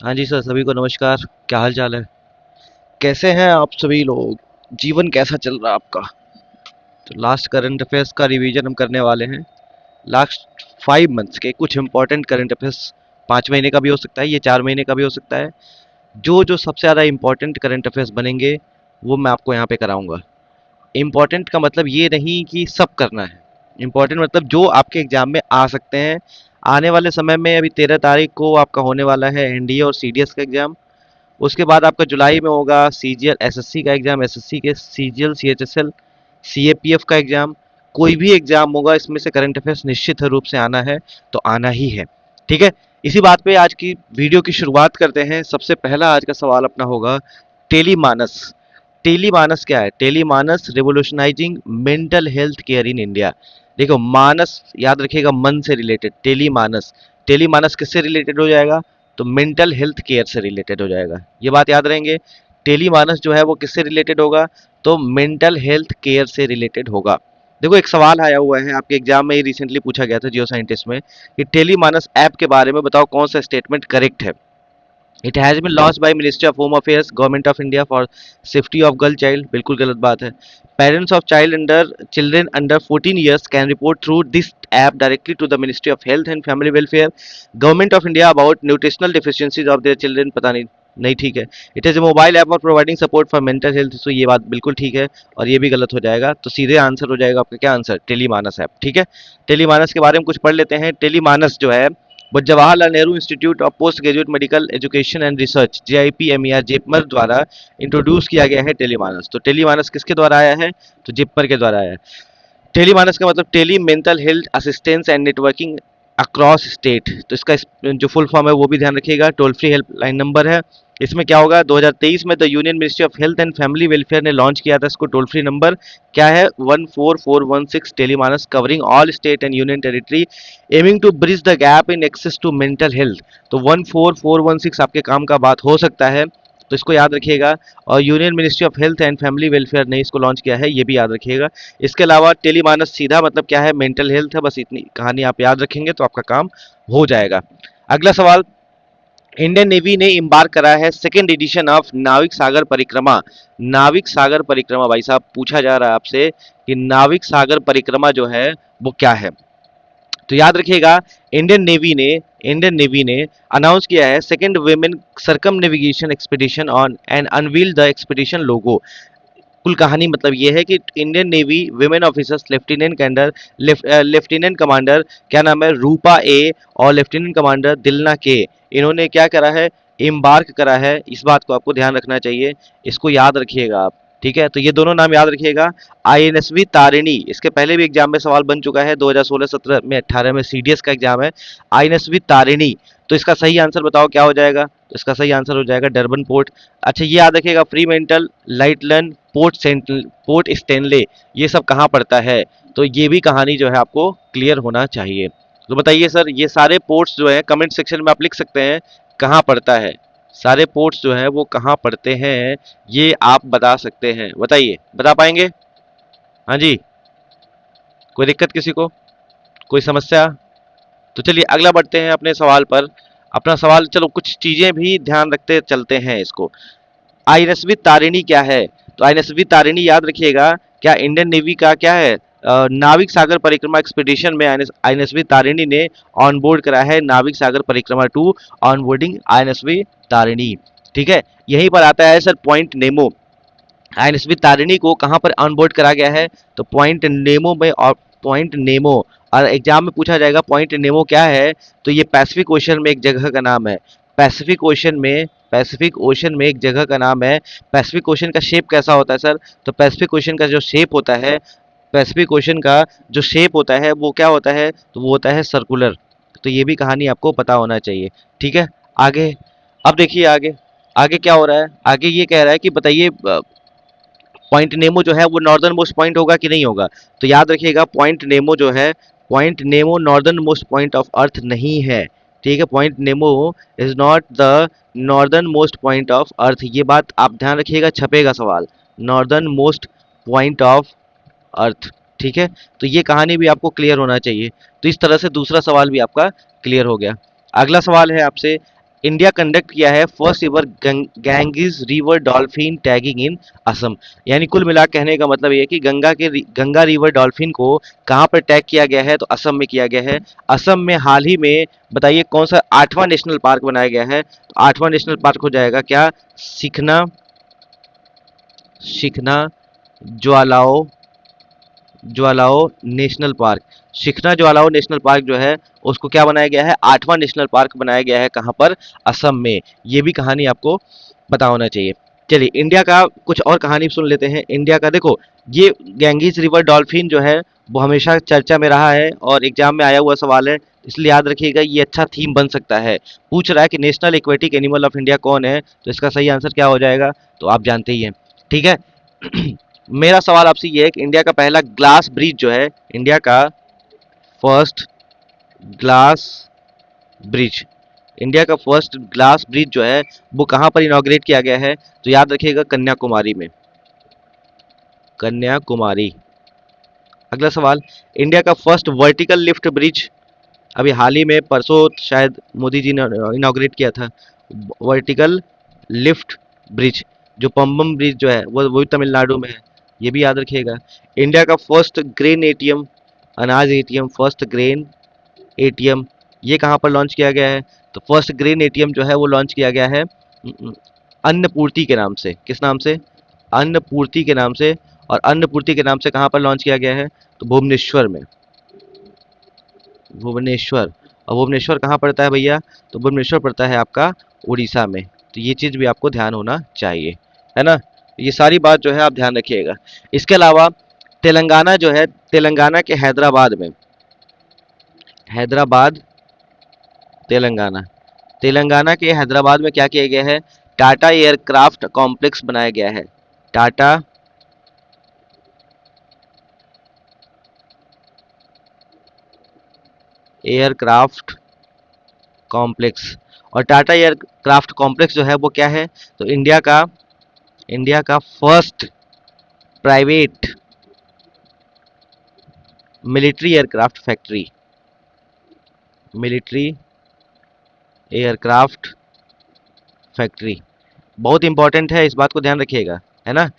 हाँ जी सर, सभी को नमस्कार। क्या हाल चाल है? कैसे हैं आप सभी लोग? जीवन कैसा चल रहा है आपका? तो लास्ट करंट अफेयर्स का रिवीजन हम करने वाले हैं। लास्ट 5 मंथ्स के कुछ इंपॉर्टेंट करंट अफेयर्स। 5 महीने का भी हो सकता है, ये 4 महीने का भी हो सकता है। जो जो सबसे ज़्यादा इंपॉर्टेंट करंट अफेयर्स बनेंगे वो मैं आपको यहाँ पे कराऊंगा। इम्पॉर्टेंट का मतलब ये नहीं कि सब करना है। इम्पॉर्टेंट मतलब जो आपके एग्जाम में आ सकते हैं। आने वाले समय में अभी 13 तारीख को आपका होने वाला है एनडीए और सीडीएस का एग्जाम। उसके बाद आपका जुलाई में होगा सीजीएल एसएससी का एग्जाम, एसएससी के सीजीएल सीएचएसएल सीएपीएफ का एग्जाम। कोई भी एग्जाम होगा इसमें से करंट अफेयर्स निश्चित रूप से आना है, तो आना ही है। ठीक है। इसी बात पे आज की वीडियो की शुरुआत करते हैं। सबसे पहला आज का सवाल अपना होगा टेलीमानस। टेलीमानस क्या है? Telemanas revolutionising mental health care in India. देखो, मानस याद रखिएगा, मन से रिलेटेड। टेलीमानस, टेलीमानस किससे रिलेटेड हो जाएगा? तो मेंटल हेल्थ केयर से रिलेटेड हो जाएगा। ये बात याद रहेंगे। टेलीमानस जो है वो किससे रिलेटेड होगा? तो मेंटल हेल्थ केयर से रिलेटेड होगा। देखो, एक सवाल आया हुआ है आपके एग्जाम में, ही रिसेंटली पूछा गया था जियो साइंटिस्ट में, कि टेलीमानस ऐप के बारे में बताओ कौन सा स्टेटमेंट करेक्ट है। It has been launched by ministry of home affairs government of India for safety of girl child. बिल्कुल गलत बात है। Parents of child under children under 14 years can report through this app directly to the ministry of health and family welfare government of India about nutritional deficiencies of their children. पता नहीं, नहीं ठीक है। It is a mobile app for providing support for mental health issue. ये बात बिल्कुल ठीक है, और ये भी गलत हो जाएगा। तो सीधे आंसर हो जाएगा आपका क्या आंसर? टेलीमानस ऐप। ठीक है। टेलीमानस के बारे में कुछ पढ़ लेते हैं। टेलीमानस जो है वो Jawaharlal Nehru institute of post graduate medical education and research JIPMER जेपमर द्वारा इंट्रोड्यूस किया गया है टेलीमानस। तो टेलीमानस किसके द्वारा आया है? तो जेपमर के द्वारा आया है। टेलीमानस का मतलब tele mental health assistance and networking across state. तो इसका जो फुल फॉर्म है वो भी ध्यान रखिएगा। टोल फ्री हेल्पलाइन नंबर है। इसमें क्या होगा, 2023 में the union ministry of health and family welfare ने लॉन्च किया था इसको। टोल फ्री नंबर क्या है? 14416 Tele MANAS, covering all state and union territory, aiming to bridge the gap in access to mental health. तो 14416 आपके काम का बात हो सकता है, तो इसको याद रखिएगा। और union ministry of health and family welfare ने इसको लॉन्च किया है, ये भी याद रखिएगा। इसके अलावा टेलीमानस सीधा मतलब क्या है? मेंटल हेल्थ है। बस इतनी कहानी आप याद रखेंगे तो आपका काम हो जाएगा। अगला सवाल, इंडियन नेवी ने इम्बार्क करा है सेकेंड एडिशन ऑफ नाविक सागर परिक्रमा। नाविक सागर परिक्रमा भाई साहब, पूछा जा रहा है आपसे कि नाविक सागर परिक्रमा जो है वो क्या है। तो याद रखिएगा, इंडियन नेवी ने अनाउंस किया है second women circumnavigation expedition on and unveil the expedition logo. कुल कहानी मतलब ये है कि Indian navy women officers lieutenant commander क्या नाम है, रूपा ए, और लेफ्टिनेंट कमांडर दिलना के, इन्होंने क्या करा है? इम्बार्क करा है। इस बात को आपको ध्यान रखना चाहिए, इसको याद रखिएगा आप। ठीक है, तो ये दोनों नाम याद रखिएगा। आईएनएसवी तारिणी, इसके पहले भी एग्जाम में सवाल बन चुका है, 2016, 17 में, 18 में सीडीएस का एग्जाम है। आईएनएसवी तारिणी। तो इसका सही आंसर बताओ क्या हो जाएगा? तो इसका सही आंसर हो जाएगा डरबन पोर्ट। अच्छा, ये याद रखिएगा, फ्री मेंटल, लाइटलन, पोर्ट स्टेनले, ये सब कहाँ पड़ता है? तो ये भी कहानी जो है आपको क्लियर होना चाहिए। तो बताइए सर, ये सारे पोर्ट्स जो है कमेंट सेक्शन में आप लिख सकते हैं कहाँ पड़ता है। सारे पोर्ट्स जो है वो कहाँ पड़ते हैं, ये आप बता सकते हैं। बताइए, बता पाएंगे? हाँ जी। कोई दिक्कत किसी को? कोई समस्या? तो चलिए अगला बढ़ते हैं अपने सवाल पर। अपना सवाल, चलो कुछ चीजें भी ध्यान रखते चलते हैं इसको। आईएनएसवी तारिणी क्या है? तो आईएनएसवी तारिणी याद रखिएगा, क्या इंडियन नेवी का क्या है? नाविक सागर परिक्रमा एक्सपीडिशन में आईएनएसवी तारिणी ने ऑन बोर्ड करा है नाविक सागर परिक्रमा 2, ऑन बोर्डिंग आईएनएसवी तारिणी। ठीक है। यहीं पर आता है sir point Nemo. INSV Tarini को कहाँ पर ऑन बोर्ड करा गया है? तो पॉइंट नेमो में। और पॉइंट नेमो, और एग्जाम में पूछा जाएगा पॉइंट नेमो क्या है, तो ये पैसिफिक ओशन में एक जगह का नाम है। पैसिफिक ओशन में एक जगह का नाम है। पैसिफिक ओशन का शेप कैसा होता है सर? तो पैसिफिक ओशन का जो शेप होता है, पैसिफिक ओशन का जो शेप होता है वो क्या होता है? तो वो होता है सर्कुलर। तो ये भी कहानी आपको पता होना चाहिए। ठीक है। आगे, अब देखिए आगे। आगे क्या हो रहा है? आगे ये कह रहा है कि बताइए, पॉइंट नेमो जो है वो नॉर्दर्न मोस्ट पॉइंट होगा कि नहीं होगा? तो याद रखिएगा, पॉइंट नेमो जो है, point Nemo northern most point of earth नहीं है। ठीक है, point Nemo is not the northern most point of earth. ये बात आप ध्यान रखिएगा, छपेगा सवाल, northern most point of earth. ठीक है, तो ये कहानी भी आपको क्लियर होना चाहिए। तो इस तरह से दूसरा सवाल भी आपका क्लियर हो गया। अगला सवाल है आपसे, इंडिया कंडक्ट किया है first ever Ganges river dolphin tagging in Assam. यानी कुल मिला कहने का मतलब ये है कि गंगा रिवर डॉल्फिन को कहाँ पर टैग किया गया है, तो असम में किया गया है। असम में हाल ही में बताइए कौन सा 8वां नेशनल पार्क बनाया गया है, तो 8वां नेशनल पार्क हो जाएगा क्या, शिखना, शिखना ज्वालाओ, ज्वालाओ नेशनल पार्क। शिखना ज्वालाओ नेशनल पार्क जो है उसको क्या बनाया गया है, 8वां नेशनल पार्क बनाया गया है, कहाँ पर, असम में। ये भी कहानी आपको पता होना चाहिए। चलिए इंडिया का कुछ और कहानी सुन लेते हैं। इंडिया का देखो, ये गैंगीज रिवर डॉल्फिन जो है वो हमेशा चर्चा में रहा है और एग्जाम में आया हुआ सवाल है, इसलिए याद रखिएगा, ये अच्छा थीम बन सकता है। पूछ रहा है कि national aquatic animal of India कौन है, तो इसका सही आंसर क्या हो जाएगा, तो आप जानते ही हैं। ठीक है। मेरा सवाल आपसे ये है कि इंडिया का पहला ग्लास ब्रिज जो है, इंडिया का फर्स्ट ग्लास ब्रिज, इंडिया का फर्स्ट ग्लास ब्रिज जो है वो कहाँ पर इनॉग्रेट किया गया है, तो याद रखिएगा कन्याकुमारी में, कन्याकुमारी। अगला सवाल, इंडिया का फर्स्ट वर्टिकल लिफ्ट ब्रिज, अभी हाल ही में परसों शायद मोदी जी ने इनॉग्रेट किया था, वर्टिकल लिफ्ट ब्रिज, जो पंबम ब्रिज जो है वो भी तमिलनाडु में है, ये भी याद रखिएगा। इंडिया का फर्स्ट ग्रेन एटीएम, अनाज एटीएम, फर्स्ट ग्रेन एटीएम, ये कहाँ पर लॉन्च किया गया है, तो फर्स्ट ग्रेन एटीएम जो है वो लॉन्च किया गया है अन्नपूर्ति के नाम से। किस नाम से, अन्नपूर्ति के नाम से। और अन्नपूर्ति के नाम से कहाँ पर लॉन्च किया गया है, तो भुवनेश्वर में, भुवनेश्वर। और भुवनेश्वर कहाँ पड़ता है भैया, तो भुवनेश्वर पड़ता है आपका उड़ीसा में। तो ये चीज़ भी आपको ध्यान होना चाहिए, है ना। ये सारी बात जो है आप ध्यान रखिएगा। इसके अलावा तेलंगाना जो है, तेलंगाना के हैदराबाद में, हैदराबाद, तेलंगाना, तेलंगाना के हैदराबाद में क्या किया गया है, टाटा एयरक्राफ्ट कॉम्प्लेक्स बनाया गया है, टाटा एयरक्राफ्ट कॉम्प्लेक्स। और टाटा एयरक्राफ्ट कॉम्प्लेक्स जो है वो क्या है, तो इंडिया का first private military aircraft factory, military aircraft factory, बहुत इंपॉर्टेंट है, इस बात को ध्यान रखिएगा, है ना।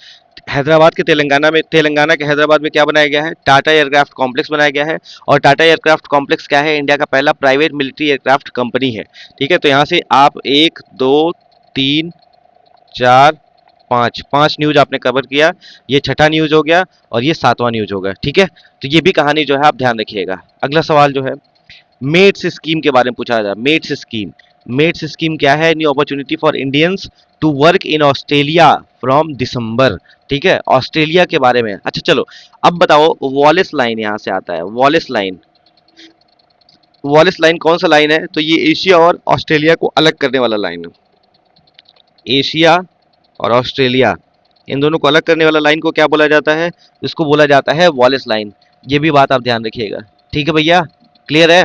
हैदराबाद के तेलंगाना में, तेलंगाना के हैदराबाद में क्या बनाया गया है, टाटा एयरक्राफ्ट कॉम्प्लेक्स बनाया गया है। और टाटा एयरक्राफ्ट कॉम्प्लेक्स क्या है, इंडिया का पहला प्राइवेट मिलिट्री एयरक्राफ्ट कंपनी है। ठीक है, तो यहाँ से आप 1 2 3 4 5 5 न्यूज आपने कवर किया, ये छठा न्यूज हो गया और ये 7वां न्यूज हो गया। ठीक है, तो ये भी कहानी जो है आप ध्यान रखिएगा। अगला सवाल जो है मेट्स स्कीम के बारे में पूछा जा रहा है। मेट्स स्कीम, मेट्स स्कीम क्या है, new opportunity for Indians to work in Australia from December. ठीक है, ऑस्ट्रेलिया के बारे में। अच्छा चलो, अब बताओ वॉलेस लाइन यहाँ से आता है, वॉलेस लाइन, वॉलेस लाइन कौन सा लाइन है, तो ये एशिया और ऑस्ट्रेलिया को अलग करने वाला लाइन है। एशिया और ऑस्ट्रेलिया, इन दोनों को अलग करने वाला लाइन को क्या बोला जाता है, इसको बोला जाता है वॉलेस लाइन। ये भी बात आप ध्यान रखिएगा। ठीक है भैया, क्लियर है।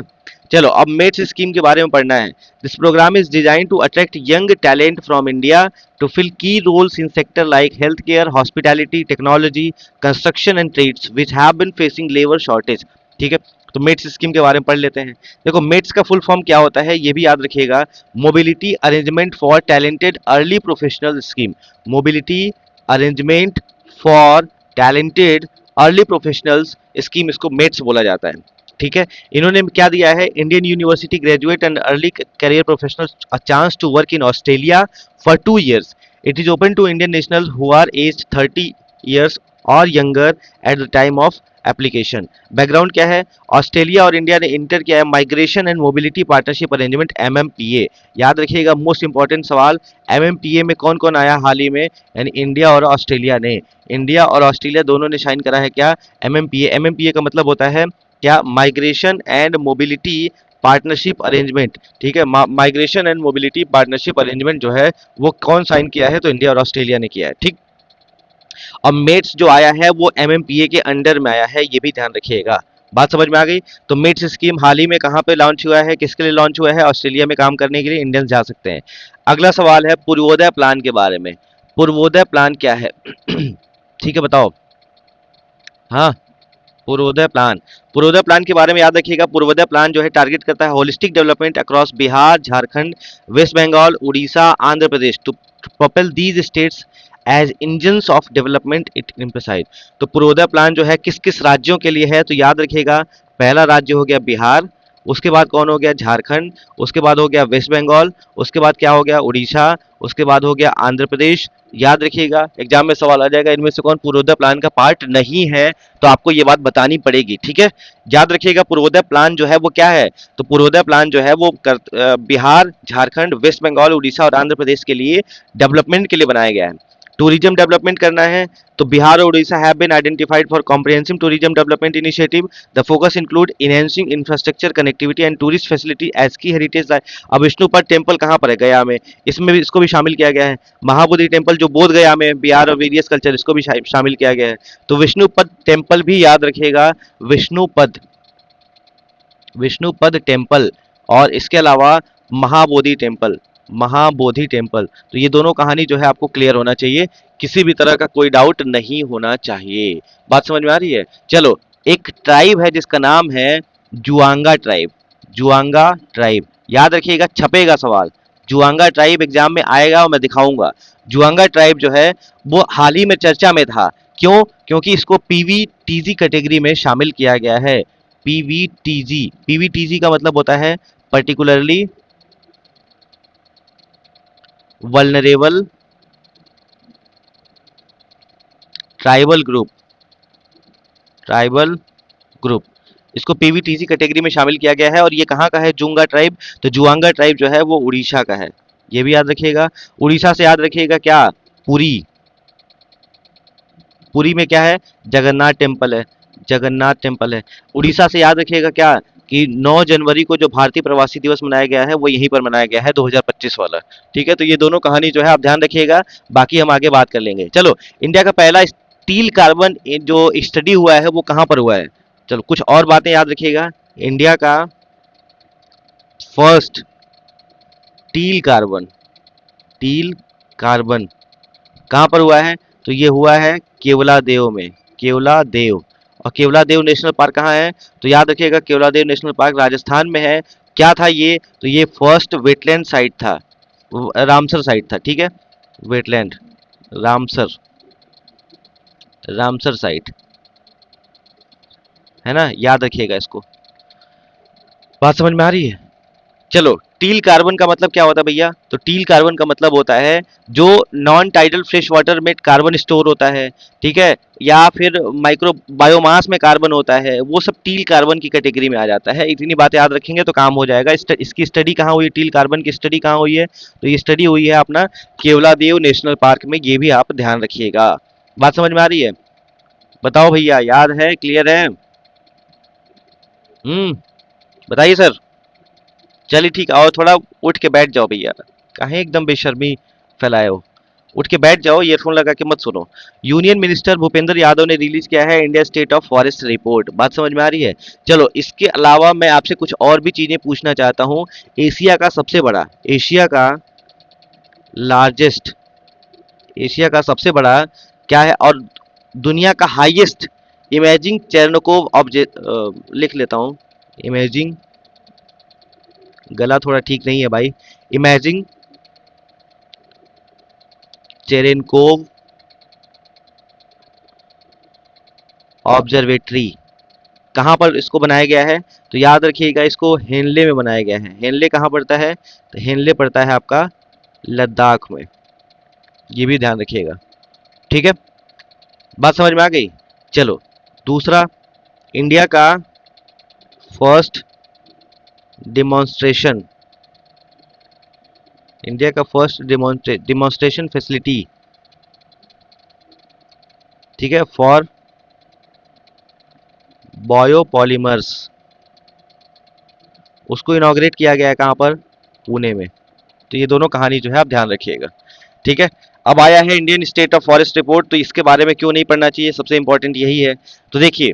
चलो अब मेट्स स्कीम के बारे में पढ़ना है। This programme is design to attract young talent from India to fill key roles in sector like health care, hospitality, technology, construction and trades which have been facing labour shortage. ठीक है, तो mats scheme के बारे में पढ़ लेते हैं। देखो मेट्स का फुल फॉर्म क्या होता है ये भी याद रखिएगा, mobility arrangement for talented early professional scheme, mobility arrangement for talented early professionals scheme, इसको मेट्स बोला जाता है। ठीक है, इन्होंने क्या दिया है, Indian university graduate and early career professionals a chance to work in Australia for 2 years. It is open to Indian national who are age 30 years और younger at the time of application. Background क्या है, Australia और India ने inter किया है migration and mobility partnership arrangement MMPA. याद रखिएगा most important सवाल, एमएमपीए में कौन कौन आया हाल ही में, यानी इंडिया और ऑस्ट्रेलिया ने, इंडिया और ऑस्ट्रेलिया दोनों ने साइन करा है क्या, एमएमपीए। एमएमपीए का मतलब होता है क्या, migration and mobility partnership arrangement. ठीक है, migration and mobility partnership arrangement जो है वो कौन साइन किया है, तो इंडिया और ऑस्ट्रेलिया ने किया है। ठीक, अब मेट्स जो आया है वो एमएमपीए के अंडर में आया है, ये भी ध्यान रखिएगा। बात समझ में आ गई। तो मेट्स स्कीम हाल ही में कहाँ पे लॉन्च हुआ है, किसके लिए लॉन्च हुआ है, ऑस्ट्रेलिया में काम करने के लिए इंडियंस जा सकते हैं। अगला सवाल है पूर्वोदय प्लान के बारे में। पूर्वोदय प्लान क्या है ठीक है बताओ, हाँ, पूर्वोदय प्लान। पूर्वोदय प्लान के बारे में याद रखिएगा, पूर्वोदय प्लान जो है टारगेट करता है holistic development across Bihar, Jharkhand, West Bengal, Orissa, Andhra Pradesh to propel these states as engines of development it emphasize। तो पूर्वोदय प्लान जो है किस किस राज्यों के लिए है, तो याद रखिएगा पहला राज्य हो गया बिहार, उसके बाद कौन हो गया झारखंड, उसके बाद हो गया वेस्ट बंगाल, उसके बाद क्या हो गया उड़ीसा, उसके बाद हो गया आंध्र प्रदेश। याद रखिएगा एग्जाम में सवाल आ जाएगा इनमें से कौन पूर्वोदय प्लान का पार्ट नहीं है, तो आपको ये बात बतानी पड़ेगी, ठीक है। याद रखिएगा पूर्वोदय प्लान जो है वो क्या है, तो पूर्वोदय प्लान जो है वो बिहार, झारखंड, वेस्ट बंगाल, उड़ीसा और आंध्र प्रदेश के लिए डेवलपमेंट के लिए बनाया गया है। टूरिज्म डेवलपमेंट करना है तो बिहार और Orissa have been identified for comprehensive tourism development initiative. The focus include enhancing infrastructure connectivity and tourist facility as key heritage. अब विष्णुपद टेम्पल कहाँ पर है, गया में, इसमें भी इसको भी शामिल किया गया है। महाबोधि टेम्पल जो बोध गया में, बिहार और वेरियस कल्चर, इसको भी शामिल किया गया है। तो विष्णुपद टेम्पल भी याद रखिएगा, विष्णुपद, विष्णुपद टेम्पल, और इसके अलावा महाबोधि टेम्पल, महाबोधि टेम्पल। तो ये दोनों कहानी जो है आपको क्लियर होना चाहिए, किसी भी तरह का कोई डाउट नहीं होना चाहिए। बात समझ में आ रही है। चलो, एक ट्राइब है जिसका नाम है जुआंगा ट्राइब, जुआंगा ट्राइब। याद रखिएगा, छपेगा सवाल, जुआंगा ट्राइब एग्जाम में आएगा और मैं दिखाऊंगा। जुआंगा ट्राइब जो है वो हाल ही में चर्चा में था, क्यों, क्योंकि इसको पीवीटीजी कैटेगरी में शामिल किया गया है। पीवीटीजी, पीवीटीजी का मतलब होता है particularly vulnerable tribal group, tribal group, इसको पीवीटीसी कैटेगरी में शामिल किया गया है। और ये कहाँ का है, जुंगा ट्राइब, तो जुआंगा ट्राइब जो है वो उड़ीसा का है, ये भी याद रखिएगा। उड़ीसा से याद रखिएगा क्या, पुरी, पुरी में क्या है, जगन्नाथ टेम्पल है, जगन्नाथ टेम्पल है। उड़ीसा से याद रखिएगा क्या, कि 9 जनवरी को जो भारतीय प्रवासी दिवस मनाया गया है वो यहीं पर मनाया गया है, 2025 वाला, ठीक है। तो ये दोनों कहानी जो है आप ध्यान रखिएगा, बाकी हम आगे बात कर लेंगे। चलो, इंडिया का पहला स्टील कार्बन जो स्टडी हुआ है वो कहाँ पर हुआ है। चलो, कुछ और बातें याद रखिएगा। इंडिया का first steel carbon, steel carbon कहाँ पर हुआ है, तो ये हुआ है केवलादेव में, केवलादेव। और केवलादेव नेशनल पार्क कहाँ है, तो याद रखिएगा केवलादेव नेशनल पार्क राजस्थान में है। क्या था ये, तो ये फर्स्ट वेटलैंड साइट था, रामसर साइट था, ठीक है, वेटलैंड, रामसर, रामसर साइट है ना, याद रखिएगा इसको। बात समझ में आ रही है। चलो, टील कार्बन का मतलब क्या होता है भैया, तो टील कार्बन का मतलब होता है जो नॉन टाइडल फ्रेश वाटर में कार्बन स्टोर होता है, ठीक है, या फिर माइक्रो बायोमास में कार्बन होता है, वो सब टील कार्बन की कैटेगरी में आ जाता है। इतनी बातें याद रखेंगे तो काम हो जाएगा। इसकी स्टडी कहाँ हुई है, टील कार्बन की स्टडी कहाँ हुई है, तो ये स्टडी हुई है अपना केवलादेव नेशनल पार्क में, ये भी आप ध्यान रखिएगा। बात समझ में आ रही है। बताओ भैया, याद है, क्लियर है। बताइए सर। चलिए ठीक है, और थोड़ा उठ के बैठ जाओ भैया, काहे एकदम बेशर्मी फैलाए हो, उठ के बैठ जाओ, ईयरफोन लगा के मत सुनो। यूनियन मिनिस्टर भूपेंद्र यादव ने रिलीज किया है India state of forest report. बात समझ में आ रही है। चलो, इसके अलावा मैं आपसे कुछ और भी चीजें पूछना चाहता हूँ। एशिया का सबसे बड़ा, एशिया का लार्जेस्ट, एशिया का सबसे बड़ा क्या है, और दुनिया का हाईएस्ट इमेजिंग चेरनोकोव ऑब्जेक्ट, लिख लेता हूँ, इमेजिंग, गला थोड़ा ठीक नहीं है भाई, इमेजिंग चेरेनकोव ऑब्जर्वेटरी कहाँ पर इसको बनाया गया है, तो याद रखिएगा इसको हेनले में बनाया गया है। हेनले कहाँ पड़ता है, तो हेनले पड़ता है आपका लद्दाख में, ये भी ध्यान रखिएगा, ठीक है। बात समझ में आ गई। चलो, दूसरा, इंडिया का फर्स्ट डिमॉन्स्ट्रेशन, इंडिया का फर्स्ट डिमॉन्स्ट्रेशन फैसिलिटी, ठीक है, फॉर बायोपॉलीमर्स, उसको इनॉग्रेट किया गया है कहाँ पर, पुणे में। तो ये दोनों कहानी जो है आप ध्यान रखिएगा, ठीक है। अब आया है Indian state of forest report, तो इसके बारे में क्यों नहीं पढ़ना चाहिए, सबसे इंपॉर्टेंट यही है। तो देखिए,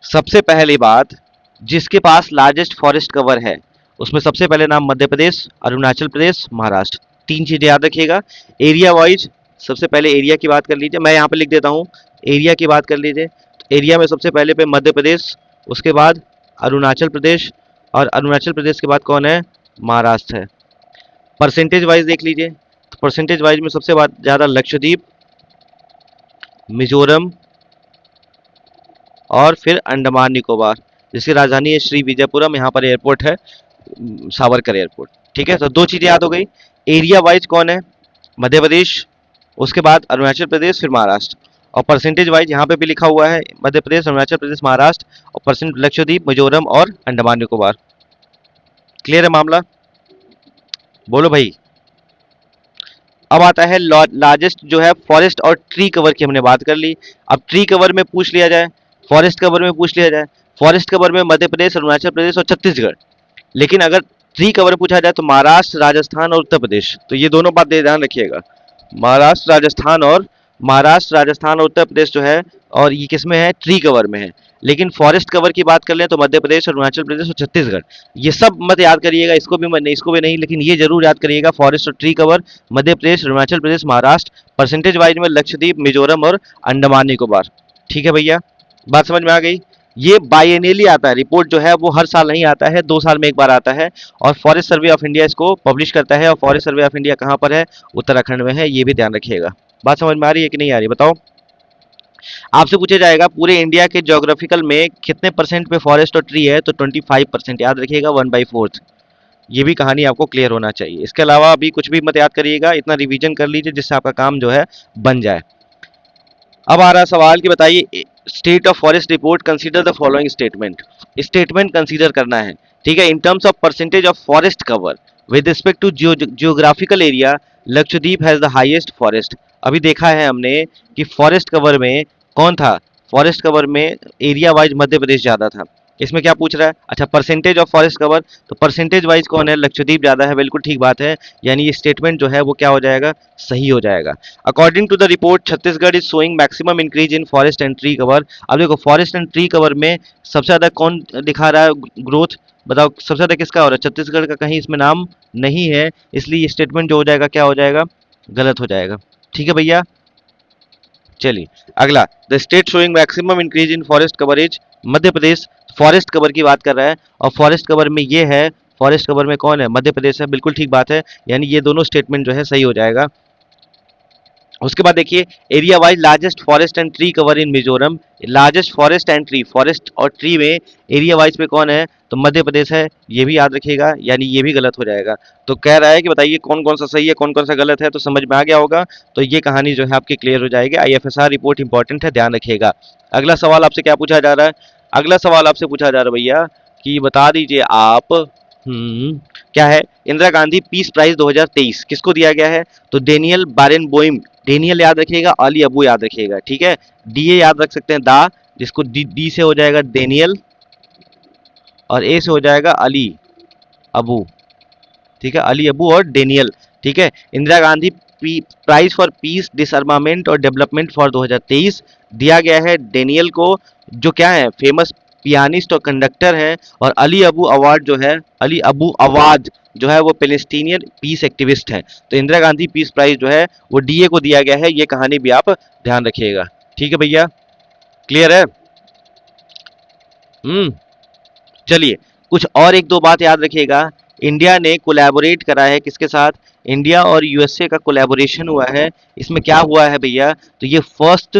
सबसे पहली बात, जिसके पास लार्जेस्ट फॉरेस्ट कवर है उसमें सबसे पहले नाम मध्य प्रदेश, अरुणाचल प्रदेश, महाराष्ट्र। तीन चीजें याद रखिएगा। एरिया वाइज सबसे पहले एरिया की बात कर लीजिए, मैं यहाँ पे लिख देता हूँ, एरिया की बात कर लीजिए। तो एरिया में सबसे पहले पे मध्य प्रदेश, उसके बाद अरुणाचल प्रदेश, और अरुणाचल प्रदेश के बाद कौन है? महाराष्ट्र है। परसेंटेज वाइज देख लीजिए, तो परसेंटेज वाइज में सबसे ज़्यादा लक्षद्वीप, मिजोरम और फिर अंडमान निकोबार, जिसकी राजधानी है श्री विजयपुरम। यहाँ पर एयरपोर्ट है, सावरकर एयरपोर्ट। ठीक है, तो दो चीज़ें याद हो गई। एरिया वाइज कौन है? मध्य प्रदेश, उसके बाद अरुणाचल प्रदेश, फिर महाराष्ट्र। और परसेंटेज वाइज यहाँ पे भी लिखा हुआ है मध्य प्रदेश, अरुणाचल प्रदेश, महाराष्ट्र, और परसेंट लक्षद्वीप, मिजोरम और अंडमान निकोबार। क्लियर है मामला? बोलो भाई। अब आता है लार्जेस्ट जो है फॉरेस्ट और ट्री कवर की हमने बात कर ली। अब ट्री कवर में पूछ लिया जाए, फॉरेस्ट कवर में पूछ लिया जाए। फॉरेस्ट कवर में मध्य प्रदेश, अरुणाचल प्रदेश और छत्तीसगढ़। लेकिन अगर ट्री कवर पूछा जाए तो महाराष्ट्र, राजस्थान और उत्तर प्रदेश। तो ये दोनों बात ध्यान रखिएगा। महाराष्ट्र, राजस्थान और उत्तर प्रदेश जो है, और ये किस में है? ट्री कवर में है। लेकिन फॉरेस्ट कवर की बात कर लें तो मध्य प्रदेश, अरुणाचल प्रदेश और छत्तीसगढ़। ये सब मत याद करिएगा, इसको भी मत नहीं, इसको भी नहीं, लेकिन ये जरूर याद करिएगा, फॉरेस्ट और tree cover Madhya Pradesh, Arunachal Pradesh, Maharashtra. Percentage wise में लक्षद्वीप, मिजोरम और अंडमान निकोबार। ठीक है भैया, बात समझ में आ गई? ये बाइएनियली आता है, रिपोर्ट जो है वो हर साल नहीं आता है, 2 साल में एक बार आता है। और फॉरेस्ट सर्वे ऑफ इंडिया इसको पब्लिश करता है। और फॉरेस्ट सर्वे ऑफ इंडिया कहाँ पर है? उत्तराखंड में है, ये भी ध्यान रखिएगा। बात समझ में आ रही है कि नहीं आ रही, बताओ। आपसे पूछा जाएगा पूरे इंडिया के ज्योग्राफिकल में कितने परसेंट पे फॉरेस्ट और ट्री है, तो 25%। याद रखिएगा, 1/4। ये भी कहानी आपको क्लियर होना चाहिए। इसके अलावा अभी कुछ भी मत याद करिएगा, इतना रिवीजन कर लीजिए जिससे आपका काम जो है बन जाए। अब आ रहा सवाल कि बताइए, state of forest report consider the following statement. Statement consider करना है, ठीक है। In terms of percentage of forest cover with respect to geographical area, Lakshadweep has the highest forest. अभी देखा है हमने कि फॉरेस्ट कवर में कौन था? फॉरेस्ट कवर में एरिया वाइज मध्य प्रदेश ज्यादा था। इसमें क्या पूछ रहा है? अच्छा, परसेंटेज ऑफ फॉरेस्ट कवर, तो परसेंटेज वाइज कौन है? लक्षद्वीप ज्यादा है, बिल्कुल ठीक बात है। यानी ये स्टेटमेंट जो है वो क्या हो जाएगा? सही हो जाएगा। According to the report, Chhattisgarh is showing maximum increase in forest and tree cover. अब देखो, फॉरेस्ट एंड ट्री कवर में सबसे ज्यादा कौन दिखा रहा है ग्रोथ? बताओ, सबसे ज्यादा किसका हो रहा है? छत्तीसगढ़ का कहीं इसमें नाम नहीं है, इसलिए ये स्टेटमेंट जो हो जाएगा क्या हो जाएगा? गलत हो जाएगा। ठीक है भैया, चलिए अगला। The state showing maximum increase in forest coverage, Madhya Pradesh. Forest cover की बात कर रहा है, और फॉरेस्ट कवर में ये है, फॉरेस्ट कवर में कौन है? मध्य प्रदेश है, बिल्कुल ठीक बात है। यानी ये दोनों स्टेटमेंट जो है सही हो जाएगा। उसके बाद देखिए, area wise largest forest and tree cover in Mizoram. Largest forest and tree, forest और ट्री में एरिया वाइज पे कौन है? तो मध्य प्रदेश है, ये भी याद रखिएगा। यानी ये भी गलत हो जाएगा। तो कह रहा है कि बताइए कौन कौन सा सही है, कौन कौन सा गलत है, तो समझ में आ गया होगा। तो ये कहानी जो है आपकी क्लियर हो जाएगी। आईएफएसआर रिपोर्ट इंपॉर्टेंट है, ध्यान रखिएगा। अगला सवाल आपसे क्या पूछा जा रहा है? अगला सवाल आपसे पूछा जा रहा है भैया कि बता दीजिए आप, क्या है? इंदिरा गांधी पीस प्राइज 2023 किसको दिया गया है? तो डेनियल बारेनबोइम। डेनियल याद रखिएगा, अली अबू याद रखिएगा, ठीक है। डीए याद रख सकते हैं, दा, जिसको डी से हो जाएगा डेनियल, और ए से हो जाएगा अली अबू। ठीक है, अली अबू और डेनियल। ठीक है, Indira Gandhi prize for peace, disarmament और डेवलपमेंट फॉर 2023 दिया गया है डेनियल को, जो क्या है? फेमस पियानिस्ट और कंडक्टर है। और अली अबू अवार्ड जो है, अली अबू अवाद जो है, वो पैलेस्टीनियन पीस एक्टिविस्ट है। तो इंदिरा गांधी पीस प्राइज जो है वो डीए को दिया गया है। ये कहानी भी आप ध्यान रखिएगा। ठीक है भैया, क्लियर है? हम्म चलिए, कुछ और एक दो बात याद रखिएगा। इंडिया ने कोलैबोरेट करा है किसके साथ? इंडिया और यूएसए का कोलैबोरेशन हुआ है। इसमें क्या हुआ है भैया? तो ये first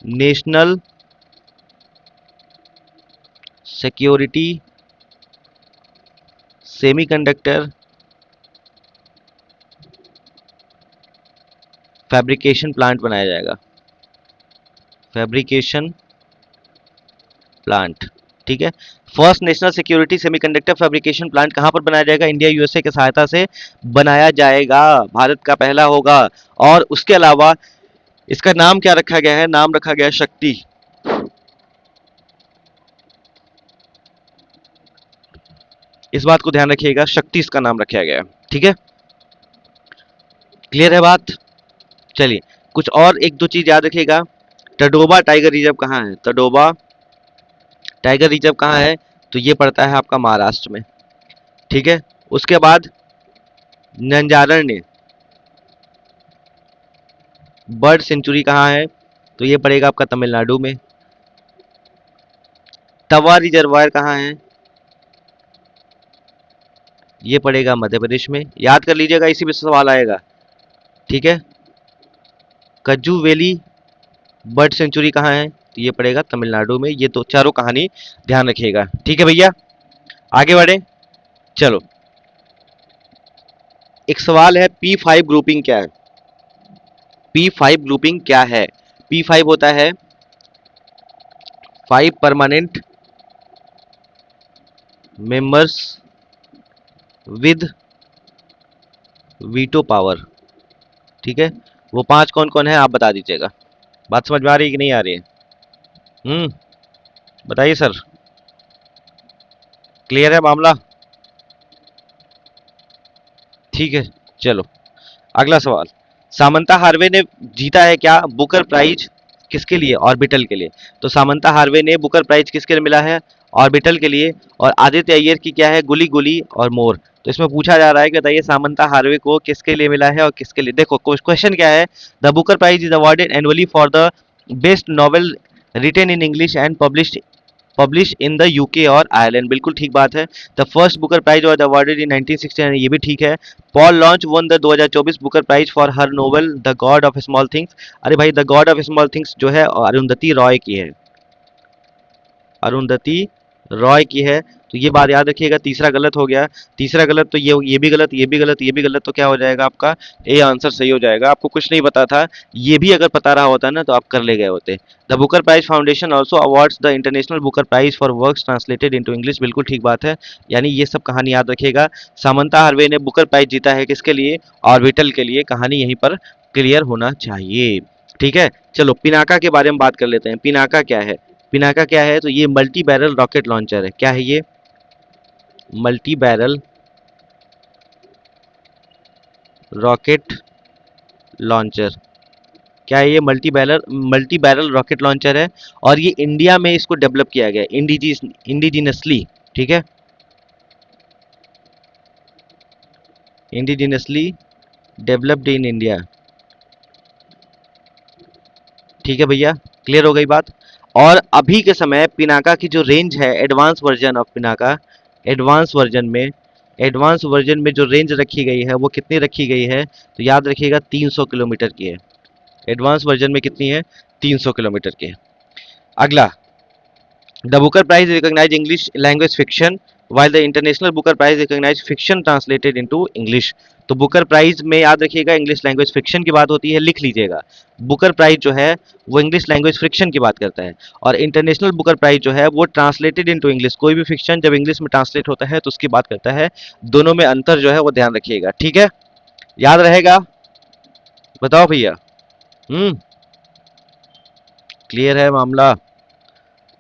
national security semiconductor fabrication plant बनाया जाएगा। फैब्रिकेशन प्लांट, ठीक है। First national security semiconductor fabrication plant कहां पर बनाया जाएगा? इंडिया यूएसए की सहायता से बनाया जाएगा, भारत का पहला होगा। और उसके अलावा इसका नाम क्या रखा गया है? नाम रखा गया है शक्ति। इस बात को ध्यान रखिएगा, शक्ति इसका नाम रखा गया है। ठीक है, क्लियर है बात? चलिए, कुछ और एक दो चीज याद रखिएगा। टडोबा टाइगर रिजर्व कहाँ है? टडोबा टाइगर रिजर्व कहाँ है? तो ये पड़ता है आपका महाराष्ट्र में। ठीक है, उसके बाद नंजारण्य बर्ड सेंचुरी कहाँ है? तो ये पड़ेगा आपका तमिलनाडु में। तवा रिजर्वायर कहाँ है? ये पड़ेगा मध्य प्रदेश में, याद कर लीजिएगा, इसी पे सवाल आएगा। ठीक है। कज्जू वैली बर्ड सेंचुरी कहाँ है? तो ये पड़ेगा तमिलनाडु में। ये दो चारों कहानी ध्यान रखिएगा। ठीक है भैया, आगे बढ़े। चलो, एक सवाल है, P5 ग्रुपिंग क्या है? P5 ग्रुपिंग क्या है? P5 होता है 5 permanent members with veto power. ठीक है, वो 5 कौन कौन है आप बता दीजिएगा। बात समझ में आ रही है कि नहीं आ रही है? बताइए सर, क्लियर है मामला? ठीक है, चलो अगला सवाल। सामंता हार्वे ने जीता है क्या बुकर प्राइज? किसके लिए? ऑर्बिटल के लिए। तो सामंता हार्वे ने बुकर प्राइज किसके लिए मिला है? ऑर्बिटल के लिए। और आदित्य अय्यर की क्या है? गुली गुली और मोर। तो इसमें पूछा जा रहा है कि बताइए सामंता हार्वे को किसके लिए मिला है और किसके लिए। देखो क्वेश्चन क्या है, the Booker prize is awarded annually for the best novel written in English and publish in the UK और आयरलैंड। बिल्कुल ठीक बात है। The first Booker prize was awarded in 1969, ये भी ठीक है। Paul Lynch won the 2024 Booker prize for her novel the God of Small Things. अरे भाई, the God of Small Things जो है अरुंधति रॉय की है, अरुंधति रॉय की है। तो ये बात याद रखिएगा। तीसरा गलत हो गया, तीसरा गलत, तो ये भी गलत, ये भी गलत, ये भी गलत। तो क्या हो जाएगा आपका? ए आंसर सही हो जाएगा। आपको कुछ नहीं पता था, ये भी अगर पता रहा होता ना तो आप कर ले गए होते। The Booker prize foundation also awards the international Booker prize for works translated into English. बिल्कुल ठीक बात है। यानी ये सब कहानी याद रखिएगा। सामंता हार्वे ने बुकर प्राइज जीता है किसके लिए? ऑर्बिटल के लिए। कहानी यहीं पर क्लियर होना चाहिए। ठीक है, चलो पिनाका के बारे में बात कर लेते हैं। पिनाका क्या है? पिनाका क्या है? तो ये मल्टी बैरल रॉकेट लॉन्चर है। क्या है ये? Multi barrel rocket launcher. क्या है ये? मल्टी बैरल रॉकेट लॉन्चर है। और ये इंडिया में इसको डेवलप किया गया है इंडिजिनसली। ठीक है, इंडिजिनसली डेवलप्ड इन इंडिया। ठीक है भैया, क्लियर हो गई बात। और अभी के समय पिनाका की जो रेंज है, advance version of Pinaka, advance version में एडवांस वर्जन में जो रेंज रखी गई है वो कितनी रखी गई है? तो याद रखिएगा 300 किलोमीटर की है। एडवांस वर्जन में कितनी है? 300 किलोमीटर की है। अगला, the Booker prize recognise English language fiction while the international Booker prize recognise fiction translated into English. तो बुकर प्राइज में याद रखिएगा इंग्लिश लैंग्वेज फिक्शन की बात होती है, लिख लीजिएगा। बुकर प्राइज जो है वो इंग्लिश लैंग्वेज फिक्शन की बात करता है, और इंटरनेशनल बुकर प्राइज जो है वो ट्रांसलेटेड इनटू इंग्लिश। कोई भी फिक्शन जब इंग्लिश में ट्रांसलेट होता है तो उसकी बात करता है। दोनों में अंतर जो है वो ध्यान रखिएगा। ठीक है, याद रहेगा? बताओ भैया। क्लियर है मामला?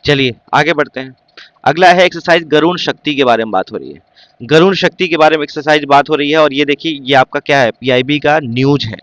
चलिए आगे बढ़ते हैं। अगला है एक्सरसाइज गरुण शक्ति के बारे में बात हो रही है। गरुण शक्ति के बारे में एक्सरसाइज बात हो रही है, और ये देखिए ये आपका क्या है? पीआईबी का न्यूज है।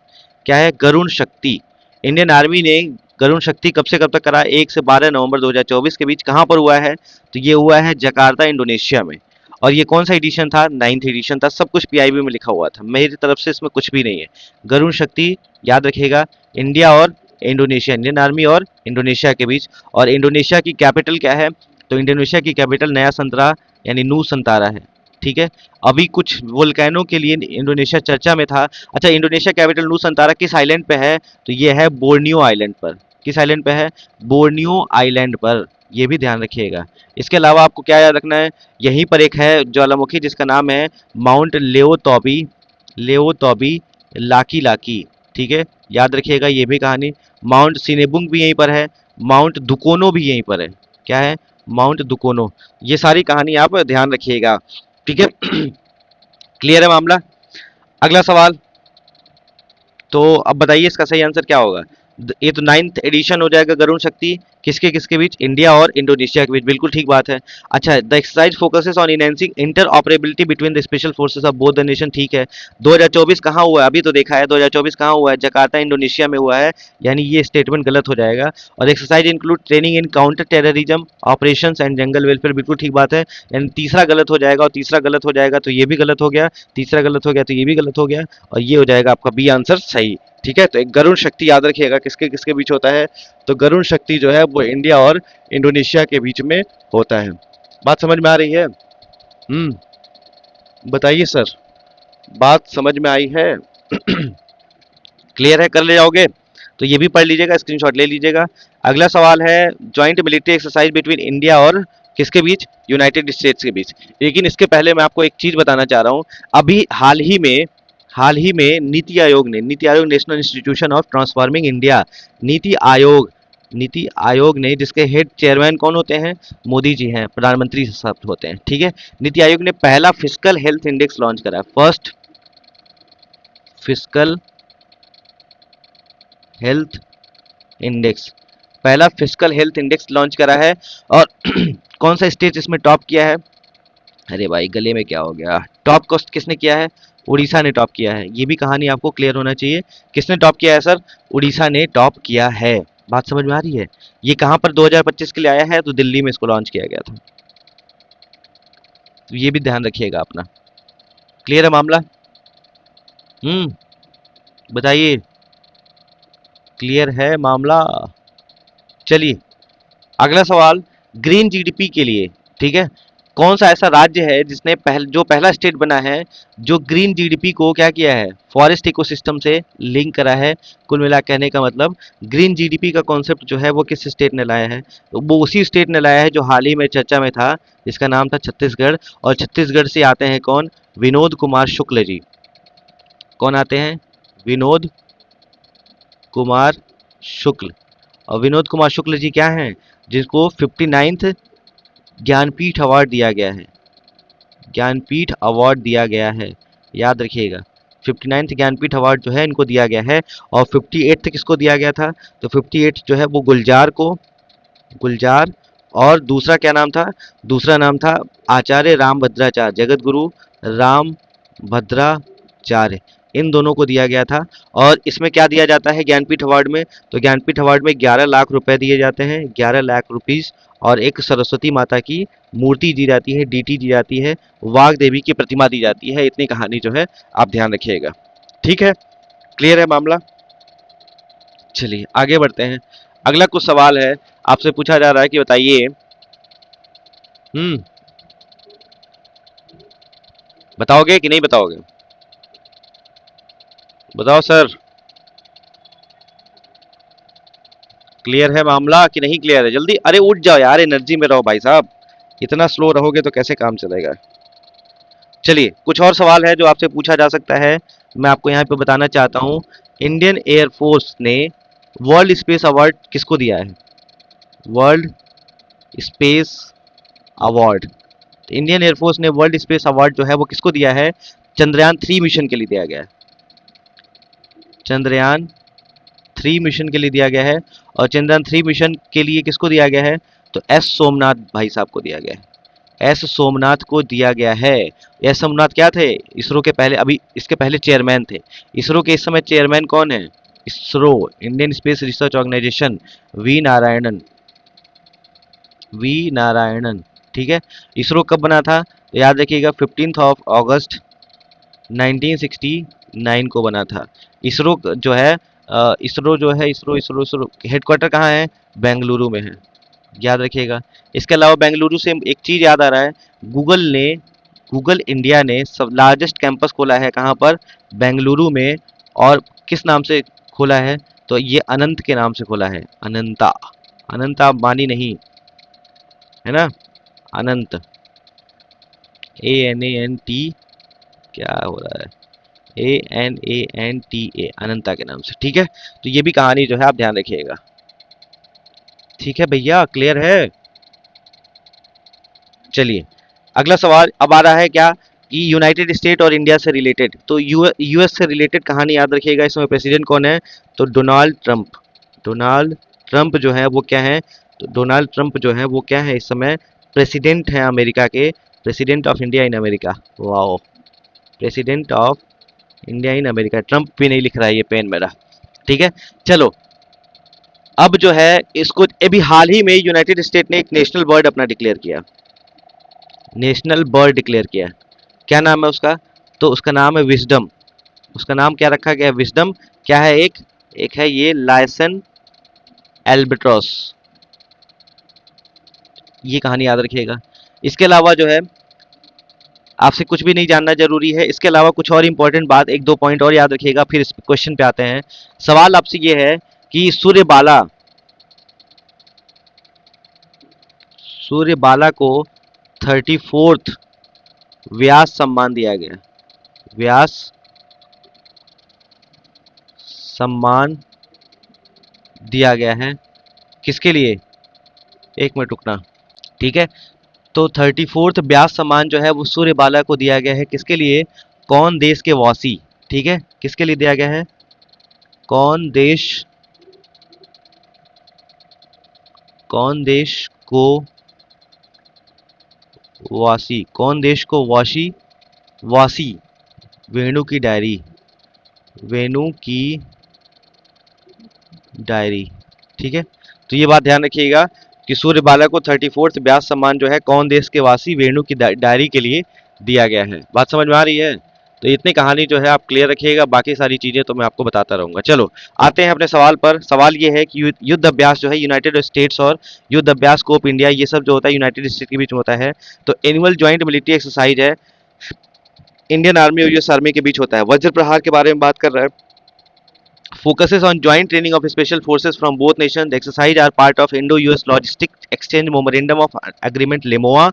क्या है? गरुण शक्ति। इंडियन आर्मी ने गरुण शक्ति कब से कब तक करा? 1 से 12 नवंबर 2024 के बीच। कहाँ पर हुआ है? तो ये हुआ है जकार्ता इंडोनेशिया में। और ये कौन सा एडिशन था? 9th एडिशन था। सब कुछ पीआईबी में लिखा हुआ था, मेरी तरफ से इसमें कुछ भी नहीं है। गरुण शक्ति याद रखिएगा, इंडिया और इंडोनेशिया, इंडियन आर्मी और इंडोनेशिया के बीच। और इंडोनेशिया की कैपिटल क्या है? तो इंडोनेशिया की कैपिटल नया संतरा यानी नू संतारा है। ठीक है, अभी कुछ वोल्केनो के लिए इंडोनेशिया चर्चा में था। अच्छा, इंडोनेशिया कैपिटल नू संतारा किस आइलैंड पे है? तो ये है बोर्नियो आइलैंड पर। किस आइलैंड पे है? बोर्नियो आइलैंड पर। ये भी ध्यान रखिएगा। इसके अलावा आपको क्या याद रखना है? यहीं पर एक है ज्वालामुखी जिसका नाम है माउंट लेओतोबी, लेओतोबी लाकी लाकी। ठीक है, याद रखिएगा ये भी कहानी। माउंट सिनेबुंग भी यहीं पर है, माउंट दुकोनो भी यहीं पर है। क्या है? माउंट दुकोनो। ये सारी कहानी आप ध्यान रखिएगा। ठीक है, क्लियर है मामला? अगला सवाल, तो अब बताइए इसका सही आंसर क्या होगा? ये तो 9th एडिशन हो जाएगा गरुण शक्ति। किसके किसके बीच? इंडिया और इंडोनेशिया के बीच। बिल्कुल ठीक बात है। अच्छा, the exercise focuses on enhancing inter operability between the special forces of both the nation. ठीक है, 2024 कहाँ हुआ है? अभी तो देखा है 2024 कहाँ हुआ है? जकार्ता इंडोनेशिया में हुआ है। यानी ये स्टेटमेंट गलत हो जाएगा। और exercise include training in counter terrorism operation and jungle welfare. बिल्कुल ठीक बात है। यानी तीसरा गलत हो जाएगा, और तीसरा गलत हो जाएगा तो ये भी गलत हो गया, तीसरा गलत हो गया तो ये भी गलत हो गया, और ये हो जाएगा आपका बी आंसर सही। ठीक है, तो एक गरुण शक्ति याद रखिएगा किसके किसके बीच होता है? तो गरुण शक्ति जो है मतलब वो इंडिया और इंडोनेशिया के बीच में होता है। बात समझ में आ रही है? बताइए सर, बात समझ में आई है? क्लियर है? कर ले जाओगे तो ये भी पढ़ लीजिएगा, स्क्रीनशॉट ले लीजिएगा। अगला सवाल है joint military exercise between India और किसके बीच? यूनाइटेड स्टेट्स के बीच। लेकिन इसके पहले मैं आपको एक चीज बताना चाह रहा हूं। अभी हाल ही में NITI Aayog national institution of transforming India, NITI Aayog NITI Aayog ने, जिसके हेड चेयरमैन कौन होते हैं? मोदी जी हैं, प्रधानमंत्री साहब होते हैं, ठीक है। नीति आयोग ने पहला फिस्कल हेल्थ इंडेक्स लॉन्च करा, फर्स्ट फिस्कल हेल्थ इंडेक्स, पहला फिस्कल हेल्थ इंडेक्स लॉन्च करा है। और कौन सा स्टेट इसमें टॉप किया है? अरे भाई गले में क्या हो गया? टॉप कॉस्ट किसने किया है? उड़ीसा ने टॉप किया है। ये भी कहानी आपको क्लियर होना चाहिए। किसने टॉप किया है सर? उड़ीसा ने टॉप किया है। बात समझ में आ रही है? ये कहां पर 2025 के लिए आया है? तो दिल्ली में इसको लॉन्च किया गया था। तो ये भी ध्यान रखिएगा अपना। क्लियर है मामला? बताइए, क्लियर है मामला? चलिए अगला सवाल, ग्रीन जीडीपी के लिए, ठीक है। कौन सा ऐसा राज्य है जिसने जो पहला स्टेट बना है जो ग्रीन जीडीपी को क्या किया है? फॉरेस्ट इकोसिस्टम से लिंक करा है। कुल मिला कहने का मतलब ग्रीन जीडीपी का कॉन्सेप्ट जो है वो किस स्टेट ने लाया है? तो वो उसी स्टेट ने लाया है जो हाल ही में चर्चा में था, जिसका नाम था छत्तीसगढ़। और छत्तीसगढ़ से आते हैं कौन? विनोद कुमार शुक्ल जी। कौन आते हैं? विनोद कुमार शुक्ल। और विनोद कुमार शुक्ल जी क्या हैं? जिसको 59th ज्ञानपीठ अवार्ड दिया गया है। ज्ञानपीठ अवार्ड दिया गया है, याद रखिएगा। 59th ज्ञानपीठ अवार्ड जो है इनको दिया गया है। और 58th किसको दिया गया था? तो 58 जो है वो गुलजार को, गुलजार। और दूसरा क्या नाम था? दूसरा नाम था आचार्य रामभद्राचार्य, जगत गुरु राम भद्राचार्य। इन दोनों को दिया गया था। और इसमें क्या दिया जाता है ज्ञानपीठ अवार्ड में? तो ज्ञानपीठ अवार्ड में 11 लाख रुपए दिए जाते हैं, 11 लाख रुपीस। और एक सरस्वती माता की मूर्ति दी जाती है, डीटी दी जाती है, वाग देवी की प्रतिमा दी जाती है। इतनी कहानी जो है आप ध्यान रखिएगा, ठीक है। क्लियर है मामला? चलिए आगे बढ़ते हैं। अगला कुछ सवाल है, आपसे पूछा जा रहा है कि बताइए, हम्म बताओगे कि नहीं बताओगे? बताओ सर, क्लियर है मामला कि नहीं क्लियर है? जल्दी, अरे उठ जाओ यार, एनर्जी में रहो भाई साहब। इतना स्लो रहोगे तो कैसे काम चलेगा? चलिए कुछ और सवाल है जो आपसे पूछा जा सकता है, मैं आपको यहाँ पे बताना चाहता हूँ। इंडियन एयरफोर्स ने वर्ल्ड स्पेस अवार्ड किसको दिया है? World space award, Indian air force ने वर्ल्ड स्पेस अवार्ड जो है वो किसको दिया है? चंद्रयान 3 मिशन के लिए दिया गया है। चंद्रयान 3 मिशन के लिए दिया गया है। और चंद्रयान 3 मिशन के लिए किसको दिया गया है? तो एस सोमनाथ भाई साहब को दिया गया है। एस सोमनाथ को दिया गया है। एस सोमनाथ क्या थे? इसरो के पहले, अभी इसके पहले चेयरमैन थे। इसरो के इस समय चेयरमैन कौन है? ISRO, Indian space research organisation, V Narayanan. V Narayanan, ठीक है। इसरो कब बना था? तो याद रखिएगा 15 अगस्त 1969 को बना था। इसरो जो है इसरो जो है, इसरो हेडक्वार्टर कहाँ है? बेंगलुरु में है, याद रखिएगा। इसके अलावा बेंगलुरु से एक चीज याद आ रहा है, गूगल ने, गूगल इंडिया ने सब लार्जेस्ट कैंपस खोला है कहाँ पर? बेंगलुरु में। और किस नाम से खोला है? तो ये अनंत के नाम से खोला है, अनंता। अनंता मानी नहीं, है ना? अनंत, ANANT, क्या हो रहा है? ANANTA, अनंता के नाम से, ठीक है। तो ये भी कहानी जो है आप ध्यान रखिएगा, ठीक है भैया? क्लियर है? चलिए अगला सवाल अब आ रहा है क्या, कि यूनाइटेड स्टेट और इंडिया से रिलेटेड। तो यूएस से रिलेटेड कहानी याद रखिएगा। इसमें प्रेसिडेंट कौन है? तो डोनाल्ड ट्रंप। डोनाल्ड ट्रंप जो है वो क्या है? तो डोनाल्ड ट्रंप जो है वो क्या है इस समय? प्रेसिडेंट है अमेरिका के, president of India in America. Wow, president of India in America. Trump भी नहीं लिख रहा है ये पेन मेरा, ठीक है। चलो अब जो है इसको, अभी हाल ही में यूनाइटेड स्टेट ने एक नेशनल बर्ड अपना डिक्लेयर किया, नेशनल बर्ड डिक्लेयर किया। क्या नाम है उसका? तो उसका नाम है विजडम। उसका नाम क्या रखा गया है? विजडम। क्या है? एक एक है ये लायसन एल्बेट्रॉस, ये कहानी याद रखिएगा। इसके अलावा जो है आपसे कुछ भी नहीं जानना जरूरी है। इसके अलावा कुछ और इंपॉर्टेंट बात, एक दो पॉइंट और याद रखिएगा, फिर इस क्वेश्चन पे आते हैं। सवाल आपसे ये है कि सूर्यबाला को 34th व्यास सम्मान दिया गया। व्यास सम्मान दिया गया है किसके लिए? एक मिनट रुकना। ठीक है, तो 34th व्यास सम्मान जो है वो सूर्यबाला को दिया गया है किसके लिए? कौन देश के वासी। ठीक है, किसके लिए दिया गया है? कौन देश, कौन देश को वासी, कौन देश को वासी, वासी वेणु की डायरी, वेणु की डायरी। ठीक है, तो ये बात ध्यान रखिएगा कि सूर्यबाला को 34th व्यास सम्मान जो है कौन देश के वासी वेणु की डायरी के लिए दिया गया है। बात समझ में आ रही है? तो इतनी कहानी जो है आप क्लियर रखिएगा, बाकी सारी चीजें तो मैं आपको बताता रहूंगा। चलो आते हैं अपने सवाल पर। सवाल ये है कि युद्ध अभ्यास जो है यूनाइटेड स्टेट्स और युद्ध अभ्यास स्कोप इंडिया, ये सब जो होता है यूनाइटेड स्टेट के बीच में होता है। तो एनुअल ज्वाइंट मिलिट्री एक्सरसाइज है, इंडियन आर्मी और यूएस आर्मी के बीच होता है। वज्र प्रहार के बारे में बात कर रहा है। Focuses on joint training of special forces from both nations. The exercise are part of Indo-US Logistic Exchange Memorandum of Agreement (LEMOA).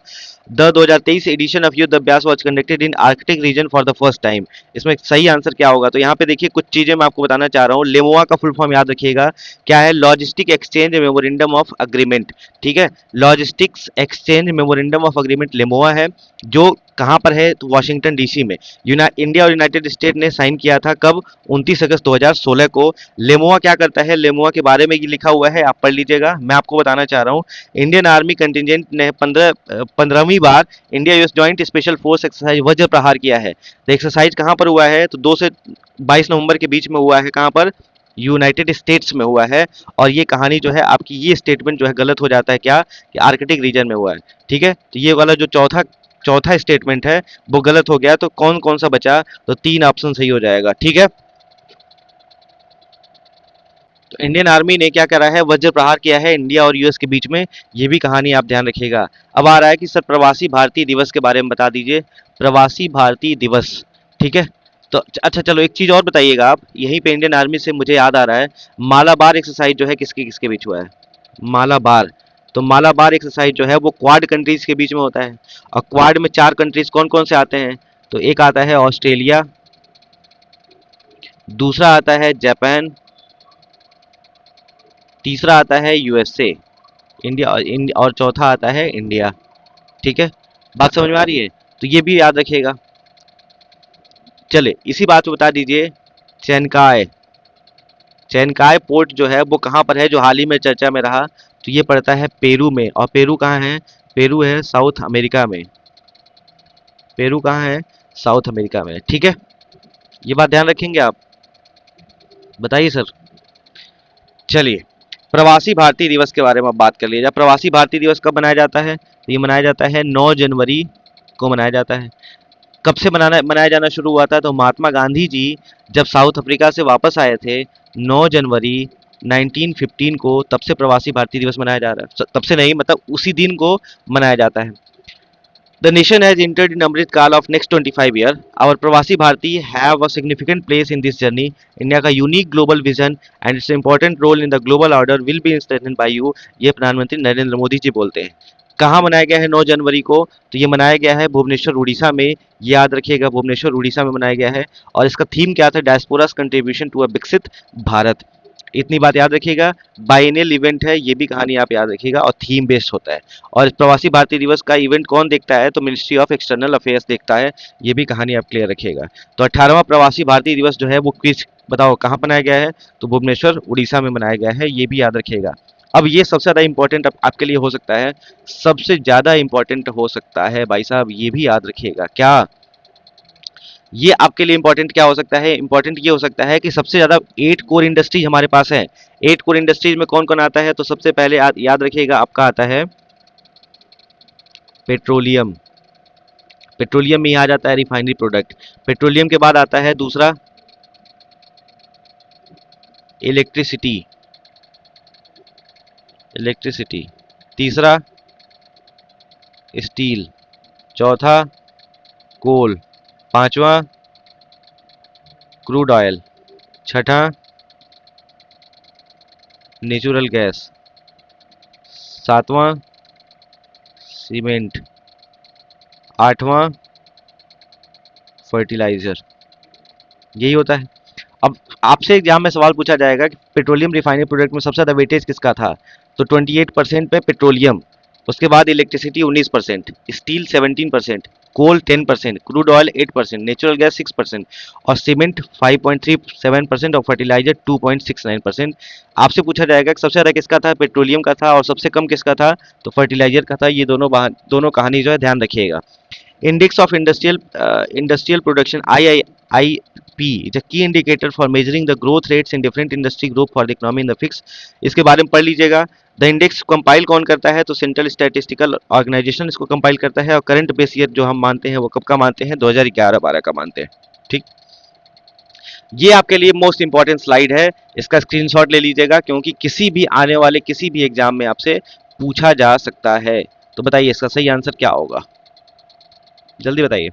The 2023 edition of युद्ध अभ्यास was conducted in Arctic region for the first time. इसमें सही answer क्या होगा? तो यहाँ पे देखिए कुछ चीजें मैं आपको बताना चाह रहा हूँ। लेमोआ का फुल फॉर्म याद रखिएगा, क्या है? Logistic exchange memorandum of agreement. ठीक है, logistics exchange memorandum of agreement LEMOA है, जो कहाँ पर है? तो वाशिंगटन डीसी में। इंडिया और यूनाइटेड स्टेट ने साइन किया था कब? 29 अगस्त 2016 को। लेमोआ क्या करता है? लेमोआ के बारे में ये लिखा हुआ है, आप पढ़ लीजिएगा। मैं आपको बताना चाह रहा हूँ, इंडियन आर्मी कंटिजेंट ने 15वीं बार India US joint special force exercise Vajra Prahar किया है। तो एक्सरसाइज कहाँ पर हुआ है? तो 2 से 22 नवंबर के बीच में हुआ है। कहाँ पर? यूनाइटेड स्टेट्स में हुआ है। और ये कहानी जो है आपकी, ये स्टेटमेंट जो है गलत हो जाता है, क्या कि आर्कटिक रीजन में हुआ है। ठीक है, तो ये वाला जो चौथा चौथा स्टेटमेंट है वो गलत हो गया। तो कौन कौन सा बचा? तो 3 ऑप्शन सही हो जाएगा। ठीक है, तो इंडियन आर्मी ने क्या करा है? वज्र प्रहार किया है इंडिया और यूएस के बीच में। ये भी कहानी आप ध्यान रखिएगा। अब आ रहा है कि सर प्रवासी भारतीय दिवस के बारे में बता दीजिए। प्रवासी भारतीय दिवस। ठीक है, तो अच्छा चलो एक चीज और बताइएगा आप, यहीं पे इंडियन आर्मी से मुझे याद आ रहा है, मालाबार एक्सरसाइज जो है किसके किसके बीच हुआ है? मालाबार। तो मालाबार एक्सरसाइज जो है वो क्वाड कंट्रीज के बीच में होता है। और क्वाड में 4 कंट्रीज कौन कौन से आते हैं? तो एक आता है ऑस्ट्रेलिया, दूसरा आता है जापान, तीसरा आता है यूएसए, और चौथा आता है इंडिया। ठीक है, बात समझ में आ रही है? तो ये भी याद रखिएगा। चले इसी बात को बता दीजिए, चैनकाय, चैनकाय पोर्ट जो है वो कहाँ पर है, जो हाल ही में चर्चा में रहा? तो ये पड़ता है पेरू में। और पेरू कहाँ है? पेरू है साउथ अमेरिका में। पेरू कहाँ है? साउथ अमेरिका में। ठीक है, ये बात ध्यान रखेंगे आप? बताइए सर। चलिए प्रवासी भारतीय दिवस के बारे में अब बात कर लीजिए। प्रवासी भारतीय दिवस कब मनाया जाता है? तो ये मनाया जाता है 9 जनवरी को मनाया जाता है। कब से मनाया जाना शुरू हुआ था? तो महात्मा गांधी जी जब साउथ अफ्रीका से वापस आए थे 9 जनवरी 1915 को, तब से प्रवासी भारतीय दिवस मनाया जा रहा है। तब से नहीं, मतलब उसी दिन को मनाया जाता है। The nation has entered in Amrit Kal of next 25 years. Our Pravasi Bharati have a significant place in this journey. India का unique global vision and its important role in the global order will be strengthened by you. ये प्रधानमंत्री नरेंद्र मोदी जी बोलते हैं। कहाँ मनाया गया है 9 जनवरी को? तो ये मनाया गया है भुवनेश्वर उड़ीसा में। ये याद रखिएगा, भुवनेश्वर उड़ीसा में मनाया गया है। और इसका थीम क्या था? डायस्पोरास कंट्रीब्यूशन टू अ विकसित भारत। इतनी बात याद रखिएगा। बाइनेल इवेंट है, ये भी कहानी आप याद रखिएगा, और थीम बेस्ड होता है। और प्रवासी भारतीय दिवस का इवेंट कौन देखता है? तो मिनिस्ट्री ऑफ एक्सटर्नल अफेयर्स देखता है। ये भी कहानी आप क्लियर रखिएगा। तो 18वां प्रवासी भारतीय दिवस जो है वो किस, बताओ कहाँ मनाया गया है? तो भुवनेश्वर उड़ीसा में मनाया गया है। ये भी याद रखिएगा। अब ये सबसे ज्यादा इंपॉर्टेंट आपके लिए हो सकता है, सबसे ज्यादा इंपॉर्टेंट हो सकता है भाई साहब, ये भी याद रखिएगा। क्या ये आपके लिए इंपॉर्टेंट क्या हो सकता है? इंपॉर्टेंट ये हो सकता है कि सबसे ज्यादा 8 कोर इंडस्ट्रीज हमारे पास है। 8 कोर इंडस्ट्रीज में कौन कौन आता है? तो सबसे पहले याद रखिएगा आपका आता है पेट्रोलियम। पेट्रोलियम में ही आ जाता है रिफाइनरी प्रोडक्ट। पेट्रोलियम के बाद आता है दूसरा इलेक्ट्रिसिटी। इलेक्ट्रिसिटी तीसरा स्टील, चौथा कोल, पांचवा क्रूड ऑयल, छठा नेचुरल गैस, सातवां सीमेंट, आठवां फर्टिलाइजर। यही होता है। अब आपसे एग्जाम में सवाल पूछा जाएगा कि पेट्रोलियम रिफाइनरी प्रोडक्ट में सबसे ज़्यादा वेटेज किसका था, तो 28% पे पेट्रोलियम, उसके बाद इलेक्ट्रिसिटी 19%, स्टील 17%, कोल 10%, क्रूड ऑयल 8%, नेचुरल गैस 6% और सीमेंट 5.37% और फर्टिलाइजर 2.69%। आपसे पूछा जाएगा कि सबसे ज़्यादा किसका था, पेट्रोलियम का था, और सबसे कम किसका था, तो फर्टिलाइजर का था। ये दोनों कहानी जो है ध्यान रखिएगा। Index of industrial production IIP is a key indicator for measuring the growth rates in different industry group for the economy in the fix। इसके बारे में पढ़ लीजिएगा। द इंडेक्स कंपाइल कौन करता है, तो सेंट्रल स्टैटिस्टिकल ऑर्गेनाइजेशन इसको कंपाइल करता है, और करंट बेस ईयर जो हम मानते हैं वो कब का मानते हैं, 2011-12 का मानते हैं। ठीक, ये आपके लिए मोस्ट इंपॉर्टेंट स्लाइड है, इसका स्क्रीनशॉट ले लीजिएगा, क्योंकि किसी भी आने वाले किसी भी एग्जाम में आपसे पूछा जा सकता है। तो बताइए इसका सही आंसर क्या होगा, जल्दी बताइए।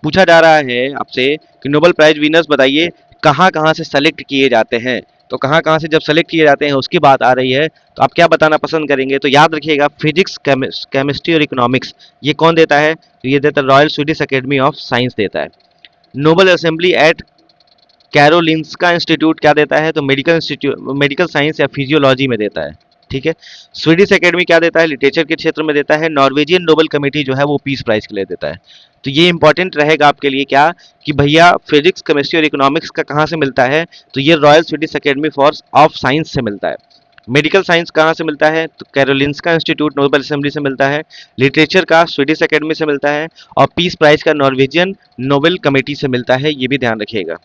पूछा जा रहा है आपसे कि नोबेल प्राइज विनर्स बताइए कहाँ कहाँ से सेलेक्ट किए जाते हैं। तो कहाँ कहाँ से जब सेलेक्ट किए जाते हैं उसकी बात आ रही है, तो आप क्या बताना पसंद करेंगे, तो याद रखिएगा फिजिक्स, केमिस्ट्री और इकोनॉमिक्स। ये कौन देता है, तो ये देता है royal Swedish academy of science देता है। Nobel assembly eight Karolinska institute क्या देता है, तो मेडिकल इंस्टीट्यूट, मेडिकल साइंस या फिजियोलॉजी में देता है। ठीक है। स्वीडिश एकेडमी क्या देता है, लिटरेचर के क्षेत्र में देता है। नॉर्वेजियन नोबेल कमेटी जो है वो पीस प्राइज के लिए देता है। तो ये इंपॉर्टेंट रहेगा आपके लिए क्या, कि भैया फिजिक्स, केमिस्ट्री और इकोनॉमिक्स का कहाँ से मिलता है, तो ये royal Swedish academy for of science से मिलता है। मेडिकल साइंस कहाँ से मिलता है, तो कैरोलिंस्का इंस्टीट्यूट नोबेल असेंबली से मिलता है। लिटरेचर का स्वीडिश एकेडमी से मिलता है, और पीस प्राइज का नॉर्वेजियन नोबेल कमेटी से मिलता है। ये भी ध्यान रखिएगा।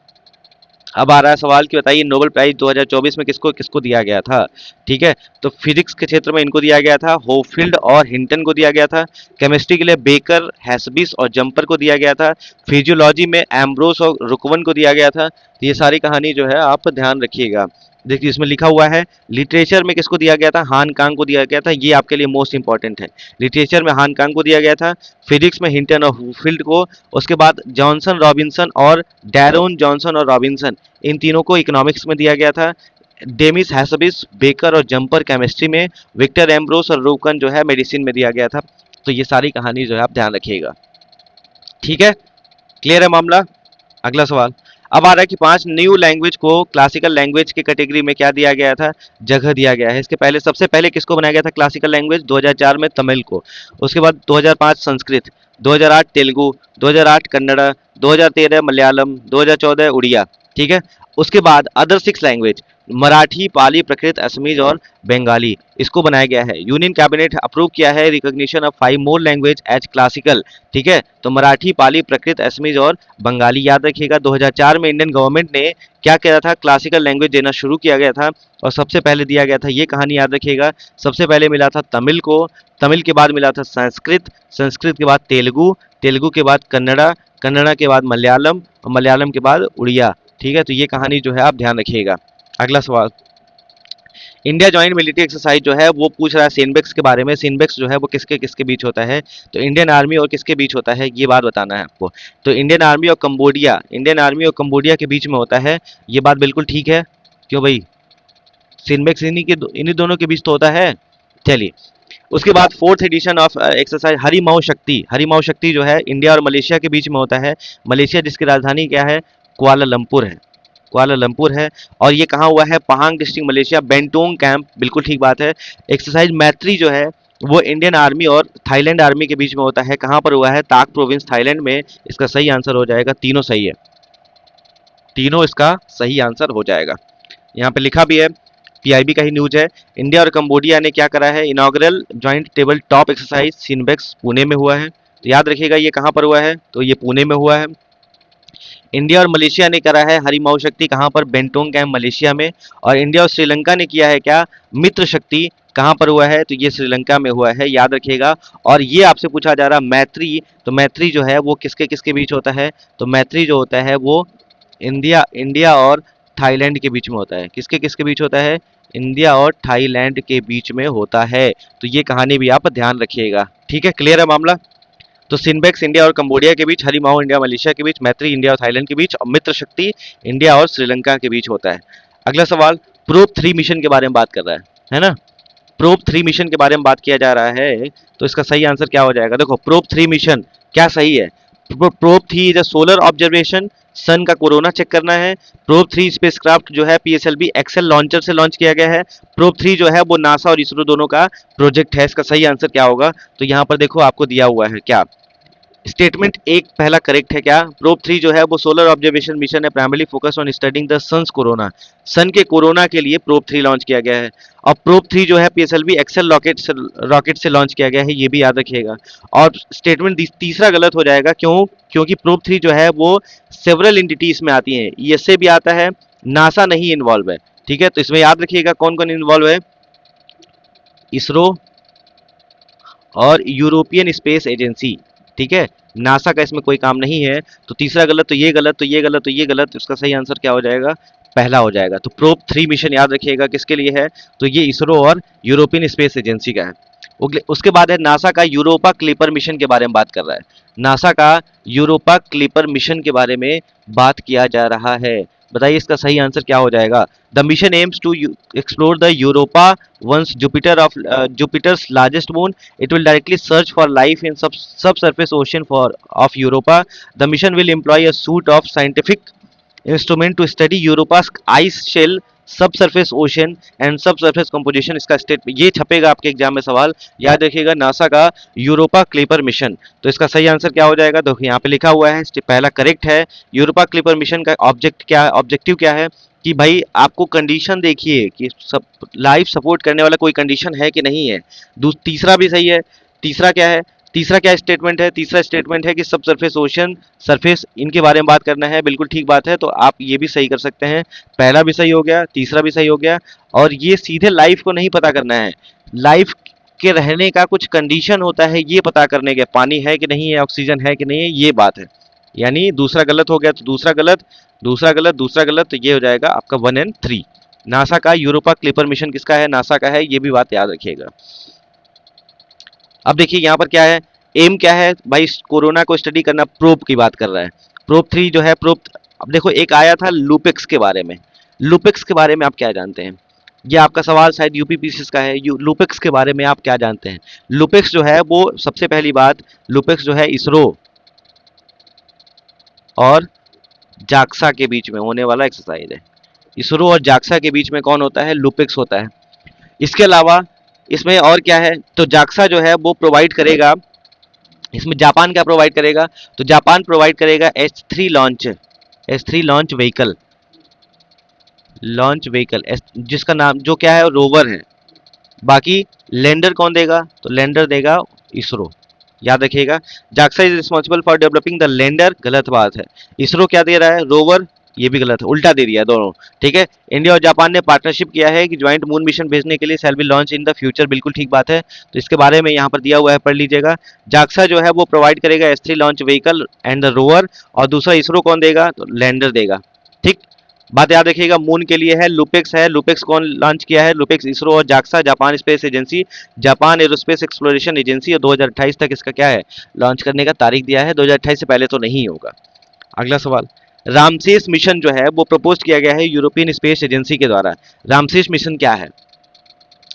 अब आ रहा है सवाल कि बताइए नोबेल प्राइज 2024 में किसको किसको दिया गया था। ठीक है, तो फिजिक्स के क्षेत्र में इनको दिया गया था, होफील्ड और हिंटन को दिया गया था। केमिस्ट्री के लिए बेकर, हैस्बिस और जंपर को दिया गया था। फिजियोलॉजी में एम्ब्रोस और रुकवन को दिया गया था। तो ये सारी कहानी जो है आप ध्यान रखिएगा। देखिए इसमें लिखा हुआ है, लिटरेचर में किसको दिया गया था, हान कांग को दिया गया था। ये आपके लिए मोस्ट इंपॉर्टेंट है। लिटरेचर में हान कांग को दिया गया था, फिजिक्स में हिंटन और होफील्ड को, उसके बाद जॉनसन रॉबिन्सन और डैरोन जॉनसन और रॉबिन्सन, इन तीनों को इकोनॉमिक्स में दिया गया था। डेमिस हैसबिस, बेकर और जंपर केमिस्ट्री में, विक्टर एम्ब्रोस और रूकन जो है मेडिसिन में दिया गया था। तो ये सारी कहानी जो है आप ध्यान रखिएगा। ठीक है, क्लियर है मामला। अगला सवाल अब आ रहा है कि 5 न्यू लैंग्वेज को क्लासिकल लैंग्वेज की कैटेगरी में क्या दिया गया था, जगह दिया गया है। इसके पहले सबसे पहले किसको बनाया गया था क्लासिकल लैंग्वेज, 2004 में तमिल को, उसके बाद 2005 संस्कृत, 2008 तेलुगु, 2008 कन्नड़ा, 2013 मलयालम, 2014 उड़िया। ठीक है, उसके बाद अदर 6 लैंग्वेज मराठी, पाली, प्राकृत, असमीज और बंगाली, इसको बनाया गया है। यूनियन कैबिनेट अप्रूव किया है recognition of 5 more language as classical. ठीक है, तो मराठी, पाली, प्राकृत, असमीज और बंगाली याद रखिएगा। 2004 में इंडियन गवर्नमेंट ने क्या किया था, क्लासिकल लैंग्वेज देना शुरू किया गया था, और सबसे पहले दिया गया था, ये कहानी याद रखिएगा, सबसे पहले मिला था तमिल को, तमिल के बाद मिला था संस्कृत, संस्कृत के बाद तेलुगु, तेलुगु के बाद कन्नड़ा, कन्नड़ा के बाद मलयालम और मलयालम के बाद उड़िया। ठीक है, तो ये कहानी जो है आप ध्यान रखिएगा। अगला सवाल, इंडिया ज्वाइंट मिलिट्री एक्सरसाइज जो है वो पूछ रहा है सिनबेक्स के बारे में। सिनबेक्स जो है वो किसके किसके बीच होता है, तो इंडियन आर्मी और किसके बीच होता है, ये बात बताना है आपको। तो इंडियन आर्मी और कंबोडिया, इंडियन आर्मी और कंबोडिया के बीच में होता है। ये बात बिल्कुल ठीक है, क्यों भाई, सिनबेक्स इन्हीं दोनों के बीच तो होता है। चलिए, उसके बाद 4th addition of exercise Harimau शक्ति, हरिमाऊ शक्ति जो है इंडिया और मलेशिया के बीच में होता है। मलेशिया जिसकी राजधानी क्या है, कुआलालंपुर है, कुआलालंपुर है। और ये कहाँ हुआ है, Pahang district Malaysia, Bentong camp, बिल्कुल ठीक बात है। एक्सरसाइज मैत्री जो है वो इंडियन आर्मी और थाईलैंड आर्मी के बीच में होता है। कहाँ पर हुआ है, ताक प्रोविंस थाईलैंड में। इसका सही आंसर हो जाएगा, तीनों सही है, तीनों इसका सही आंसर हो जाएगा। यहाँ पे लिखा भी है, पीआईबी का ही न्यूज है। इंडिया और कंबोडिया ने क्या करा है, inaugural joint table top exercise CINBAX Pune में हुआ है। तो याद रखिएगा ये कहाँ पर हुआ है, तो ये पुणे में हुआ है। इंडिया और मलेशिया ने करा है हरिमाऊ शक्ति, कहाँ पर, बेंटोंग कैंप मलेशिया में। और इंडिया और श्रीलंका ने किया है क्या, मित्र शक्ति, कहाँ पर हुआ है, तो ये श्रीलंका में हुआ है, याद रखिएगा। और ये आपसे पूछा जा रहा मैत्री, तो मैत्री जो है वो किसके किसके बीच होता है, तो मैत्री जो होता है वो इंडिया इंडिया और थाईलैंड के बीच में होता है। किसके किसके बीच होता है, इंडिया और थाईलैंड के बीच में होता है। तो ये कहानी भी आप ध्यान रखिएगा, ठीक है, क्लियर है मामला। तो सिनबेक्स इंडिया और कंबोडिया के बीच, हरिमाओ इंडिया मलेशिया के बीच, मैत्री इंडिया और थाईलैंड के बीच, और मित्र शक्ति इंडिया और श्रीलंका के बीच होता है। अगला सवाल प्रोब 3 मिशन के बारे में बात कर रहा है ना। प्रोब 3 मिशन के बारे में बात किया जा रहा है, तो इसका सही आंसर क्या हो जाएगा। देखो प्रोब 3 मिशन क्या सही है। Probe 3 is a solar observation, sun का कोरोना चेक करना है। प्रोब 3 स्पेसक्राफ्ट जो है पीएसएलवी एक्सेल लॉन्चर से लॉन्च किया गया है। प्रोब 3 जो है वो नासा और इसरो दोनों का प्रोजेक्ट है। इसका सही आंसर क्या होगा, तो यहाँ पर देखो आपको दिया हुआ है क्या, स्टेटमेंट एक पहला करेक्ट है क्या। प्रोब 3 जो है वो सोलर ऑब्जर्वेशन मिशन है, primarily focus on studying the sun's corona, sun के कोरोना के लिए प्रोब 3 लॉन्च किया गया है। और प्रोब 3 जो है पीएसएलवी एक्सेल रॉकेट से लॉन्च किया गया है, ये भी याद रखिएगा। और स्टेटमेंट तीसरा गलत हो जाएगा, क्यों, क्योंकि प्रोब 3 जो है वो सेवरल एंटिटीज में आती है, इससे भी आता है, नासा नहीं इन्वॉल्व है, ठीक है। तो इसमें याद रखिएगा कौन कौन इन्वॉल्व है, इसरो और यूरोपियन स्पेस एजेंसी, ठीक है। नासा का इसमें कोई काम नहीं है। तो तीसरा गलत, तो ये गलत, तो ये गलत, तो ये गलत, तो इसका सही आंसर क्या हो जाएगा, पहला हो जाएगा। तो प्रोब 3 मिशन याद रखिएगा किसके लिए है, तो ये इसरो और यूरोपियन स्पेस एजेंसी का है। उसके बाद है नासा का यूरोपा क्लिपर मिशन के बारे में बात कर रहा है। नासा का यूरोपा क्लिपर मिशन के बारे में बात किया जा रहा है। बताइए इसका सही आंसर क्या हो जाएगा। The mission aims to explore the Europa once Jupiter's largest moon, it will directly search for life in subsurface ocean for of Europa. The mission will employ a suite of scientific instrument to study Europa's ice shell, subsurface ocean and subsurface composition. इसका state ये छपेगा आपके exam में सवाल, याद रखिएगा, NASA का Europa clipper mission. तो इसका सही आंसर क्या हो जाएगा, देखो यहाँ पे लिखा हुआ है, पहला करेक्ट है। यूरोपा क्लिपर मिशन का ऑब्जेक्टिव क्या है कि भाई आपको कंडीशन देखिए कि सब लाइफ सपोर्ट करने वाला कोई कंडीशन है कि नहीं है। तीसरा भी सही है। तीसरा क्या है, तीसरा क्या स्टेटमेंट है, तीसरा स्टेटमेंट है कि सब सरफेस ओशन सरफेस इनके बारे में बात करना है, बिल्कुल ठीक बात है। तो आप ये भी सही कर सकते हैं, पहला भी सही हो गया, तीसरा भी सही हो गया। और ये सीधे लाइफ को नहीं पता करना है, लाइफ के रहने का कुछ कंडीशन होता है, ये पता करने के, पानी है कि नहीं है, ऑक्सीजन है कि नहीं है, ये बात है। यानी दूसरा गलत हो गया, तो दूसरा गलत, दूसरा गलत, दूसरा गलत, तो ये हो जाएगा आपका 1 और 3। नासा का यूरोपा क्लिपर मिशन किसका है, नासा का है, ये भी बात याद रखिएगा। अब देखिए यहाँ पर क्या है, एम क्या है भाई, कोरोना को स्टडी करना, प्रोब की बात कर रहा है। प्रोब 3 जो है प्रोब, अब देखो एक आया था लूपेक्स के बारे में, लूपेक्स के बारे में आप क्या जानते हैं, ये आपका सवाल शायद यूपीपीसीएस का है। लूपेक्स के बारे में आप क्या जानते हैं। लूपेक्स जो है वो सबसे पहली बात, लूपेक्स जो है इसरो और जाक्सा के बीच में होने वाला एक्सरसाइज है। इसरो और जाक्सा के बीच में कौन होता है, लूपेक्स होता है। इसके अलावा इसमें और क्या है, तो जाक्सा जो है वो प्रोवाइड करेगा, इसमें जापान क्या प्रोवाइड करेगा, तो जापान प्रोवाइड करेगा एच थ्री लॉन्च व्हीकल, जिसका नाम जो क्या है रोवर है। बाकी लैंडर कौन देगा, तो लैंडर देगा इसरो, याद रखिएगा। JAXA is responsible for developing the lander, गलत बात है। इसरो क्या दे रहा है, रोवर, ये भी गलत है, उल्टा दे दिया दोनों, ठीक है। इंडिया और जापान ने पार्टनरशिप किया है कि ज्वाइंट मून मिशन भेजने के लिए, shall be launch in the future, बिल्कुल ठीक बात है। तो इसके बारे में यहाँ पर दिया हुआ है, पढ़ लीजिएगा। जाक्सा जो है वो प्रोवाइड करेगा S 3 launch vehicle and the rover, और दूसरा इसरो कौन देगा, तो लैंडर देगा, ठीक। बात याद रखिएगा, मून के लिए है लुपेक्स, है लुपेक्स कौन लॉन्च किया है, लुपेक्स इसरो और JAXA, Japan space agency, Japan aerospace exploration agency, और 2028 तक इसका क्या है, लॉन्च करने का तारीख दिया है। 2028 से पहले तो नहीं होगा। अगला सवाल, रामसेस मिशन जो है वो प्रपोज किया गया है यूरोपियन स्पेस एजेंसी के द्वारा। रामसेस मिशन क्या है,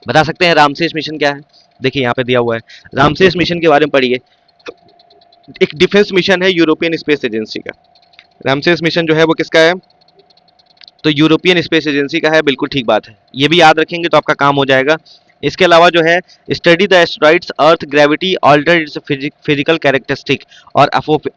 बता सकते हैं रामसेस मिशन क्या है। देखिए यहाँ पे दिया हुआ है, रामसेस मिशन के बारे में पढ़िए। एक डिफेंस मिशन है यूरोपियन स्पेस एजेंसी का। रामसेस मिशन जो है वो किसका है, तो यूरोपियन स्पेस एजेंसी का है, बिल्कुल ठीक बात है। ये भी याद रखेंगे तो आपका काम हो जाएगा। इसके अलावा जो है, study the asteroids earth gravity alter its physical characteristic, और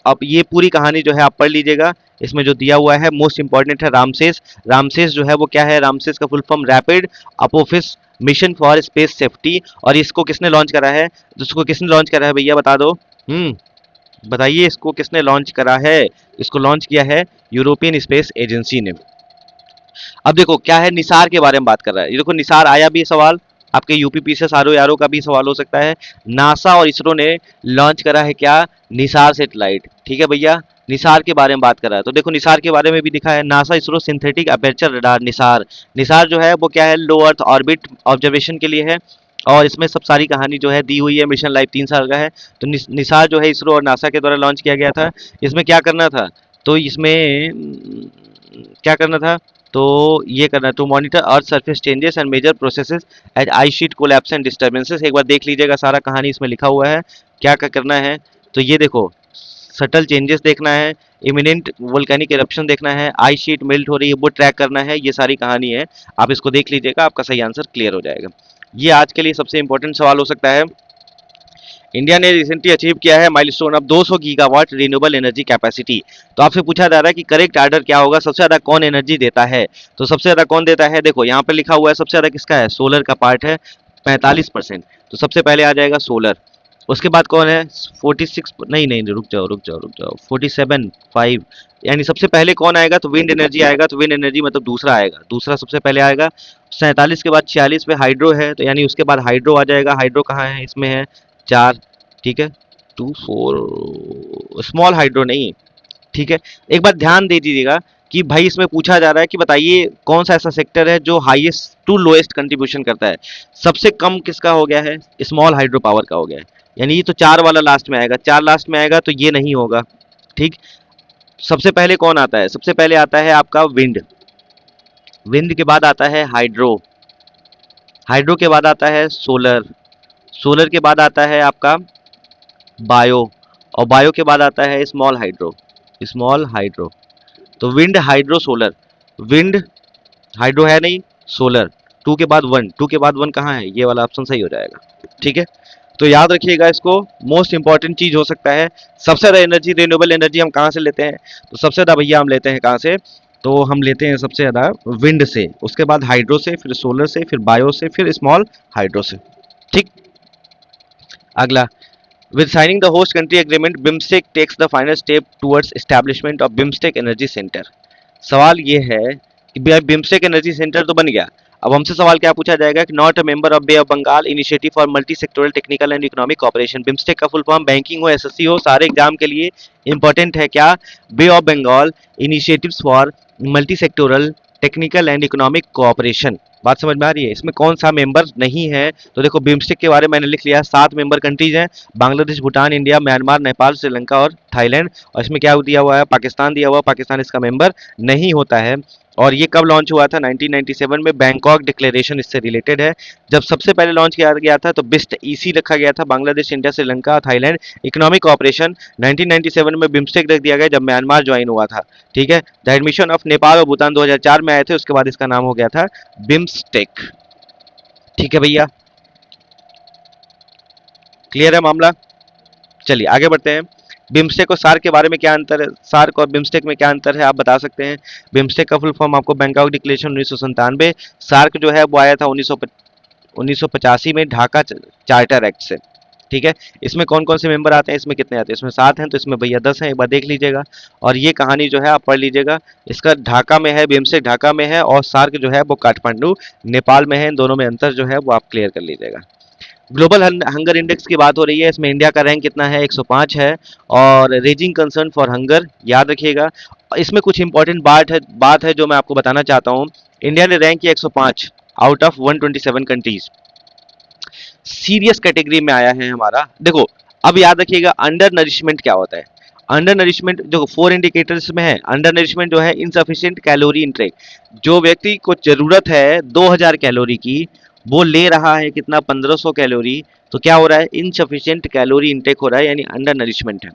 अब ये पूरी कहानी जो है आप पढ़ लीजिएगा। इसमें जो दिया हुआ है मोस्ट इंपॉर्टेंट है रामसेस। रामसेस जो है वो क्या है, रामसेस का full form rapid Apophis mission for space safety. और इसको किसने लॉन्च करा है, इसको किसने लॉन्च करा है भैया बता दो, बताइए इसको किसने लॉन्च करा है। इसको लॉन्च किया है यूरोपियन स्पेस एजेंसी ने। अब देखो क्या है, निसार के बारे में बात कर रहा है। ये देखो निसार आया भी सवाल, आपके यूपी से सारो यारो का भी सवाल हो सकता है। नासा और इसरो ने लॉन्च करा है क्या, निसार सेटेलाइट, ठीक है भैया। निसार के बारे में बात कर रहा है। तो देखो निसार के बारे में भी लिखा है, NASA ISRO synthetic aperture radar Nisar. Nisar जो है वो क्या है, लो अर्थ ऑर्बिट ऑब्जर्वेशन के लिए है। और इसमें सब सारी कहानी जो है दी हुई है। मिशन लाइफ 3 साल का है। तो निसार जो है इसरो और नासा के द्वारा लॉन्च किया गया था। इसमें क्या करना था, तो इसमें क्या करना था, तो ये करना, to monitor earth surface changes and major processes as ice sheet collapse and disturbances. एक बार देख लीजिएगा, सारा कहानी इसमें लिखा हुआ है क्या क्या करना है। तो ये देखो, सटल चेंजेस देखना है, इमिनेंट वोल्केनिक इरप्शन देखना है, आई शीट मेल्ट हो रही है वो ट्रैक करना है, ये सारी कहानी है। आप इसको देख लीजिएगा, आपका सही आंसर क्लियर हो जाएगा। ये आज के लिए सबसे इंपॉर्टेंट सवाल हो सकता है। इंडिया ने रिसेंटली अचीव किया है milestone of 200 gigawatt renewable energy capacity. तो आपसे पूछा जा रहा है कि करेक्ट आर्डर क्या होगा, सबसे ज्यादा कौन एनर्जी देता है। तो सबसे ज्यादा कौन देता है, देखो यहाँ पे लिखा हुआ है सबसे ज्यादा किसका है, सोलर का पार्ट है 45%। तो सबसे पहले आ जाएगा सोलर। उसके बाद कौन है 46, नहीं नहीं रुक जाओ 47.5। यानी सबसे पहले कौन आएगा, तो विंड एनर्जी आएगा। तो विंड एनर्जी मतलब दूसरा आएगा, दूसरा सबसे पहले आएगा। 47 के बाद 46 पे हाइड्रो है, तो यानी उसके बाद हाइड्रो आ जाएगा। हाइड्रो कहाँ है, इसमें है 4। ठीक है, 2 4 स्मॉल हाइड्रो नहीं। ठीक है, एक बार ध्यान दे दीजिएगा कि भाई इसमें पूछा जा रहा है कि बताइए कौन सा ऐसा सेक्टर है जो हाईएस्ट टू लोएस्ट कंट्रीब्यूशन करता है। सबसे कम किसका हो गया है, स्मॉल हाइड्रो पावर का हो गया है। यानी ये तो 4 वाला लास्ट में आएगा, 4 लास्ट में आएगा तो ये नहीं होगा। ठीक, सबसे पहले कौन आता है, सबसे पहले आता है आपका विंड। विंड के बाद आता है हाइड्रो। हाइड्रो के बाद आता है सोलर। सोलर के बाद आता है आपका बायो। और बायो के बाद आता है स्मॉल हाइड्रो। Small hydro. तो wind hydro solar. Wind, hydro है नहीं, सोलर। 2 के बाद 1, 2 के बाद 1 कहाँ है, ये वाला ऑप्शन सही हो जाएगा। ठीक है, तो याद रखिएगा इसको, मोस्ट इंपॉर्टेंट चीज हो सकता है। सबसे ज्यादा एनर्जी, रिन्यूएबल एनर्जी हम कहाँ से लेते हैं, तो सबसे ज्यादा भैया हम लेते हैं कहाँ से, तो हम लेते हैं सबसे ज्यादा विंड से, उसके बाद हाइड्रो से, फिर सोलर से, फिर बायो से, फिर स्मॉल हाइड्रो से। ठीक, अगला, with signing the host country agreement, BIMSTEC takes the final step towards establishment of BIMSTEC Energy Center। सवाल ये है कि भाई बिम्स्टेक एनर्जी सेंटर तो बन गया, अब हमसे सवाल क्या पूछा जाएगा कि not a member of bay of Bengal initiative for multi sectoral technical and economic cooperation. BIMSTEC का फुल फॉर्म, बैंकिंग हो, एसएससी हो, सारे एग्जाम के लिए इंपॉर्टेंट है क्या, bay of Bengal initiatives for multi sectoral technical and economic cooperation. बात समझ में आ रही है, इसमें कौन सा मेंबर नहीं है, तो देखो बिम्स्टेक के बारे में मैंने लिख लिया, 7 मेंबर कंट्रीज हैं, बांग्लादेश, भूटान, इंडिया, म्यांमार, नेपाल, श्रीलंका और थाईलैंड। और इसमें क्या दिया हुआ है, पाकिस्तान दिया हुआ, पाकिस्तान इसका मेंबर नहीं होता है। और ये कब लॉन्च हुआ था, 1997 में, बैंकॉक डिक्लेरेशन इससे रिलेटेड है। जब सबसे पहले लॉन्च किया गया था तो बिस्ट ईसी रखा गया था, Bangladesh, India, Sri Lanka, Thailand economic cooperation. 1997 में बिम्स्टेक रख दिया गया जब म्यांमार ज्वाइन हुआ था। ठीक है, द एडमिशन ऑफ नेपाल और भूटान 2004 में आए थे, उसके बाद इसका नाम हो गया था बिम्स्टेक। ठीक है भैया, क्लियर है मामला। चलिए आगे बढ़ते हैं। बिम्स्टेक और सार्क के बारे में क्या अंतर है, सार्क और बिम्स्टेक में क्या अंतर है आप बता सकते हैं। बिम्स्टेक का फुल फॉर्म आपको बैंकॉक डिक्लेरेशन 1997। सार्क जो है वो आया था 1985 में ढाका चार्टर एक्ट से। ठीक है, इसमें कौन कौन से मेंबर आते हैं, इसमें कितने आते हैं, इसमें 7 हैं, तो इसमें भैया 10 हैं, एक बार देख लीजिएगा। और ये कहानी जो है आप पढ़ लीजिएगा, इसका ढाका में है, बिम्स्टेक ढाका में है, और सार्क जो है वो काठमांडू नेपाल में है। इन दोनों में अंतर जो है वो आप क्लियर कर लीजिएगा। ग्लोबल हंगर इंडेक्स की बात हो रही है, इसमें इंडिया का रैंक कितना है, 105 है। और रेजिंग कंसर्न फॉर हंगर, याद रखिएगा। इसमें कुछ इंपॉर्टेंट बात है जो मैं आपको बताना चाहता हूँ। इंडिया ने रैंक किया 105 out of 127 countries, serious category में आया है हमारा। देखो, अब याद रखिएगा अंडर नरिशमेंट क्या होता है। अंडर नरिशमेंट जो 4 इंडिकेटर्स में है, अंडर नरिशमेंट जो है इनसफिशिएंट कैलोरी इंटेक। जो व्यक्ति को जरूरत है 2000 कैलोरी की, वो ले रहा है कितना, 1500 कैलोरी। तो क्या हो रहा है, इनसफिशिएंट कैलोरी इंटेक हो रहा है, यानी अंडर नरिशमेंट है।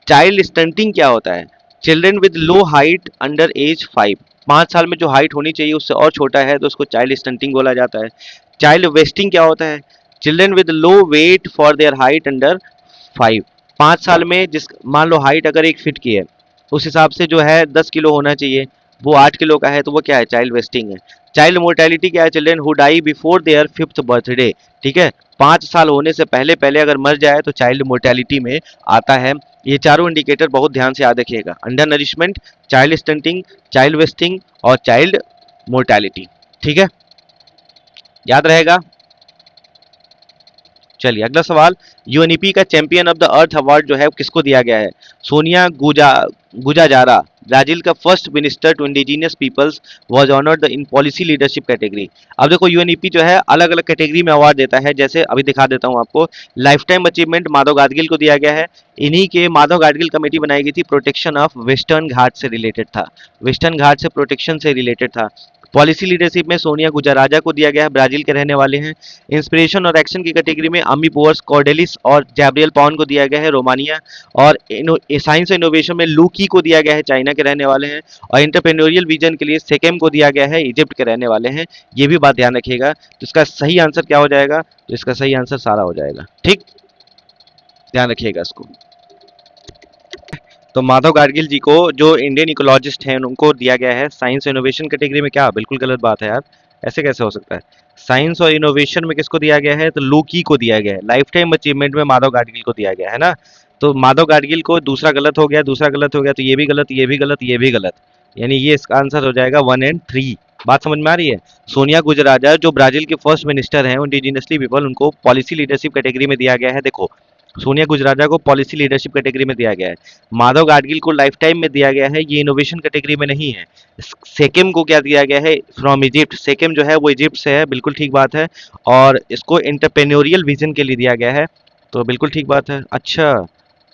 चाइल्ड स्टंटिंग क्या होता है, children with low height under as 5, 5 साल में जो हाइट होनी चाहिए उससे और छोटा है तो उसको चाइल्ड स्टंटिंग बोला जाता है। चाइल्ड वेस्टिंग क्या होता है, children with low weight for their height under 5, 5 साल में जिस, मान लो हाइट अगर 1 फीट की है, उस हिसाब से जो है 10 किलो होना चाहिए, वो 8 किलो का है, तो वो क्या है, चाइल्ड वेस्टिंग है। चाइल्ड मोर्टेलिटी क्या है, children who die before their 5th birthday. ठीक है, 5 साल होने से पहले पहले अगर मर जाए तो चाइल्ड मोर्टेलिटी में आता है। ये चारों इंडिकेटर बहुत ध्यान से याद रखिएगा, undernourishment, child stunting, child wasting और चाइल्ड मोर्टेलिटी। ठीक है, याद रहेगा। चलिए अगला सवाल, यूएनईपी का champion of the earth award जो है वो किसको दिया गया है? सोनिया गुजाजारा, ब्राजील का first minister to indigenous peoples, was honoured in policy leadership category. अब देखो यूएनईपी जो है अलग अलग कैटेगरी में अवार्ड देता है, जैसे अभी दिखा देता हूँ आपको। Life time achievement Madhav Gadgil को दिया गया है। इन्हीं के माधव गाडगिल कमेटी बनाई गई थी, प्रोटेक्शन ऑफ वेस्टर्न घाट से रिलेटेड था, वेस्टर्न घाट से प्रोटेक्शन से रिलेटेड था। पॉलिसी लीडरशिप में सोनिया गुजराजा को दिया गया है, ब्राजील के रहने वाले हैं। इंस्पिरेशन और एक्शन की कैटेगरी में अमी पोवर्स कॉर्डेलिस और जैब्रियल पॉन को दिया गया है, रोमानिया। और साइंस और इनोवेशन में लू की को दिया गया है, चाइना के रहने वाले हैं। और इंटरप्रेन्योरियल विजन के लिए सेकेम को दिया गया है, इजिप्ट के रहने वाले हैं। ये भी बात ध्यान रखिएगा। तो इसका सही आंसर क्या हो जाएगा? तो इसका सही आंसर सारा हो जाएगा, ठीक, ध्यान रखिएगा इसको। तो माधव गाडगिल जी को जो इंडियन इकोलॉजिस्ट हैं उनको दिया गया है साइंस और इनोवेशन कैटेगरी में। क्या बिल्कुल गलत बात है यार, ऐसे कैसे हो सकता है? साइंस और इनोवेशन में किसको दिया गया है? तो लूकी को दिया गया है। लाइफ टाइम अचीवमेंट में माधव गाडगिल को दिया गया है ना। तो माधव गाडगिल को दूसरा गलत हो गया, दूसरा गलत हो गया, तो ये भी गलत, ये भी गलत, ये भी गलत। यानी ये इसका आंसर हो जाएगा 1 और 3। बात समझ में आ रही है? सोनिया गुजराजा जो ब्राजील के फर्स्ट मिनिस्टर हैं इंडिजिनियसली पीपल, उनको पॉलिसी लीडरशिप कैटेगरी में दिया गया है। देखो, सोनिया गुजराजा को पॉलिसी लीडरशिप कैटेगरी में दिया गया है। माधव गाडगिल को लाइफ टाइम में दिया गया है, ये इनोवेशन कैटेगरी में नहीं है। सेकेम को क्या दिया गया है? फ्रॉम इजिप्ट, सेकेम जो है वो इजिप्ट से है, बिल्कुल ठीक बात है। और इसको इंटरप्रेन्योरियल विजन के लिए दिया गया है, तो बिल्कुल ठीक बात है। अच्छा,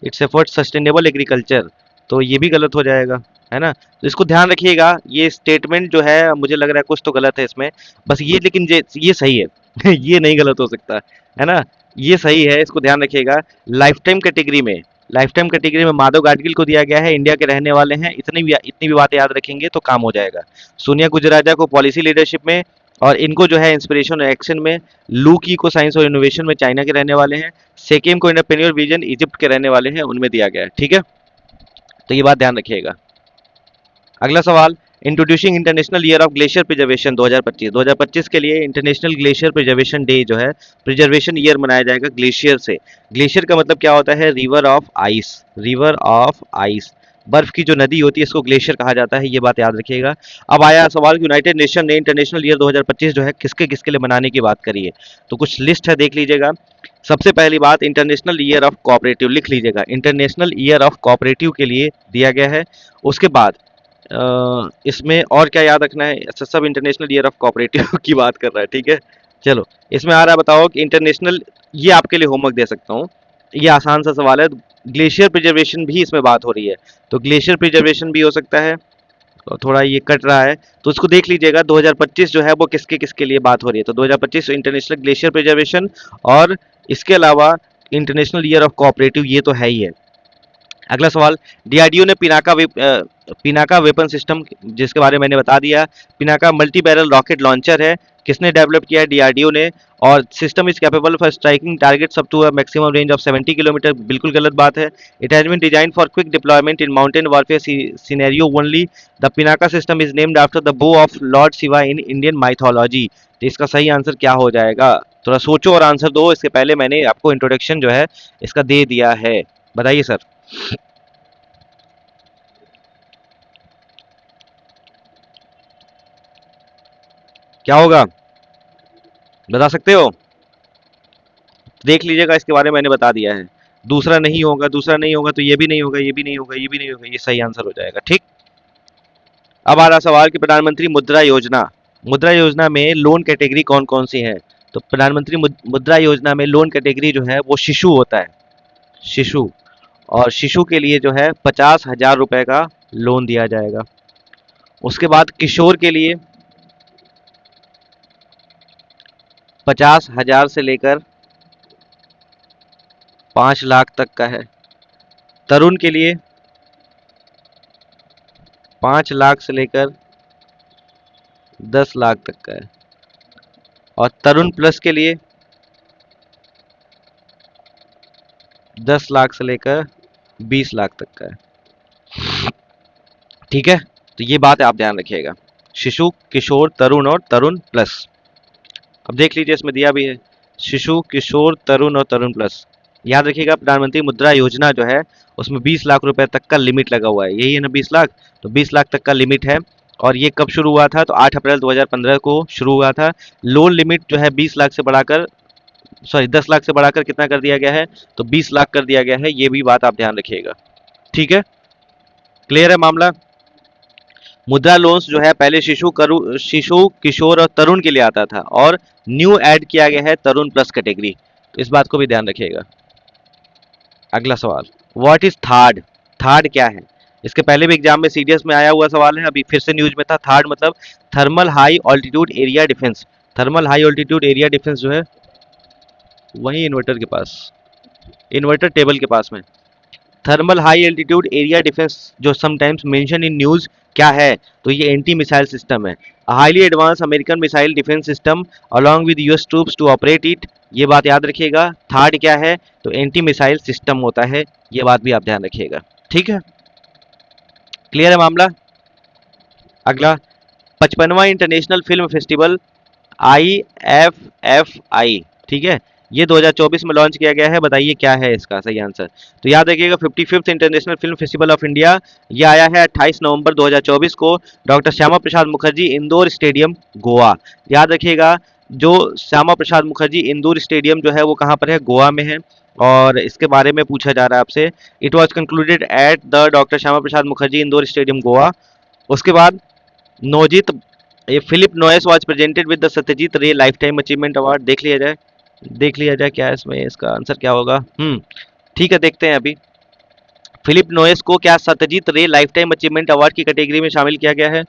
इट्स एफर्ट सस्टेनेबल एग्रीकल्चर, तो ये भी गलत हो जाएगा, है ना। तो इसको ध्यान रखिएगा, ये स्टेटमेंट जो है मुझे लग रहा है कुछ तो गलत है इसमें, बस ये, लेकिन ये सही है ये नहीं गलत हो सकता, है ना। ये सही है, इसको ध्यान रखिएगा। लाइफ टाइम कैटेगरी में, लाइफ टाइम कैटेगरी में माधव गाडगिल को दिया गया है, इंडिया के रहने वाले हैं। इतनी भी बातें याद रखेंगे तो काम हो जाएगा। सोनिया गुजराजा को पॉलिसी लीडरशिप में, और इनको जो है इंस्पिरेशन और एक्शन में। लू की को साइंस और इनोवेशन में, चाइना के रहने वाले हैं। सेकेम को एंटरप्रेन्योर विजन, इजिप्ट के रहने वाले हैं, उनमें दिया गया है, ठीक है। तो ये बात ध्यान रखिएगा। अगला सवाल, introducing international year of glacier preservation 2025। 2025 के लिए इंटरनेशनल ग्लेशियर प्रिजर्वेशन डे जो है, प्रिजर्वेशन ईयर मनाया जाएगा ग्लेशियर से। ग्लेशियर का मतलब क्या होता है? River of ice, river of ice, बर्फ की जो नदी होती है इसको ग्लेशियर कहा जाता है, ये बात याद रखिएगा। अब आया सवाल, यूनाइटेड नेशन ने इंटरनेशनल ईयर 2025 जो है किसके किसके लिए मनाने की बात करी है। तो कुछ लिस्ट है, देख लीजिएगा। सबसे पहली बात, इंटरनेशनल ईयर ऑफ कोऑपरेटिव, लिख लीजिएगा, इंटरनेशनल ईयर ऑफ कोऑपरेटिव के लिए दिया गया है। उसके बाद इसमें और क्या याद रखना है? अच्छा, सब इंटरनेशनल ईयर ऑफ कोऑपरेटिव की बात कर रहा है, ठीक है। चलो, इसमें आ रहा है, बताओ कि इंटरनेशनल, ये आपके लिए होमवर्क दे सकता हूँ, ये आसान सा सवाल है। ग्लेशियर प्रिजर्वेशन भी इसमें बात हो रही है, तो ग्लेशियर प्रिजर्वेशन भी हो सकता है। तो थोड़ा ये कट रहा है, तो उसको देख लीजिएगा। 2025 जो है वो किसके किसके लिए बात हो रही है, तो 2025 इंटरनेशनल ग्लेशियर प्रिजर्वेशन, और इसके अलावा इंटरनेशनल ईयर ऑफ कोऑपरेटिव, ये तो है ही है। अगला सवाल, डीआरडीओ ने पिनाका वेपन सिस्टम, जिसके बारे में मैंने बता दिया। Pinaka multi barrel rocket launcher है, किसने डेवलप किया है? डीआरडीओ ने। और system is capable for striking targets up to a maximum range of 70 kilometre, बिल्कुल गलत बात है। It has been design for quick deployment in mountain warfare scenario only. The Pinaka system is named after the bow of lord Shiva in Indian mythology. तो इसका सही answer क्या हो जाएगा? थोड़ा सोचो और आंसर दो, इसके पहले मैंने आपको इंट्रोडक्शन जो है इसका दे दिया है। बताइए सर। क्या होगा, बता सकते हो? देख लीजिएगा, इसके बारे में मैंने बता दिया है। दूसरा नहीं होगा, दूसरा नहीं होगा, तो ये भी नहीं होगा, ये भी नहीं होगा, ये भी नहीं होगा, ये सही आंसर हो जाएगा, ठीक। अब आ रहा सवाल कि प्रधानमंत्री मुद्रा योजना, मुद्रा योजना में लोन कैटेगरी कौन कौन सी है? तो प्रधानमंत्री मुद्रा योजना में लोन कैटेगरी जो है वो शिशु होता है, शिशु। और शिशु के लिए जो है 50,000 रुपए का लोन दिया जाएगा। उसके बाद किशोर के लिए 50,000 से लेकर 5 लाख तक का है। तरुण के लिए 5 लाख से लेकर 10 लाख तक का है। और तरुण प्लस के लिए 10 लाख से लेकर 20 लाख तक का है, ठीक है। तो ये बात आप ध्यान रखिएगा, शिशु, किशोर, तरुण और तरुण प्लस। अब देख लीजिए, इसमें दिया भी है शिशु, किशोर, तरुण और तरुण प्लस। याद रखिएगा, प्रधानमंत्री मुद्रा योजना जो है उसमें 20 लाख रुपए तक का लिमिट लगा हुआ है, यही है ना 20 लाख, तो 20 लाख तक का लिमिट है। और ये कब शुरू हुआ था? तो 8 अप्रैल 2015 को शुरू हुआ था। लोन लिमिट जो है 20 लाख से बढ़ाकर सॉरी 10 लाख से बढ़ाकर कितना कर दिया गया है, तो 20 लाख कर दिया गया है, ये भी बात आप ध्यान रखिएगा। ठीक है, क्लियर है मामला। मुद्रा लोन्स जो है पहले शिशु किशोर और तरुण के लिए आता था, और न्यू ऐड किया गया है तरुण प्लस कैटेगरी, तो इस बात को भी ध्यान रखिएगा। अगला सवाल, व्हाट इज थार्ड? थार्ड क्या है? इसके पहले भी एग्जाम में सीडीएस में आया हुआ सवाल है, अभी फिर से न्यूज में था। थार्ड मतलब thermal high altitude area defence. Thermal high altitude area defence जो है वही इन्वर्टर के पास, इन्वर्टर टेबल के पास में। Thermal high altitude area defence जो समटाइम्स मेंशन इन न्यूज क्या है, तो ये एंटी मिसाइल सिस्टम है। Highly advance American missile defence system along with US troops to operate it, ये बात याद रखिएगा। थर्ड क्या है, तो एंटी मिसाइल सिस्टम होता है, ये बात भी आप ध्यान रखिएगा। ठीक है, क्लियर है मामला। अगला, 55वां इंटरनेशनल फिल्म फेस्टिवल IFFI, ठीक है, ये 2024 में लॉन्च किया गया है। बताइए क्या है इसका सही आंसर। तो याद रखिएगा 55th international film festival of India, ये आया है 28 नवंबर 2024 को, doctor Shyama Prasad Mukherjee indoor stadium, Goa. याद रखिएगा, जो श्यामा प्रसाद मुखर्जी इंदौर स्टेडियम जो है वो कहाँ पर है, गोवा में है। और इसके बारे में पूछा जा रहा है आपसे, it was concluded at the doctor Shyama Prasad Mukherjee indoor stadium, Goa. उसके बाद नोजित, ये Phillip Noyce was presented with the Satyajit Ray life time achievement award. देख लिया जाए, देख लिया जाए क्या है इसमें, इसका आंसर क्या होगा। ठीक है, देखते हैं अभी। फिलिप नोएस को क्या Satyajit Ray life time achievement award की कैटेगरी में शामिल किया गया है?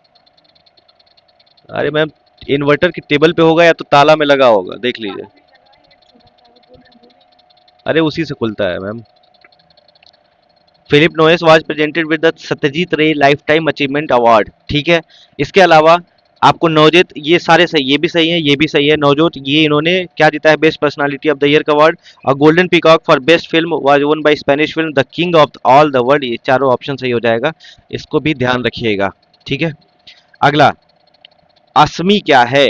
अरे मैम, इन्वर्टर की टेबल पे होगा या तो ताला में लगा होगा, देख लीजिए। अरे उसी से खुलता है ma'am. Phillip Noyce was presented with the Satyajit Ray life time achievement award. ठीक है, इसके अलावा आपको नवजोत, ये सारे सही, ये भी सही है, ये भी सही है। नवजोत ये इन्होंने क्या जीता है, best personality of the year का अवार्ड। और golden peacock for best film was one by Spanish film the king of all the world. ये चारों ऑप्शन सही हो जाएगा, इसको भी ध्यान रखिएगा। ठीक है, अगला, असमी क्या है?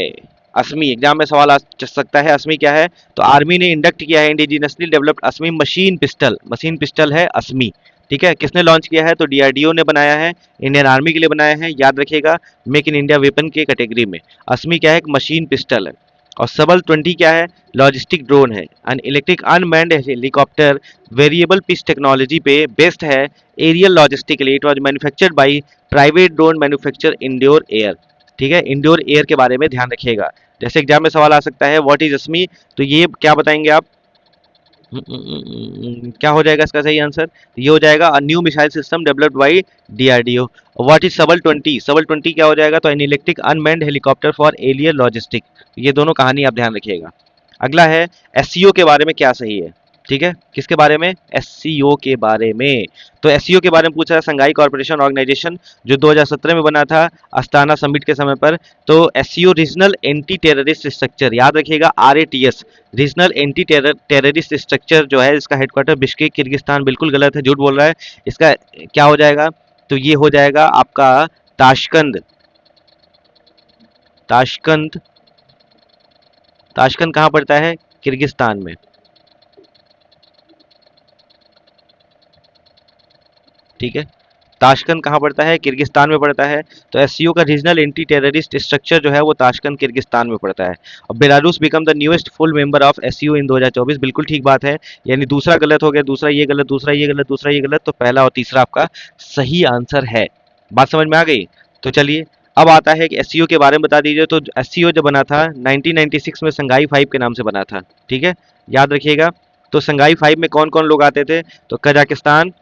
असमी एग्जाम में सवाल आ सकता है, असमी क्या है? तो आर्मी ने इंडक्ट किया है इंडिजिनसली डेवलप्ड असमी मशीन पिस्टल, मशीन पिस्टल है असमी। ठीक है, किसने लॉन्च किया है? तो डीआरडीओ ने बनाया है, इंडियन आर्मी के लिए बनाया है। याद रखिएगा, मेक इन इंडिया वेपन के कैटेगरी में असमी क्या है, एक मशीन पिस्टल है। और सबल 20 क्या है? लॉजिस्टिक ड्रोन है, an electric unmanned helicopter variable pitch technology पे बेस्ड है एरियल लॉजिस्टिक के लिए। It was manufactured by private drone manufacture Endure Air. ठीक है, इंडोर एयर के बारे में ध्यान रखिएगा। जैसे एग्जाम में सवाल आ सकता है व्हाट इज असमी, तो ये क्या बताएंगे आप? क्या हो जाएगा इसका सही आंसर? ये हो जाएगा a new missile system developed bye DRDO. What is सबल 20, सबल 20 क्या हो जाएगा? तो an electric unmanned helicopter for earlier logistic. ये दोनों कहानी आप ध्यान रखिएगा। अगला है एससीओ के बारे में क्या सही है। ठीक है, किसके बारे में? एससीओ के बारे में। तो एससीओ के बारे में पूछा है, संघाई कॉर्पोरेशन ऑर्गेनाइजेशन जो 2017 में बना था अस्ताना समिट के समय पर। तो SCO regional anti terrorist structure, याद रखिएगा आरएटीएस, रीजनल एंटी टेररिस्ट स्ट्रक्चर जो है, इसका हेडक्वार्टर बिश्केक किर्गिस्तान। बिल्कुल गलत है, झूठ बोल रहा है। इसका क्या हो जाएगा? तो ये हो जाएगा आपका ताशकंद। ताशकंद, ताशकंद कहाँ पड़ता है? किर्गिस्तान में। ठीक है, ताशकंद कहाँ पड़ता है? किर्गिस्तान में पड़ता है। तो एससीओ का रीजनल एंटी टेररिस्ट स्ट्रक्चर जो है वो ताशकंद किर्गिस्तान में पड़ता है। और Belarus become the newest full member of SCO in 2024। बिल्कुल ठीक बात है, यानी दूसरा गलत हो गया, दूसरा ये गलत, दूसरा ये गलत, दूसरा ये गलत, तो पहला और तीसरा आपका सही आंसर है। बात समझ में आ गई? तो चलिए, अब आता है कि एससीओ के बारे में बता दीजिए। तो एससीओ जब बना था 1996 में संघाई 5 के नाम से बना था। ठीक है, याद रखिएगा। तो संघाई 5 में कौन कौन लोग आते थे? तो Kazakhstan,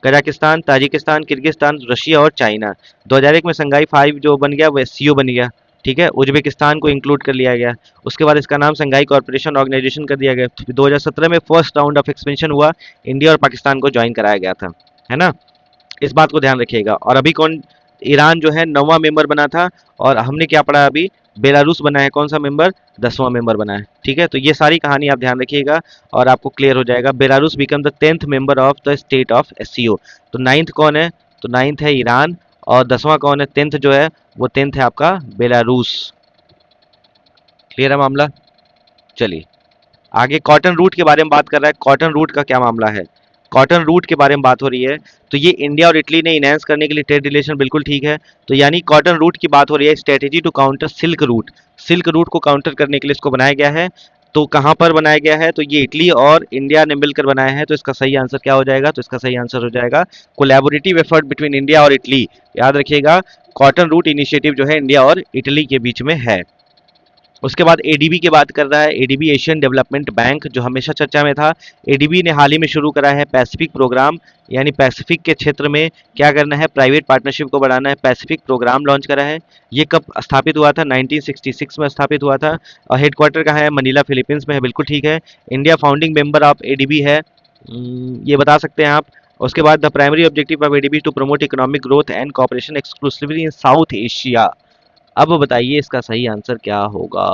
Kazakhstan, Tajikistan, Kyrgyzstan, Russia और चाइना। 2001 में संघाई 5 जो बन गया वो एससीओ बन गया। ठीक है, उज्बेकिस्तान को इंक्लूड कर लिया गया। उसके बाद इसका नाम संघाई कॉर्पोरेशन ऑर्गेनाइजेशन कर दिया गया। 2017 में फर्स्ट राउंड ऑफ एक्सपेंशन हुआ, इंडिया और पाकिस्तान को ज्वाइन कराया गया था, है ना। इस बात को ध्यान रखिएगा। और अभी कौन, ईरान जो है 9वां मेंबर बना था, और हमने क्या पढ़ा अभी, बेलारूस बना है कौन सा मेंबर? 10वां मेंबर बना है। ठीक है, तो ये सारी कहानी आप ध्यान रखिएगा और आपको क्लियर हो जाएगा। Belarus become the 10th member of the state of SCO. तो 9th कौन है? तो 9th है ईरान, और 10वां कौन है? 10th जो है वो 10th है आपका बेलारूस। क्लियर है मामला। चलिए आगे, कॉटन रूट के बारे में बात कर रहा है। कॉटन रूट का क्या मामला है? कॉटन रूट के बारे में बात हो रही है। तो ये इंडिया और इटली ने इनहेंस करने के लिए ट्रेड रिलेशन, बिल्कुल ठीक है। तो यानी कॉटन रूट की बात हो रही है, strategy to counter silk route. Silk route को काउंटर करने के लिए इसको बनाया गया है। तो कहाँ पर बनाया गया है? तो ये इटली और इंडिया ने मिलकर बनाया है। तो इसका सही आंसर क्या हो जाएगा? तो इसका सही आंसर हो जाएगा कोलैबोरेटिव एफर्ट बिटवीन इंडिया और इटली। याद रखिएगा, कॉटन रूट इनिशिएटिव जो है इंडिया और इटली के बीच में है। उसके बाद एडीबी की बात कर रहा है। एडीबी एशियन डेवलपमेंट बैंक, जो हमेशा चर्चा में था। एडीबी ने हाल ही में शुरू करा है पैसिफिक प्रोग्राम, यानी पैसिफिक के क्षेत्र में क्या करना है, प्राइवेट पार्टनरशिप को बढ़ाना है। पैसिफिक प्रोग्राम लॉन्च करा है। ये कब स्थापित हुआ था? 1966 में स्थापित हुआ था। और हेडक्वार्टर कहाँ है? मनीला, फिलीपींस में है। बिल्कुल ठीक है। India founding member of ADB है। ये बता सकते हैं आप। उसके बाद the primary objective of ADB to promote economic growth and cooperation exclusively in south Asia. अब बताइए इसका सही आंसर क्या होगा?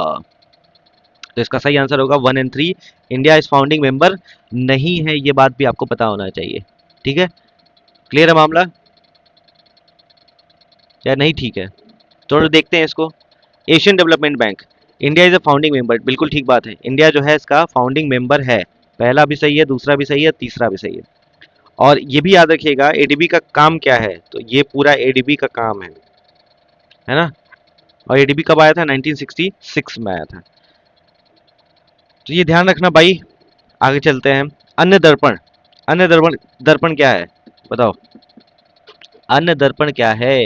तो इसका सही आंसर होगा 1 और 3। इंडिया इस फाउंडिंग मेंबर नहीं है, ये बात भी आपको पता होना चाहिए। ठीक है, क्लियर है मामला या नहीं? ठीक है, तो देखते हैं इसको। Asian development bank, India is a founding member, बिल्कुल ठीक बात है। इंडिया जो है इसका फाउंडिंग मेंबर है। पहला भी सही है, दूसरा भी सही है, तीसरा भी सही है। और ये भी याद रखिएगा एडीबी का काम क्या है। तो ये पूरा एडीबी का काम है ना। और एडीबी कब आया था? 1966 में आया था। तो ये ध्यान रखना भाई। आगे चलते हैं। अन्य दर्पण, अन्य दर्पण, दर्पण क्या है बताओ? अन्य दर्पण क्या है?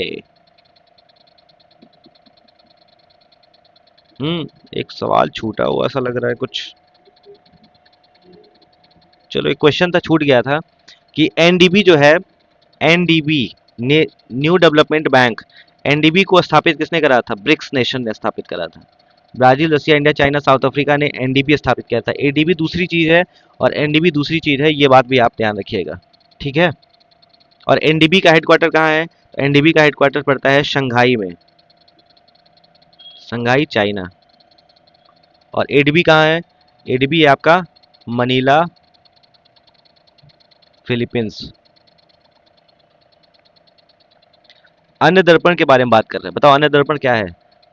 एक सवाल छूटा हुआ सा लग रहा है कुछ। चलो, एक क्वेश्चन था, छूट गया था कि एनडीबी जो है, एनडीबी ने न्यू डेवलपमेंट बैंक, एनडीबी को स्थापित किसने करा था? ब्रिक्स नेशन ने स्थापित करा था। ब्राजील, रसिया, इंडिया, चाइना, साउथ अफ्रीका ने एनडीबी स्थापित किया था। एडीबी दूसरी चीज है और एनडीबी दूसरी चीज है, ये बात भी आप ध्यान रखिएगा। ठीक है। और एनडीबी का हेडक्वार्टर कहाँ है? तो एनडीबी का हेडक्वार्टर पड़ता है शंघाई में, शंघाई चाइना। और एडीबी कहाँ है? एडीबी है आपका मनीला, फिलीपींस। अन्य दर्पण के बारे में बात कर रहे हैं, बताओ अन्य दर्पण क्या है?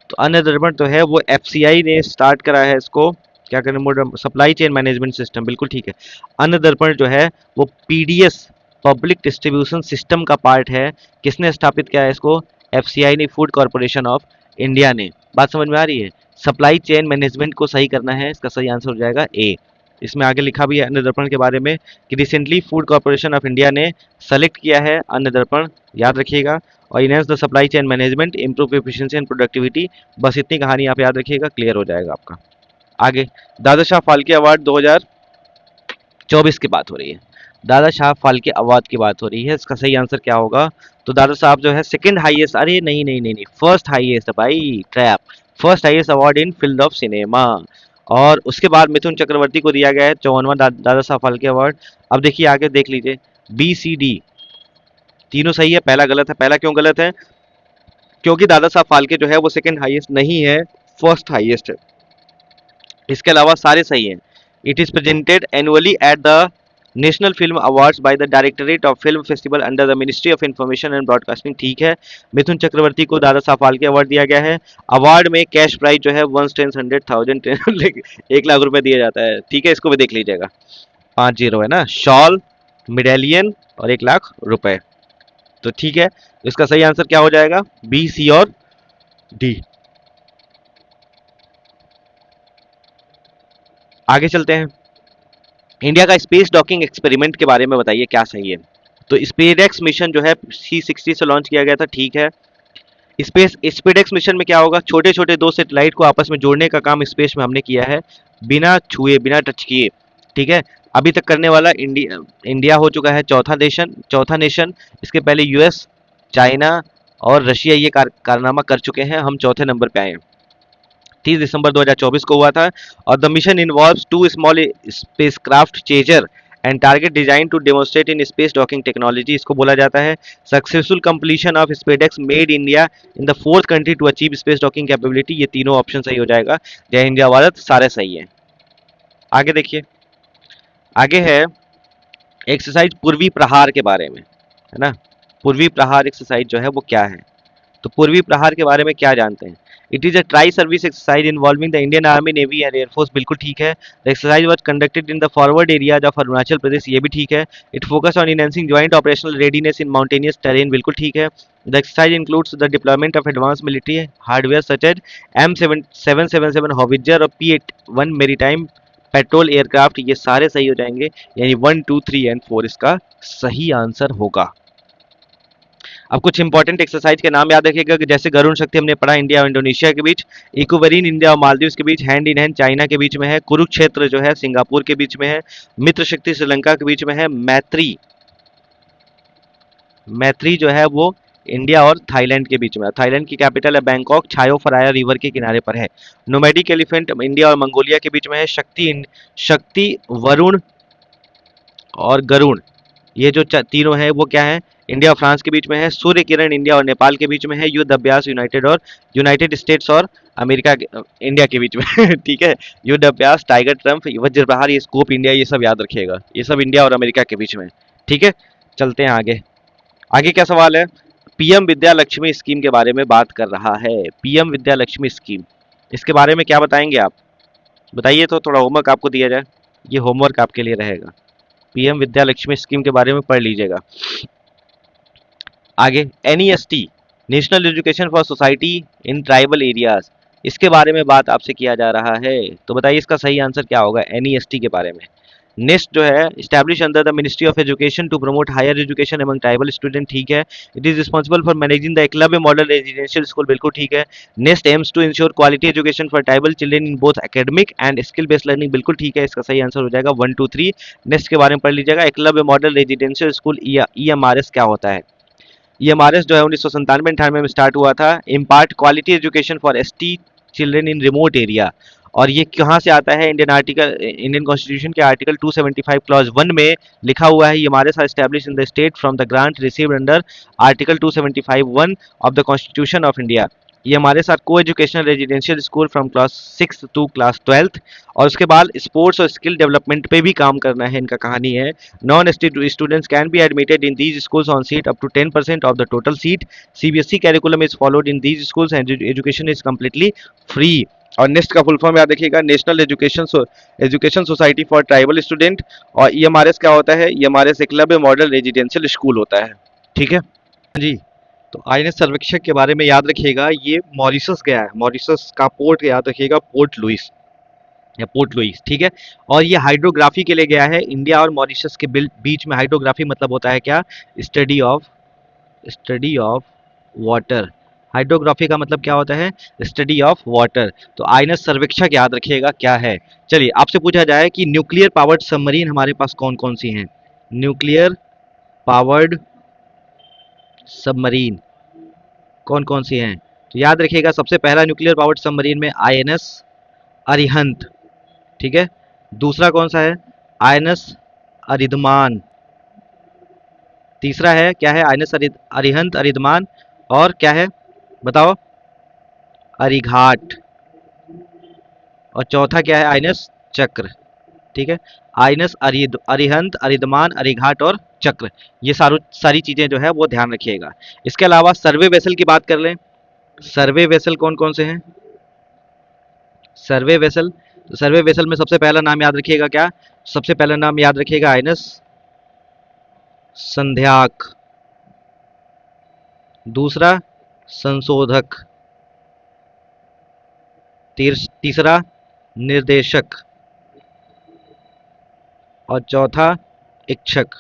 तो अन्य दर्पण तो है वो एफसीआई ने स्टार्ट करा है इसको, क्या करें, modern supply chain management system, बिल्कुल ठीक है। अन्य दर्पण जो है वो पीडीएस, पब्लिक डिस्ट्रीब्यूशन सिस्टम का पार्ट है। किसने स्थापित किया है इसको? एफसीआई ने, फूड कॉर्पोरेशन ऑफ इंडिया ने। बात समझ में आ रही है? सप्लाई चेन मैनेजमेंट को सही करना है, इसका सही आंसर हो जाएगा ए। इसमें आगे लिखा भी है अन्य दर्पण के बारे में कि recently food corporation of India ने सेलेक्ट किया है अन्य दर्पण, याद रखिएगा। और enhance the supply chain management, improve efficiency and productivity. बस इतनी कहानी आप याद रखिएगा, क्लियर हो जाएगा आपका। आगे, दादा साहब फाल्के अवार्ड 2024 की बात हो रही है। दादा साहब फाल्के अवार्ड की बात हो रही है, इसका सही आंसर क्या होगा? तो दादा साहब जो है सेकंड हाईएस्ट, अरे नहीं नहीं नहीं नहीं, फर्स्ट हाईएस्ट भाई, trap. First highest award in field of cinema. और उसके बाद मिथुन चक्रवर्ती को दिया गया है 54वां दादा साहब फाल्के अवार्ड। अब देखिए आगे देख लीजिए, बी सी डी तीनों सही है, पहला गलत है। पहला क्यों गलत है? क्योंकि दादा साहब फाल्के जो है वो सेकंड हाईएस्ट नहीं है, फर्स्ट हाईएस्ट है। इसके अलावा सारे सही हैं। It is presented annually at the national film awards by the directorate of film festival under the ministry of information and broadcasting, ठीक है। मिथुन चक्रवर्ती को दादा साहब फाल्के अवार्ड दिया गया है। अवार्ड में कैश प्राइज जो है 1/10, 100,000 1 लाख रुपए दिया जाता है, ठीक है, इसको भी देख लीजिएगा। 5 0 है ना, शॉल, मेडेलियन और 1 लाख रुपए। तो ठीक है, इसका सही आंसर क्या हो जाएगा? बी, सी और डी। आगे चलते हैं। इंडिया का स्पेस डॉकिंग एक्सपेरिमेंट के बारे में बताइए क्या सही है? तो स्पेसएक्स मिशन जो है C60 से लॉन्च किया गया था, ठीक है। स्पेसएक्स मिशन में क्या होगा? छोटे छोटे दो सैटेलाइट को आपस में जोड़ने का काम स्पेस में हमने किया है, बिना छुए, बिना टच किए, ठीक है। अभी तक करने वाला इंडिया, इंडिया हो चुका है चौथा नेशन। इसके पहले यूएस, चाइना और रशिया ये कारनामा कर चुके हैं, हम चौथे नंबर पे आए हैं। 30 दिसंबर 2024 को हुआ था। और the mission involves two small spacecraft chaser and target design to demonstrate in space docking technology, इसको बोला जाता है। Successful completion of SpaDeX made India in the fourth country to achieve space docking capability, ये तीनों option सही हो जाएगा। जय हिंद, जय भारत, सारे सही है। आगे देखिए, आगे है एक्सरसाइज पूर्वी प्रहार के बारे में, है ना। पूर्वी प्रहार एक्सरसाइज जो है वो क्या है? तो पूर्वी प्रहार के बारे में क्या जानते हैं? It is a tri service exercise involving the Indian army, navy and air force, बिल्कुल ठीक है। The exercise was conducted in the forward areas of Arunachal Pradesh, ये भी ठीक है। It focus on enhancing joint operational readiness in mountainous terrain, बिल्कुल ठीक है। The exercise includes the deployment of advance military hardware such as M777 howitzer और P-81 maritime petrol aircraft, ये सारे सही हो जाएंगे। यानी 1, 2, 3 एंड 4 इसका सही आंसर होगा। अब कुछ इंपॉर्टेंट एक्सरसाइज के नाम याद रखिएगा कि जैसे गरुण शक्ति हमने पढ़ा इंडिया और इंडोनेशिया के बीच, इक्वेरीन इंडिया और मालदीव्स के बीच, हैंड इन हैंड चाइना के बीच में है, कुरुक्षेत्र जो है सिंगापुर के बीच में है, मित्र शक्ति श्रीलंका के बीच में है, मैत्री मैत्री जो है वो इंडिया और थाईलैंड के बीच में है। थाईलैंड की कैपिटल है बैंकॉक, छायो फराया रिवर के किनारे पर है। नोमैडिक एलिफेंट इंडिया और मंगोलिया के बीच में है। शक्ति वरुण और गरुण, ये जो तीनों हैं वो क्या है, इंडिया और फ्रांस के बीच में है। सूर्य किरण इंडिया और नेपाल के बीच में है। युद्ध अभ्यास यूनाइटेड स्टेट्स और अमेरिका इंडिया के बीच में है। ठीक है, युद्ध अभ्यास टाइगर ट्रम्प, वज्र प्रहार, ये स्कोप इंडिया, ये सब याद रखिएगा, ये सब इंडिया और अमेरिका के बीच में। ठीक है, चलते हैं आगे। आगे क्या सवाल है, पीएम विद्या लक्ष्मी स्कीम के बारे में बात कर रहा है। पीएम विद्या लक्ष्मी स्कीम, इसके बारे में क्या बताएंगे आप, बताइए तो, थोड़ा होमवर्क आपको दिया जाए, ये होमवर्क आपके लिए रहेगा। पीएम विद्या लक्ष्मी स्कीम के बारे में पढ़ लीजिएगा। आगे NEST, national education for society in tribal areas, इसके बारे में बात आपसे किया जा रहा है, तो बताइए इसका सही आंसर क्या होगा NEST के बारे में। नेस्ट जो है establish under the ministry of education to promote higher education among tribal student, ठीक है। It is responsible for managing the Eklavya model residential school, बिल्कुल ठीक है। NEST aims to ensure quality education for tribal children in both academic and skill based learning, बिल्कुल ठीक है, इसका सही आंसर हो जाएगा 1, 2, 3। नेस्ट के बारे में पढ़ लीजिएगा। Eklavya model residential school EMRS क्या होता है। EMRS जो है 1997-98 में स्टार्ट हुआ था। Impart quality education for ST children in remote area, और ये कहाँ से आता है, इंडियन कॉन्स्टिट्यूशन के आर्टिकल 275 क्लॉज 1 में लिखा हुआ है। EMRS are establish in the state from the grant received under article 275(1) of the constitution of India. EMRS are coeducational residential school from class 6 to class 12। और उसके बाद sports और skill development पे भी काम करना है, इनका कहानी है। Non students can be admitted in these schools on seat up to 10% of the total seat. CBSE curriculum is followed in these schools and education is completely free. और नेस्ट का फुल फॉर्म याद रखिएगा, national education society for tribal student. और EMRS क्या होता है, EMRS Eklavya model residential school होता है। ठीक है जी, तो INS सर्वेक्षक के बारे में याद रखिएगा, ये मॉरिशस गया है, मॉरिशस का पोर्ट याद रखिएगा, पोर्ट लुइस या पोर्ट लुइस, ठीक है। और ये हाइड्रोग्राफी के लिए गया है। इंडिया और मॉरिशस के बीच में हाइड्रोग्राफी मतलब होता है क्या, स्टडी ऑफ वाटर। हाइड्रोग्राफी का मतलब क्या होता है, स्टडी ऑफ वाटर। तो INS सर्वेक्षक याद रखिएगा क्या है। चलिए आपसे पूछा जाए कि न्यूक्लियर पावर्ड सबमरीन हमारे पास कौन कौन सी हैं। न्यूक्लियर पावर्ड सबमरीन कौन कौन सी हैं, तो याद रखिएगा सबसे पहला न्यूक्लियर पावर्ड सबमरीन में INS अरिहंत, ठीक है। दूसरा कौन सा है, INS अरिधमान। तीसरा है क्या है, INS अरिहंत अरिधमान। और क्या है बताओ, अरिघाट। और चौथा क्या है, INS चक्र, ठीक है। INS अरिहंत अरिधमान अरिघाट और चक्र, ये सारी चीजें जो है वो ध्यान रखिएगा। इसके अलावा सर्वे वेसल की बात कर लें, सर्वे वेसल कौन कौन से हैं, सर्वे वेसल, तो सर्वे वेसल में सबसे पहला नाम याद रखिएगा क्या, सबसे पहला नाम याद रखिएगा INS संध्याक। दूसरा संशोधक। तीसरा निर्देशक। और चौथा इच्छक,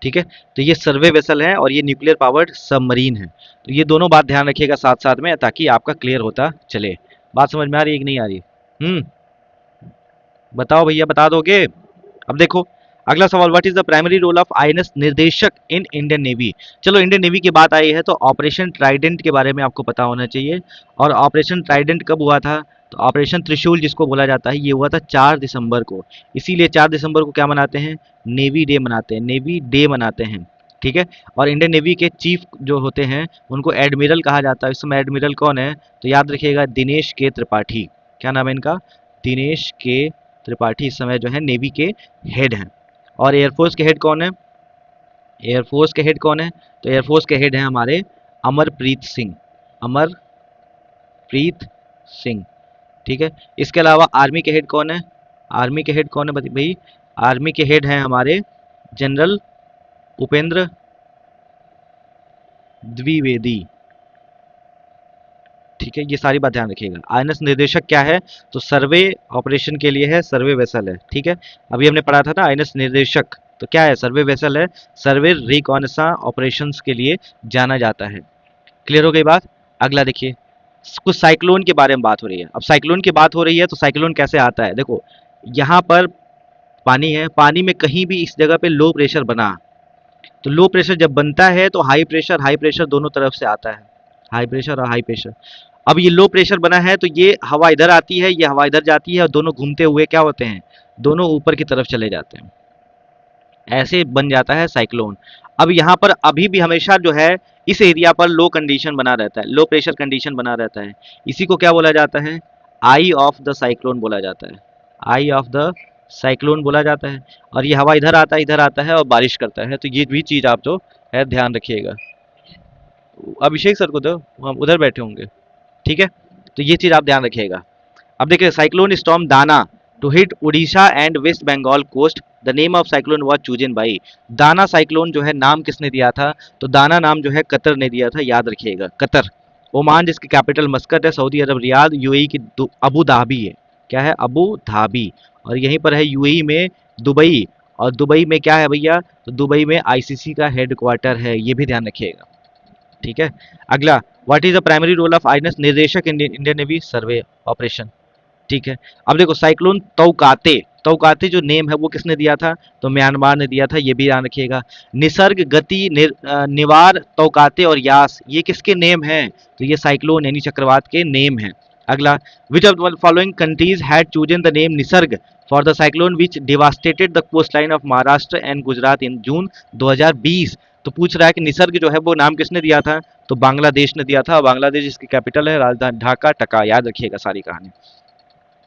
ठीक है। तो ये सर्वे वेसल है और ये न्यूक्लियर पावर्ड सबमरीन है। तो ये दोनों बात ध्यान रखिएगा साथ साथ में, ताकि आपका क्लियर होता चले। बात समझ में आ रही है कि नहीं आ रही। बताओ भैया, बता दोगे। अब देखो अगला सवाल, what is the primary role of INS Nirdeshak in Indian navy. चलो इंडियन नेवी की बात आई है तो ऑपरेशन ट्राइडेंट के बारे में आपको पता होना चाहिए। और ऑपरेशन ट्राइडेंट कब हुआ था, तो ऑपरेशन त्रिशूल जिसको बोला जाता है, ये हुआ था 4 दिसंबर को। इसीलिए 4 दिसंबर को क्या मनाते हैं, नेवी डे मनाते हैं, नेवी डे मनाते हैं, ठीक है। और इंडियन नेवी के चीफ जो होते हैं उनको एडमिरल कहा जाता है। इस समय एडमिरल कौन है, तो याद रखिएगा दिनेश के त्रिपाठी। क्या नाम है इनका, दिनेश के त्रिपाठी इस समय जो है नेवी के हेड हैं। और एयरफोर्स के हेड कौन है, एयरफोर्स के हेड कौन है, तो एयरफोर्स के हेड हैं हमारे अमरप्रीत सिंह, अमरप्रीत प्रीत सिंह। ठीक है, इसके अलावा आर्मी के हेड कौन है? आर्मी के हेड कौन है भाई? आर्मी के हेड हैं हमारे जनरल उपेंद्र द्विवेदी। ठीक है, ये सारी बात ध्यान रखिएगा। आईएनएस निर्देशक क्या है? तो सर्वे ऑपरेशन के लिए है, सर्वे वेसल है। ठीक है, अभी हमने पढ़ा था ना आईएनएस निर्देशक, तो क्या है? सर्वे वेसल है, सर्वे रिकॉनेसा ऑपरेशंस के लिए जाना जाता है। क्लियर हो गई बात? अगला देखिए, कुछ साइक्लोन के बारे में बात हो रही है। अब साइक्लोन की बात हो रही है तो साइक्लोन कैसे आता है? देखो, यहाँ पर पानी है, पानी में कहीं भी इस जगह पे लो प्रेशर बना, तो लो प्रेशर जब बनता है तो हाई प्रेशर दोनों तरफ से आता है, हाई प्रेशर और हाई प्रेशर। अब ये लो प्रेशर बना है तो ये हवा इधर आती है, ये हवा इधर जाती है, और दोनों घूमते हुए क्या होते हैं? दोनों ऊपर की तरफ चले जाते हैं। ऐसे बन जाता है साइक्लोन। अब यहाँ पर अभी भी हमेशा जो है इस एरिया पर लो कंडीशन बना रहता है, लो प्रेशर कंडीशन बना रहता है। इसी को क्या बोला जाता है? आई ऑफ द साइक्लोन बोला जाता है, आई ऑफ द साइक्लोन बोला जाता है। और ये हवा इधर आता है और बारिश करता है, तो ये भी चीज़ आप जो है ध्यान रखिएगा। अभिषेक सर को दो, हम उधर बैठे होंगे। ठीक है, तो ये चीज़ आप ध्यान रखिएगा। अब देखिए, cyclone storm Dana to hit Orissa and West Bengal coast, the name of cyclone was chosen by. Dana cyclone जो है नाम किसने दिया था? तो दाना नाम जो है कतर ने दिया था, याद रखिएगा, कतर। ओमान जिसकी कैपिटल मस्कट है, सऊदी अरब रियाद, यूएई की अबू धाबी है। क्या है? Abu Dhabi. और यहीं पर है यूएई में दुबई, और दुबई में क्या है भैया? तो दुबई में आईसीसी का हेडक्वार्टर है, ये भी ध्यान रखिएगा। ठीक है, अगला, what is the primary role of INS Nirdeshak Indian navy? Survey operation. ठीक है, अब देखो साइक्लोन तौकाते, तौकाते जो नेम है वो किसने दिया था? तो म्यांमार ने दिया था, ये भी ध्यान रखिएगा। निसर्ग गति निवार तौकाते और यास, ये किसके नेम हैं? तो ये साइक्लोन यानी चक्रवात के नेम हैं। अगला, which of the following countries had chosen the name Nisarga for the cyclone which devastated the coast line of Maharashtra and Gujarat in June 2020? तो पूछ रहा है कि निसर्ग जो है वो नाम किसने दिया था? तो बांग्लादेश ने दिया था, बांग्लादेश इसकी कैपिटल है, राजधानी ढाका, टका, याद रखिएगा सारी कहानी।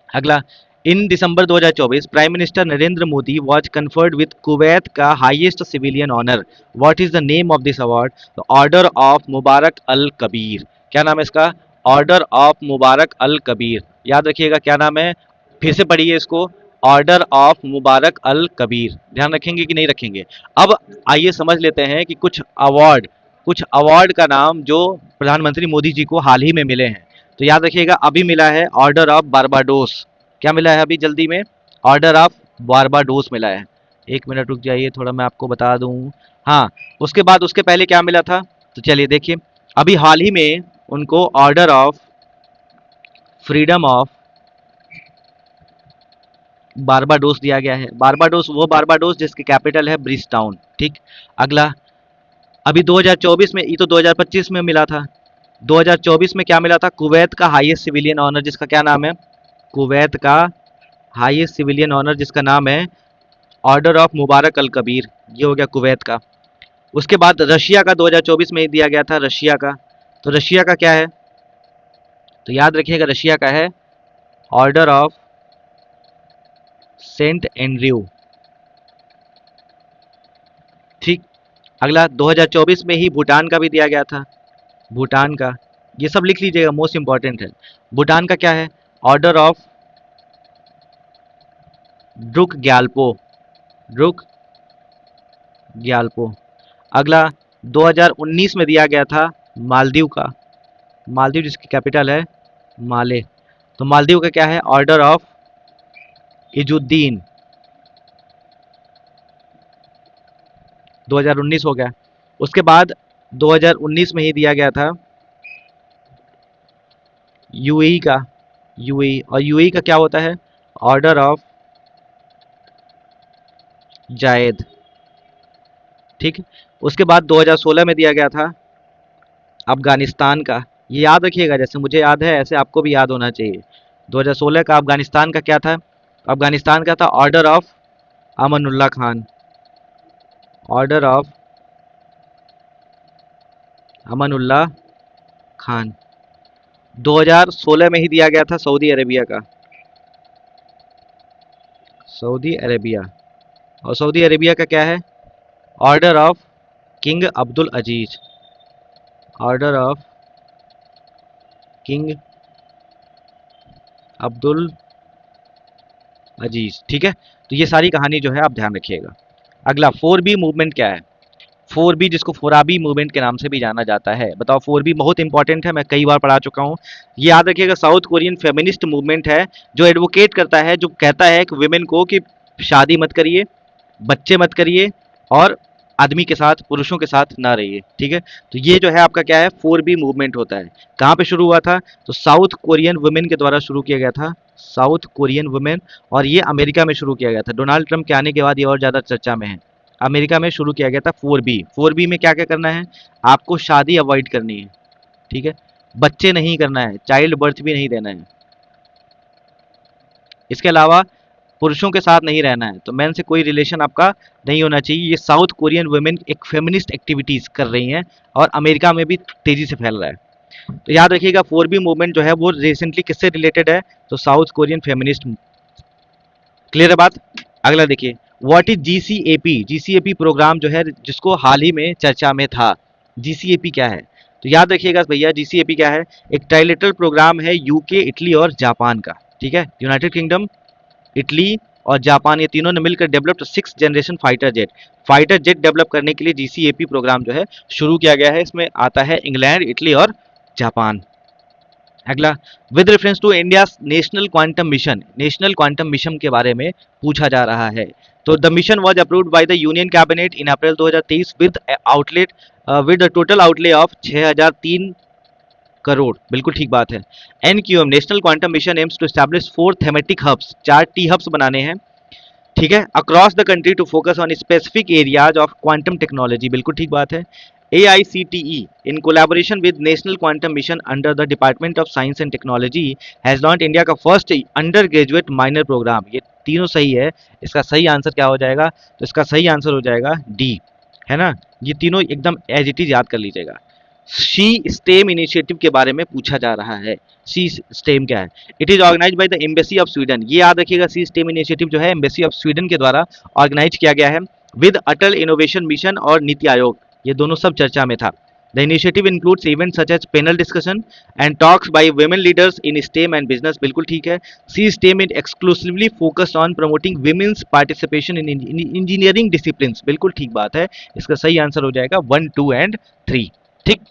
अगला, in December 2024 prime minister Narendra Modi was conferred with Kuwait का highest civilian honour. What is the name of this award? Order of Mubarak Al Kabir. क्या नाम है इसका? Order of Mubarak Al Kabir. याद रखिएगा क्या नाम है, फिर से पढ़िए इसको, order of Mubarak Al Kabir. ध्यान रखेंगे कि नहीं रखेंगे? अब आइए समझ लेते हैं कि कुछ अवार्ड का नाम जो प्रधानमंत्री मोदी जी को हाल ही में मिले हैं। तो याद रखिएगा, अभी मिला है ऑर्डर ऑफ बारबाडोस। क्या मिला है अभी जल्दी में? ऑर्डर ऑफ बारबाडोस मिला है। एक मिनट रुक जाइए, थोड़ा मैं आपको बता दूं। हाँ, उसके बाद उसके पहले क्या मिला था? तो चलिए देखिए, अभी हाल ही में उनको order of freedom of Barbados दिया गया है। बारबाडोस, वो बारबाडोस जिसकी कैपिटल है ब्रिजटाउन। ठीक, अगला, अभी 2024 में, ये तो 2025 में मिला था, 2024 में क्या मिला था? कुवैत का हाईएस्ट सिविलियन ऑनर जिसका क्या नाम है? कुवैत का हाईएस्ट सिविलियन ऑनर जिसका नाम है order of Mubarak Al Kabir, ये हो गया कुवैत का। उसके बाद रशिया का 2024 में दिया गया था, रशिया का। तो रशिया का क्या है? तो याद रखिएगा, रशिया का है ऑर्डर ऑफ सेंट एंड्रयू। ठीक, अगला, 2024 में ही भूटान का भी दिया गया था, भूटान का। ये सब लिख लीजिएगा, मोस्ट इंपॉर्टेंट है। भूटान का क्या है? Order of Druk Gyalpo, Druk Gyalpo. अगला, 2019 में दिया गया था मालदीव का, मालदीव जिसकी कैपिटल है माले। तो मालदीव का क्या है? Order of Izzuddin. 2019 हो गया। उसके बाद 2019 में ही दिया गया था यूएई का, यूएई। और यूएई का क्या होता है? Order of Zayed. ठीक, उसके बाद 2016 में दिया गया था अफगानिस्तान का। ये याद रखिएगा, जैसे मुझे याद है ऐसे आपको भी याद होना चाहिए। 2016 का अफगानिस्तान का क्या था? अफगानिस्तान का था order of Amanullah Khan, order of Amanullah Khan. 2016 में ही दिया गया था सऊदी अरेबिया का, सऊदी अरेबिया। और सऊदी अरेबिया का क्या है? Order of king Abdul Aziz, order of king Abdul Aziz, ठीक है। तो ये सारी कहानी जो है आप ध्यान रखिएगा। अगला 4B मूवमेंट क्या है? 4B जिसको फोराबी मूवमेंट के नाम से भी जाना जाता है, बताओ। 4B बहुत इंपॉर्टेंट है, मैं कई बार पढ़ा चुका हूँ। ये याद रखिएगा, साउथ कोरियन फेमिनिस्ट मूवमेंट है, जो एडवोकेट करता है, जो कहता है कि वुमेन को कि शादी मत करिए, बच्चे मत करिए, और आदमी के साथ, पुरुषों के साथ ना रहिए, ठीक है। तो ये जो है आपका क्या है, 4B मूवमेंट होता है। कहाँ पे शुरू हुआ था? तो साउथ कोरियन वुमेन के द्वारा शुरू किया गया था, साउथ कोरियन वुमेन। और ये अमेरिका में शुरू किया गया था, डोनाल्ड ट्रंप के आने के बाद ये और ज़्यादा चर्चा में है। अमेरिका में शुरू किया गया था 4B। 4B में क्या क्या करना है? आपको शादी अवॉइड करनी है, ठीक है। बच्चे नहीं करना है, चाइल्ड बर्थ भी नहीं देना है। इसके अलावा पुरुषों के साथ नहीं रहना है, तो मैन से कोई रिलेशन आपका नहीं होना चाहिए। ये साउथ कोरियन वुमेन एक फेमिनिस्ट एक्टिविटीज कर रही हैं, और अमेरिका में भी तेजी से फैल रहा है। तो याद रखिएगा 4B मूवमेंट जो है वो रिसेंटली किससे रिलेटेड है? तो साउथ कोरियन फेमिनिस्ट। क्लियर है बात? अगला देखिए, व्हाट इज जीसीएपी? जीसीएपी प्रोग्राम जो है, जिसको हाल ही में चर्चा में था, जीसीएपी क्या है? तो याद रखिएगा भैया, जीसीएपी क्या है? एक ट्राइलेटरल प्रोग्राम है यूके, इटली और जापान का, ठीक है। यूनाइटेड किंगडम, इटली और जापान, ये तीनों ने मिलकर developed 6th generation fighter jet. Fighter jet develop करने के लिए जीसीएपी प्रोग्राम जो है शुरू किया गया है। इसमें आता है इंग्लैंड, इटली और जापान। अगला, with reference to India national quantum mission, national quantum mission के बारे में पूछा जा रहा है। तो the mission was approved by the union cabinet in April 2023 with outlet with total outlay of 6003 crore. बिल्कुल ठीक बात है। NQM national quantum mission aims to establish 4 thematic hubs, 4 T hubs बनाने हैं, ठीक है, across the country to focus on specific areas of quantum technology. बिल्कुल ठीक बात है। AICTE in collaboration with National Quantum Mission under the Department of Science and Technology has launched India का first undergraduate minor programme. ये तीनों सही है। इसका सही आंसर क्या हो जाएगा? तो इसका सही आंसर हो जाएगा डी, है ना। ये तीनों एकदम एज इट इज याद कर लीजिएगा। सी स्टेम इनिशिएटिव के बारे में पूछा जा रहा है। सी स्टेम क्या है? It is organised by the embassy of Sweden. ये याद रखिएगा, सी स्टेम इनिशिएटिव जो है एम्बेसी ऑफ स्वीडन के द्वारा ऑर्गेनाइज किया गया है, विद अटल इनोवेशन मिशन और नीति आयोग, ये दोनों सब चर्चा में था। The initiative includes event such as panel discussion and talks by women leaders in STEM and business. बिल्कुल ठीक है। She STEM is exclusively focused on promoting women's participation in engineering discipline. बिल्कुल ठीक बात है। इसका सही आंसर हो जाएगा 1, 2 एंड 3, ठीक।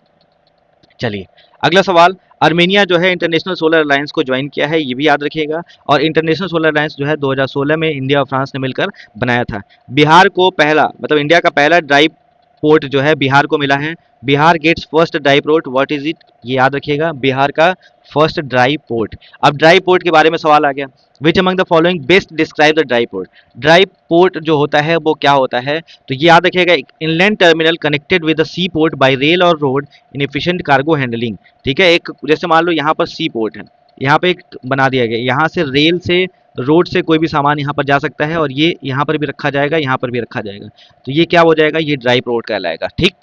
चलिए अगला सवाल, अर्मेनिया जो है इंटरनेशनल सोलर अलायंस को ज्वाइन किया है, ये भी याद रखिएगा। और इंटरनेशनल सोलर अलायंस जो है 2016 में इंडिया और फ्रांस ने मिलकर बनाया था। बिहार को पहला, मतलब इंडिया का पहला ड्राई पोर्ट जो है बिहार को मिला है। Bihar gets first dry port, what is it? ये याद रखिएगा, बिहार का फर्स्ट ड्राई पोर्ट। अब ड्राई पोर्ट के बारे में सवाल आ गया, which among the following best describe the dry port? Dry port जो होता है वो क्या होता है? तो ये याद रखिएगा, inland terminal connected with the sea port by rail और road in efficient cargo handling, ठीक है। एक जैसे मान लो यहाँ पर सी पोर्ट है, यहाँ पे एक बना दिया गया, यहाँ से रेल से, रोड से कोई भी सामान यहाँ पर जा सकता है, और ये यहाँ पर भी रखा जाएगा, यहाँ पर भी रखा जाएगा। तो ये क्या हो जाएगा? ये ड्राई पोर्ट कहलाएगा, ठीक।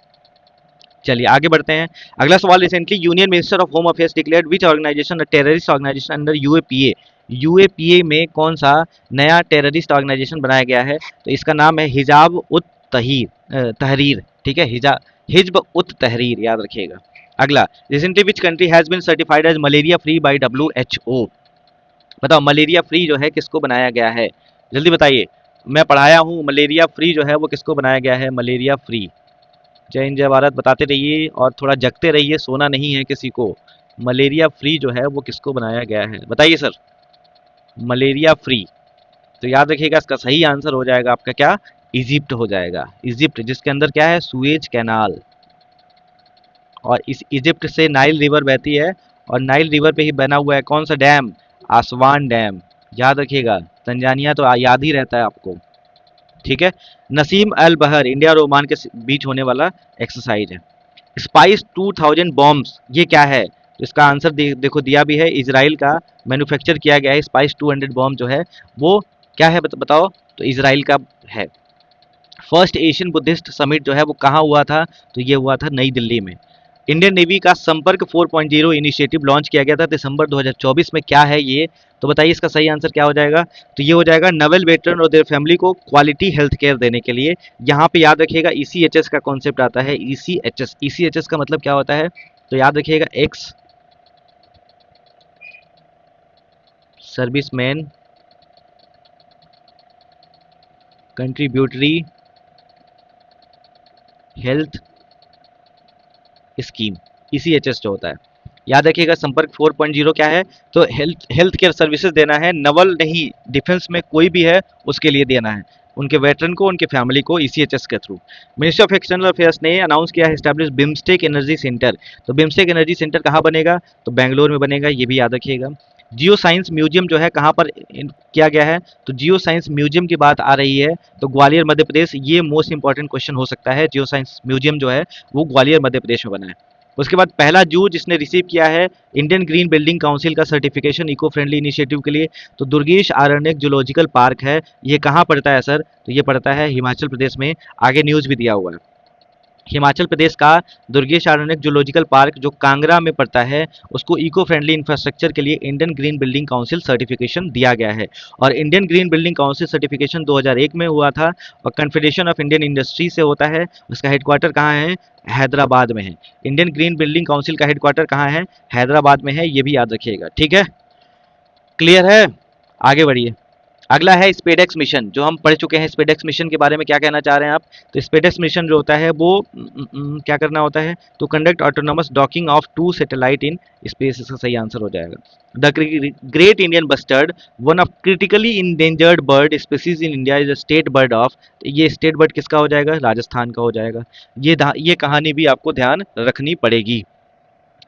चलिए आगे बढ़ते हैं। अगला सवाल, recently union minister of home affairs declared which organisation a terrorist organisation under UAPA? UAPA में कौन सा नया टेररिस्ट ऑर्गेनाइजेशन बनाया गया है? तो इसका नाम है हिजाब उत तहरीर, ठीक है। हिजब उत तहरीर, याद रखिएगा। अगला, recently which country has been certified as malaria free by WHO? बताओ मलेरिया फ्री जो है किसको बनाया गया है? जल्दी बताइए। मैं पढ़ाया हूँ, मलेरिया फ्री जो है वो किसको बनाया गया है? Malaria free. जय हिंद जय भारत बताते रहिए, और थोड़ा जगते रहिए, सोना नहीं है किसी को। मलेरिया फ्री जो है वो किसको बनाया गया है? बताइए सर। मलेरिया फ्री, तो याद रखिएगा इसका सही आंसर हो जाएगा आपका क्या? इजिप्ट हो जाएगा। इजिप्ट, जिसके अंदर क्या है? Suez canal. और इस इजिप्ट से नाइल रिवर बहती है, और नाइल रिवर पे ही बना हुआ है कौन सा डैम? आसवान डैम। याद रखिएगा, तंजानिया तो याद ही रहता है आपको, ठीक है। नसीम अल बहर, इंडिया और ओमान के बीच होने वाला एक्सरसाइज है। स्पाइस 2000 बॉम्ब्स, ये क्या है? तो इसका आंसर देखो दिया भी है, इजराइल का मैन्युफैक्चर किया गया है स्पाइस 200 बॉम्ब जो है वो क्या है, बताओ। तो इजराइल का है। फर्स्ट एशियन बुद्धिस्ट समिट जो है वो कहाँ हुआ था? तो ये हुआ था नई दिल्ली में। इंडियन नेवी का संपर्क 4.0 इनिशिएटिव लॉन्च किया गया था दिसंबर 2024 में, क्या है ये? तो बताइए इसका सही आंसर क्या हो जाएगा? तो ये हो जाएगा नवेल वेटरन और देयर फैमिली को क्वालिटी हेल्थ केयर देने के लिए। यहाँ पे याद रखिएगा ECHS का कॉन्सेप्ट आता है। ECHS का मतलब क्या होता है? तो याद रखिएगा ex serviceman contributory health scheme, ECHS जो होता है। याद रखिएगा संपर्क 4.0 क्या है, तो हेल्थ केयर सर्विसेज देना है, नवल नहीं, डिफेंस में कोई भी है उसके लिए देना है, उनके वेटरन को, उनके फैमिली को, ECHS के through. Ministry of external affairs ने अनाउंस किया है एस्टैब्लिश बिम्स्टेक एनर्जी सेंटर। तो बिम्स्टेक एनर्जी सेंटर कहाँ बनेगा, तो बेंगलोर में बनेगा, ये भी याद रखिएगा। जियो साइंस म्यूजियम जो है कहाँ पर किया गया है, तो जियो साइंस म्यूजियम की बात आ रही है तो ग्वालियर मध्य प्रदेश, ये मोस्ट इंपॉर्टेंट क्वेश्चन हो सकता है। जियो साइंस म्यूजियम जो है वो ग्वालियर मध्य प्रदेश में बना है। उसके बाद पहला जू जिसने रिसीव किया है इंडियन ग्रीन बिल्डिंग काउंसिल का सर्टिफिकेशन इको फ्रेंडली इनिशिएटिव के लिए, तो दुर्गेश आरण्यक जूलॉजिकल पार्क है। ये कहाँ पड़ता है सर, तो ये पड़ता है हिमाचल प्रदेश में, आगे न्यूज़ भी दिया हुआ है। हिमाचल प्रदेश का दुर्गेश आरण्यक जूलॉजिकल पार्क जो कांगड़ा में पड़ता है, उसको इको फ्रेंडली इंफ्रास्ट्रक्चर के लिए Indian green building council certification दिया गया है। और Indian green building council certification 2001 में हुआ था और कन्फेडरेशन ऑफ इंडियन इंडस्ट्री से होता है। उसका हेडक्वार्टर कहाँ है, हैदराबाद में है। इंडियन ग्रीन बिल्डिंग काउंसिल का हेडक्वार्टर कहाँ है, हैदराबाद में है, ये भी याद रखिएगा, ठीक है। क्लियर है, आगे बढ़िए। अगला है स्पेडेक्स मिशन, जो हम पढ़ चुके हैं। स्पेडेक्स मिशन के बारे में क्या कहना चाह रहे हैं आप, तो स्पेडेक्स मिशन जो होता है वो क्या करना होता है, तो conduct autonomous docking of 2 satellite in space, इसका सही आंसर हो जाएगा। The great Indian bustard, one of critically endangered bird species in India, is a state bird of, ये स्टेट बर्ड किसका हो जाएगा, राजस्थान का हो जाएगा। ये कहानी भी आपको ध्यान रखनी पड़ेगी।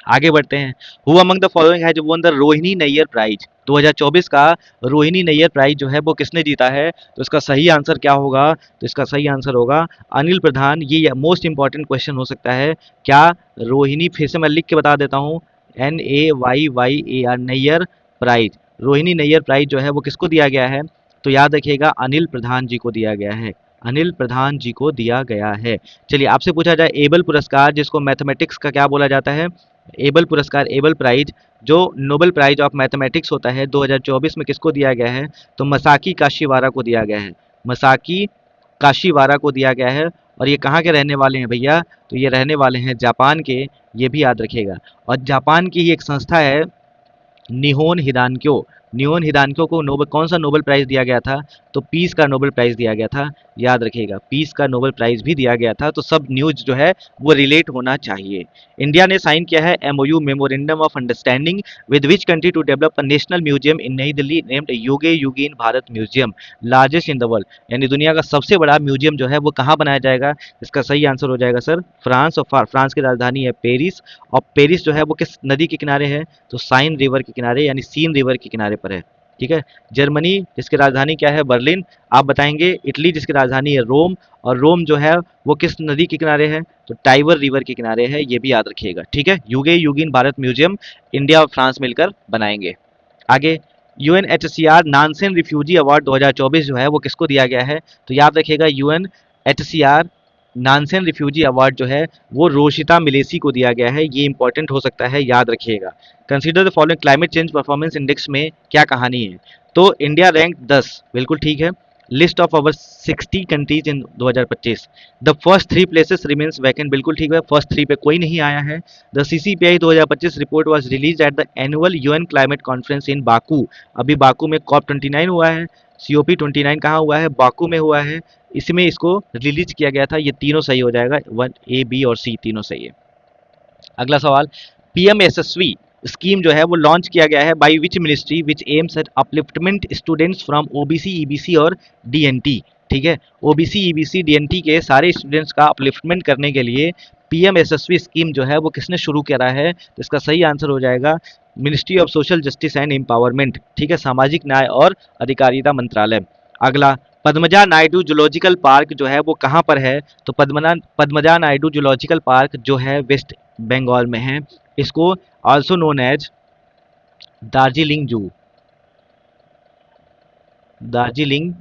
आगे बढ़ते हैं। Who among the following has won the Rohini Nayyar prize, 2024 का रोहिणी नैयर प्राइज जो है वो किसने जीता है, तो इसका सही आंसर क्या होगा, तो इसका सही आंसर होगा अनिल प्रधान। ये मोस्ट इंपॉर्टेंट क्वेश्चन हो सकता है। क्या रोहिणी, फिर से मैं लिख के बता देता हूँ, NAYYAR Nayyar prize, Rohini Nayyar prize जो है वो किसको दिया गया है, तो याद रखिएगा अनिल प्रधान जी को दिया गया है, अनिल प्रधान जी को दिया गया है। चलिए आपसे पूछा जाए एबल पुरस्कार, जिसको मैथमेटिक्स का क्या बोला जाता है, एबल पुरस्कार, एबल प्राइज जो नोबेल प्राइज ऑफ मैथमेटिक्स होता है 2024 में किसको दिया गया है, तो मसाकी काशीवारा को दिया गया है, मसाकी काशीवारा को दिया गया है। और ये कहाँ के रहने वाले हैं भैया, तो ये रहने वाले हैं जापान के, ये भी याद रखिएगा। और जापान की ही एक संस्था है निहोन हिदानक्यो, निहोन हिदानक्यो को नोबेल, कौन सा नोबेल प्राइज दिया गया था, तो पीस का नोबेल प्राइज दिया गया था, याद रखिएगा, पीस का नोबेल प्राइज भी दिया गया था। तो सब न्यूज जो है वो रिलेट होना चाहिए। इंडिया ने साइन किया है MOU, memorandum of understanding, with which country to develop a national museum in New Delhi named Yuge Yugeen Bharat museum, largest in the world, यानी दुनिया का सबसे बड़ा म्यूजियम जो है वो कहाँ बनाया जाएगा, इसका सही आंसर हो जाएगा सर फ्रांस। और फ्रांस की राजधानी है पेरिस। और पेरिस जो है वो किस नदी के किनारे है, तो साइन रिवर के किनारे, यानी सीन रिवर के किनारे पर है, ठीक है। जर्मनी जिसकी राजधानी क्या है, बर्लिन, आप बताएंगे। इटली जिसकी राजधानी है रोम, और रोम जो है वो किस नदी के किनारे है, तो टाइबर रिवर के किनारे है, ये भी याद रखिएगा, ठीक है। युगे युगीन भारत म्यूजियम इंडिया और फ्रांस मिलकर बनाएंगे। आगे UNHCR नानसेन रिफ्यूजी अवार्ड 2024 जो है वो किसको दिया गया है, तो याद रखिएगा UNHCR नानसेन रिफ्यूजी अवार्ड जो है वो रोशिता मिलेसी को दिया गया है, ये इंपॉर्टेंट हो सकता है, याद रखिएगा। Consider the following climate change performance index में क्या कहानी है, तो इंडिया रैंक 10, बिल्कुल ठीक है। List of over 60 countries in 2025, the first 3 places remains vacant, बिल्कुल ठीक है, फर्स्ट 3 पे कोई नहीं आया है। The CCPI 2025 report was release at the annual UN climate conference in Baku, अभी बाकू में COP29 हुआ है, COP29 कहाँ हुआ है, बाकू में हुआ है, इसमें इसको रिलीज किया गया था। ये तीनों सही हो जाएगा, 1A B और C तीनों सही है। अगला सवाल, PM यशस्वी स्कीम जो है वो लॉन्च किया गया है by which ministry which aims at upliftment students from OBC EBC और DNT, ठीक है। OBC EBC DNT के सारे स्टूडेंट्स का अपलिफ्टमेंट करने के लिए PM यशस्वी स्कीम जो है वो किसने शुरू करा है, तो इसका सही आंसर हो जाएगा ministry of social justice and empowerment, ठीक है, सामाजिक न्याय और अधिकारिता मंत्रालय। अगला, पद्मजा नायडू जूलॉजिकल पार्क जो है वो कहाँ पर है, तो पद्मजा नायडू जूलॉजिकल पार्क जो है वेस्ट बंगाल में है। इसको ऑल्सो नोन एज दार्जिलिंग जू, दार्जिलिंग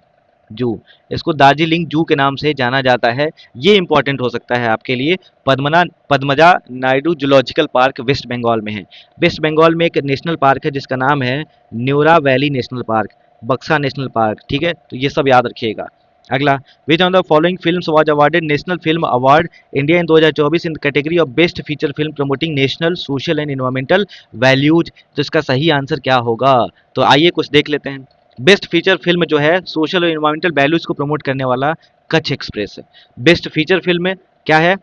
जू, इसको दार्जिलिंग जू के नाम से जाना जाता है। ये इंपॉर्टेंट हो सकता है आपके लिए। पद्मजा नायडू जूलॉजिकल पार्क वेस्ट बंगाल में है। वेस्ट बंगाल में एक नेशनल पार्क है जिसका नाम है Neora valley national park, Buxa national park, ठीक है, तो ये सब याद रखिएगा। अगला, which on the following films was awarded national film award India in 2024 in category of best feature film promoting national social and environmental values. तो इसका सही आंसर क्या होगा? तो आइए कुछ देख लेते हैं। बेस्ट फीचर फिल्म जो है सोशल और एनवायरमेंटल वैल्यूज को प्रमोट करने वाला कच्छ एक्सप्रेस है। बेस्ट फीचर फिल्म में क्या है?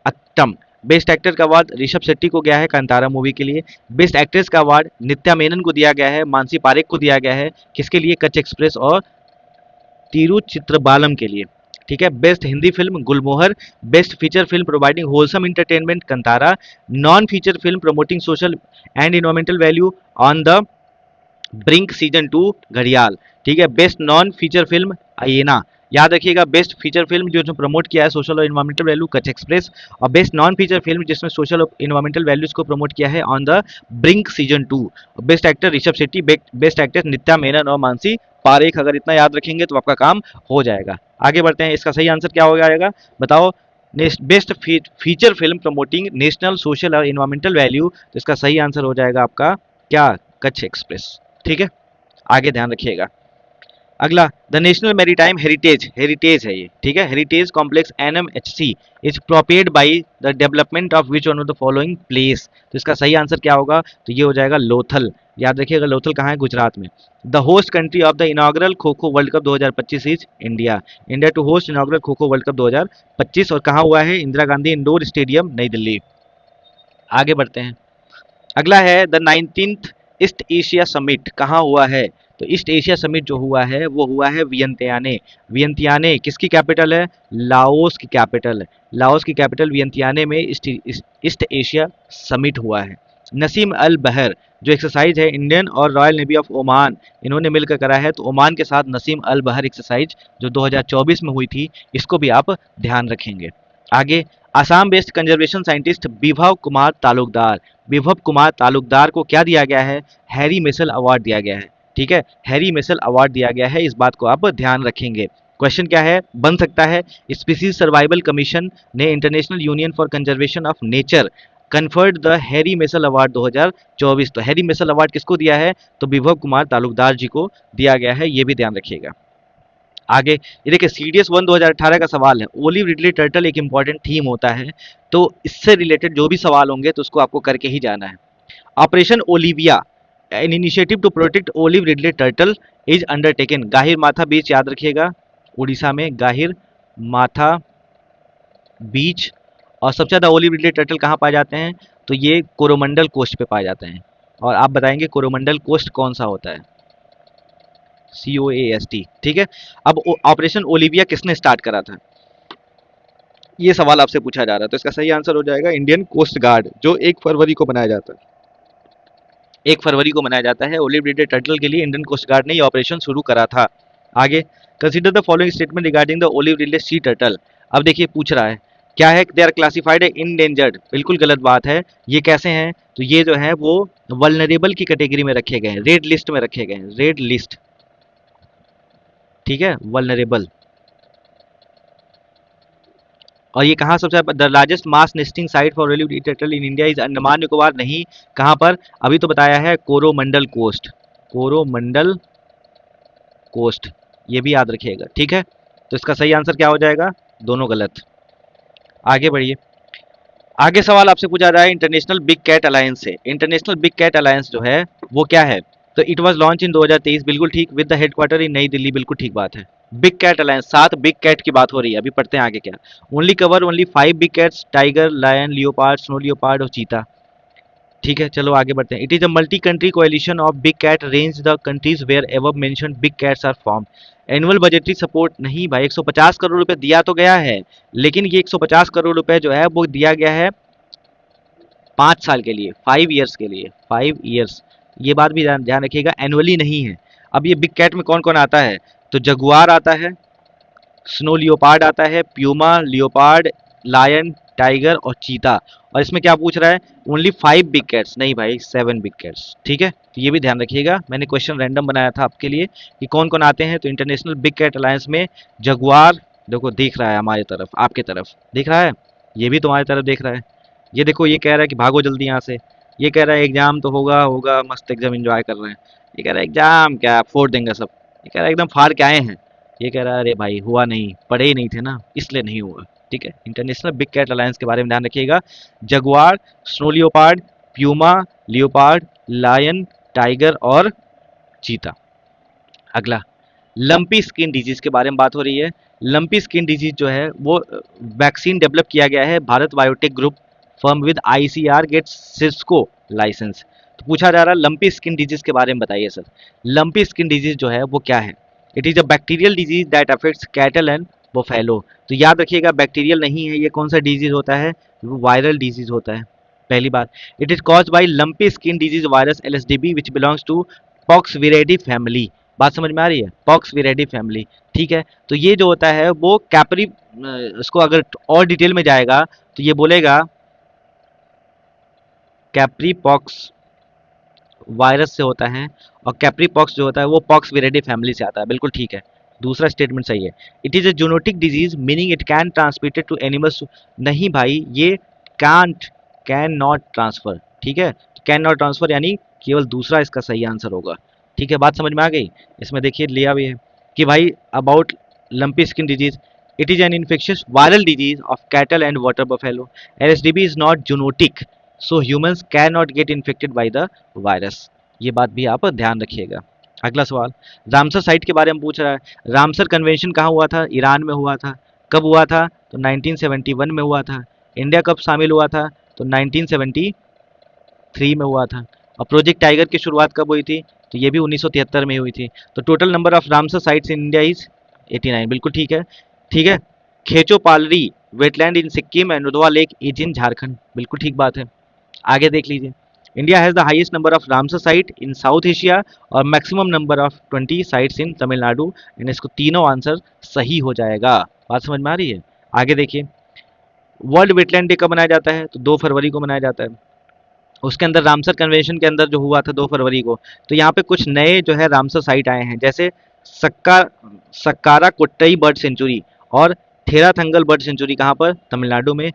अत्तम। बेस्ट एक्टर का अवार्ड ऋषभ शेट्टी को गया है कांतारा मूवी के लिए। बेस्ट एक्ट्रेस का अवार्ड नित्या मेनन को दिया गया है, मानसी पारेख को दिया गया है, किसके लिए? कच्छ एक्सप्रेस और तिरुचित्रबालम के लिए। ठीक है। Best Hindi film Gulmohar. Best feature film providing wholesome entertainment Kantara. Non feature film promoting social and environmental value on the brink season 2 घड़ियाल। ठीक है। Best non feature film Ayena. याद रखिएगा, बेस्ट फीचर फिल्म जो प्रमोट किया है सोशल और इन्वायरमेंटल वैल्यू कच्छ एक्सप्रेस, और बेस्ट नॉन फीचर फिल्म जिसमें सोशल और इन्वायरमेंटल वैल्यूज को प्रमोट किया है on the brink season 2। Best actor Rishab Shetty, best actress Nithya Menen और मानसी पारेख। अगर इतना याद रखेंगे तो आपका काम हो जाएगा। आगे बढ़ते हैं, इसका सही आंसर क्या हो जाएगा बताओ? Best feature film promoting national social और इन्वायरमेंटल वैल्यू, तो इसका सही आंसर हो जाएगा आपका क्या? कच्छ एक्सप्रेस। ठीक है, आगे ध्यान रखिएगा। अगला, the national maritime heritage, heritage है ये। ठीक है। Heritage complex NMHC is prepaid by the development of which one of the following place. तो इसका सही आंसर क्या होगा? तो ये हो जाएगा लोथल। याद रखिएगा, लोथल कहाँ है? गुजरात में। The host country of the inaugural kho kho world cup 2025 is India. India to host inaugural kho kho world cup 2025, और कहाँ हुआ है? इंदिरा गांधी इंडोर स्टेडियम, नई दिल्ली। आगे बढ़ते हैं। अगला है the 19th east Asia summit कहाँ हुआ है? तो ईस्ट एशिया समिट जो हुआ है वो हुआ है वियंतियाने। वियंतियाने किसकी कैपिटल है? लाओस की कैपिटल है। लाओस की कैपिटल वियंतियाने में ईस्ट एशिया समिट हुआ है। नसीम अल बहर जो एक्सरसाइज है इंडियन और रॉयल नेवी ऑफ ओमान इन्होंने मिलकर करा है, तो ओमान के साथ नसीम अल बहर एक्सरसाइज जो 2024 में हुई थी, इसको भी आप ध्यान रखेंगे। आगे, आसाम बेस्ड कंजर्वेशन साइंटिस्ट विभव कुमार तालुकदार, विभव कुमार तालुकदार को क्या दिया गया है? हैरी मिशेल अवार्ड दिया गया है। ठीक है, हैरी मिशेल अवार्ड दिया गया है, इस बात को आप ध्यान रखेंगे। क्वेश्चन क्या है बन सकता है? स्पीसीज सर्वाइवल कमीशन ने international union for conservation of nature conferred the Harry Messel award 2024। तो हैरी मिशेल अवार्ड किसको दिया है? तो विभव कुमार तालुकदार जी को दिया गया है, ये भी ध्यान रखिएगा। आगे ये देखिए, CDS-1 2018 का सवाल है। ओलिव रिडले टर्टल एक इंपॉर्टेंट थीम होता है, तो इससे रिलेटेड जो भी सवाल होंगे तो उसको आपको करके ही जाना है। Operation Olivia an initiative to protect olive ridley turtle is undertaken. Gahirmatha beach याद रखिएगा, उड़ीसा में गाहिर माथा बीच। और सबसे ज़्यादा ओलिव रिडले टर्टल कहाँ पाए जाते हैं? तो ये कोरोमंडल कोस्ट पे पाए जाते हैं। और आप बताएंगे कोरोमंडल कोस्ट कौन सा होता है? COAST। ठीक है। अब ऑपरेशन ओलिविया किसने स्टार्ट करा था? ये सवाल आपसे पूछा जा रहा है, तो इसका सही आंसर हो जाएगा इंडियन कोस्ट गार्ड, जो 1 फरवरी को बनाया जाता है। 1 फरवरी को मनाया जाता है। ओलिव रिडले टर्टल के लिए इंडियन कोस्ट गार्ड ने ये ऑपरेशन शुरू करा था। आगे, consider the following statement regarding the olive ridley sea turtle. अब देखिए पूछ रहा है क्या है? They are classified endangered. बिल्कुल गलत बात है। ये कैसे हैं? तो ये जो है वो वल्नरेबल की कैटेगरी में रखे गए हैं, रेड लिस्ट में रखे गए हैं, रेड लिस्ट। ठीक है, वल्नरेबल। और ये कहाँ सबसे the largest mass nesting site for olive turtle in India is Andaman Nicobar. नहीं, कहाँ पर? अभी तो बताया है कोरोमंडल कोस्ट, कोरोमंडल कोस्ट, ये भी याद रखिएगा। ठीक है, तो इसका सही आंसर क्या हो जाएगा? दोनों गलत। आगे बढ़िए। आगे सवाल आपसे पूछा रहा है इंटरनेशनल बिग कैट अलायंस से। इंटरनेशनल बिग कैट अलायंस जो है वो क्या है? तो इट वाज लॉन्च इन 2023, बिल्कुल ठीक, with the headquarter in New Delhi, बिल्कुल ठीक बात है। Big cat alliance, 7 big cat की बात हो रही है। अभी पढ़ते हैं आगे क्या। Only cover only 5 big cats, tiger, lion, leopard, snow leopard और चीता। ठीक है, चलो आगे बढ़ते हैं। It is a multi country coalition of big cat range the countries where above mentioned big cats are form. Annual budgetary support नहीं भाई, 150 करोड़ रुपए दिया तो गया है, लेकिन ये 150 करोड़ रुपए जो है वो दिया गया है 5 साल के लिए, 5 ईयर्स के लिए, 5 ईयर्स। ये बात भी ध्यान रखिएगा, एनुअली नहीं है। अब ये बिग कैट में कौन कौन आता है? तो जगुआर आता है, स्नो लियोपार्ड आता है, प्यूमा, लियोपार्ड, लायन, टाइगर और चीता। और इसमें क्या पूछ रहा है? ओनली 5 बिग कैट्स, नहीं भाई 7 बिग कैट्स। ठीक है, तो ये भी ध्यान रखिएगा। मैंने क्वेश्चन रैंडम बनाया था आपके लिए कि कौन कौन आते हैं। तो इंटरनेशनल बिग कैट अलायंस में जगुआर, देखो दिख रहा है हमारी तरफ, आपके तरफ दिख रहा है, ये भी तुम्हारी तरफ देख रहा है। ये देखो, ये कह रहा है कि भागो जल्दी यहाँ से। ये कह रहा है एग्जाम तो होगा होगा, मस्त एग्जाम एंजॉय कर रहे हैं। ये कह रहा है एग्जाम क्या, फोड़ देंगे सब। ये कह रहा है एकदम फाड़ के आए हैं। ये कह रहा है अरे भाई हुआ नहीं, पढ़े ही नहीं थे ना इसलिए नहीं हुआ। ठीक है, इंटरनेशनल बिग कैट अलायंस के बारे में ध्यान रखिएगा। Jaguar, snow leopard, puma, leopard, lion, tiger और चीता। अगला, लंपी स्किन डिजीज के बारे में बात हो रही है। लंपी स्किन डिजीज जो है वो वैक्सीन डेवलप किया गया है Bharat Biotech group firm with ICR Gates Cisco licence. तो पूछा जा रहा है लंपी स्किन डिजीज के बारे में बताइए सर। लंपी स्किन डिजीज जो है वो क्या है? It is a bacterial disease that affects cattle and buffalo. तो याद रखिएगा बैक्टीरियल नहीं है, ये कौन सा डिजीज होता है? वो वायरल डिजीज होता है। पहली बात, it is caused by lumpy skin disease virus LSDV which belongs to poxviridae family. बात समझ में आ रही है? Poxviridae family. ठीक है, तो ये जो होता है वो कैपरी, इसको अगर और डिटेल में जाएगा तो ये बोलेगा कैप्री पॉक्स वायरस से होता है, और कैप्री पॉक्स जो होता है वो पॉक्सविरेडी फैमिली से आता है। बिल्कुल ठीक है, दूसरा स्टेटमेंट सही है। It is a zoonotic disease meaning it can transmitted to animals. नहीं भाई, ये कांट, कैन नॉट ट्रांसफर। ठीक है, कैन नॉट ट्रांसफर यानी केवल दूसरा इसका सही आंसर होगा। ठीक है, बात समझ में आ गई? इसमें देखिए लिया भी है कि भाई about lumpy skin disease, it is an infectious viral disease of cattle and water buffalo. LSDV is not zoonotic, so humans can not get infected by the virus. ये बात भी आप ध्यान रखिएगा। अगला सवाल, रामसर साइट के बारे में पूछ रहा है। रामसर कन्वेंशन कहाँ हुआ था? ईरान में हुआ था। कब हुआ था? तो 1971 में हुआ था। इंडिया कब शामिल हुआ था? तो 1973 में हुआ था। और प्रोजेक्ट टाइगर की शुरुआत कब हुई थी? तो ये भी 1973 में हुई थी। तो total number of Ramsar sites in India is 89। बिल्कुल ठीक है। ठीक है, Khecheopalri wetland in Sikkim and Udhwa lake is in Jharkhand. बिल्कुल ठीक बात है। आगे देख लीजिए, India has the highest number of Ramsar site in south Asia और maximum number of 20 sites in Tamil Nadu. And इसको तीनों आंसर सही हो जाएगा। बात समझ में आ रही है? आगे देखिए, वर्ल्ड वेटलैंड डे कब मनाया जाता है? तो 2 फरवरी को मनाया जाता है। उसके अंदर रामसर कन्वेंशन के अंदर जो हुआ था 2 फरवरी को, तो यहाँ पे कुछ नए जो है रामसर साइट आए हैं, जैसे सक्का सक्कारा कोट्टई बर्ड सेंचुरी और थेराथंगल बर्ड सेंचुरी। कहाँ पर? तमिलनाडु में।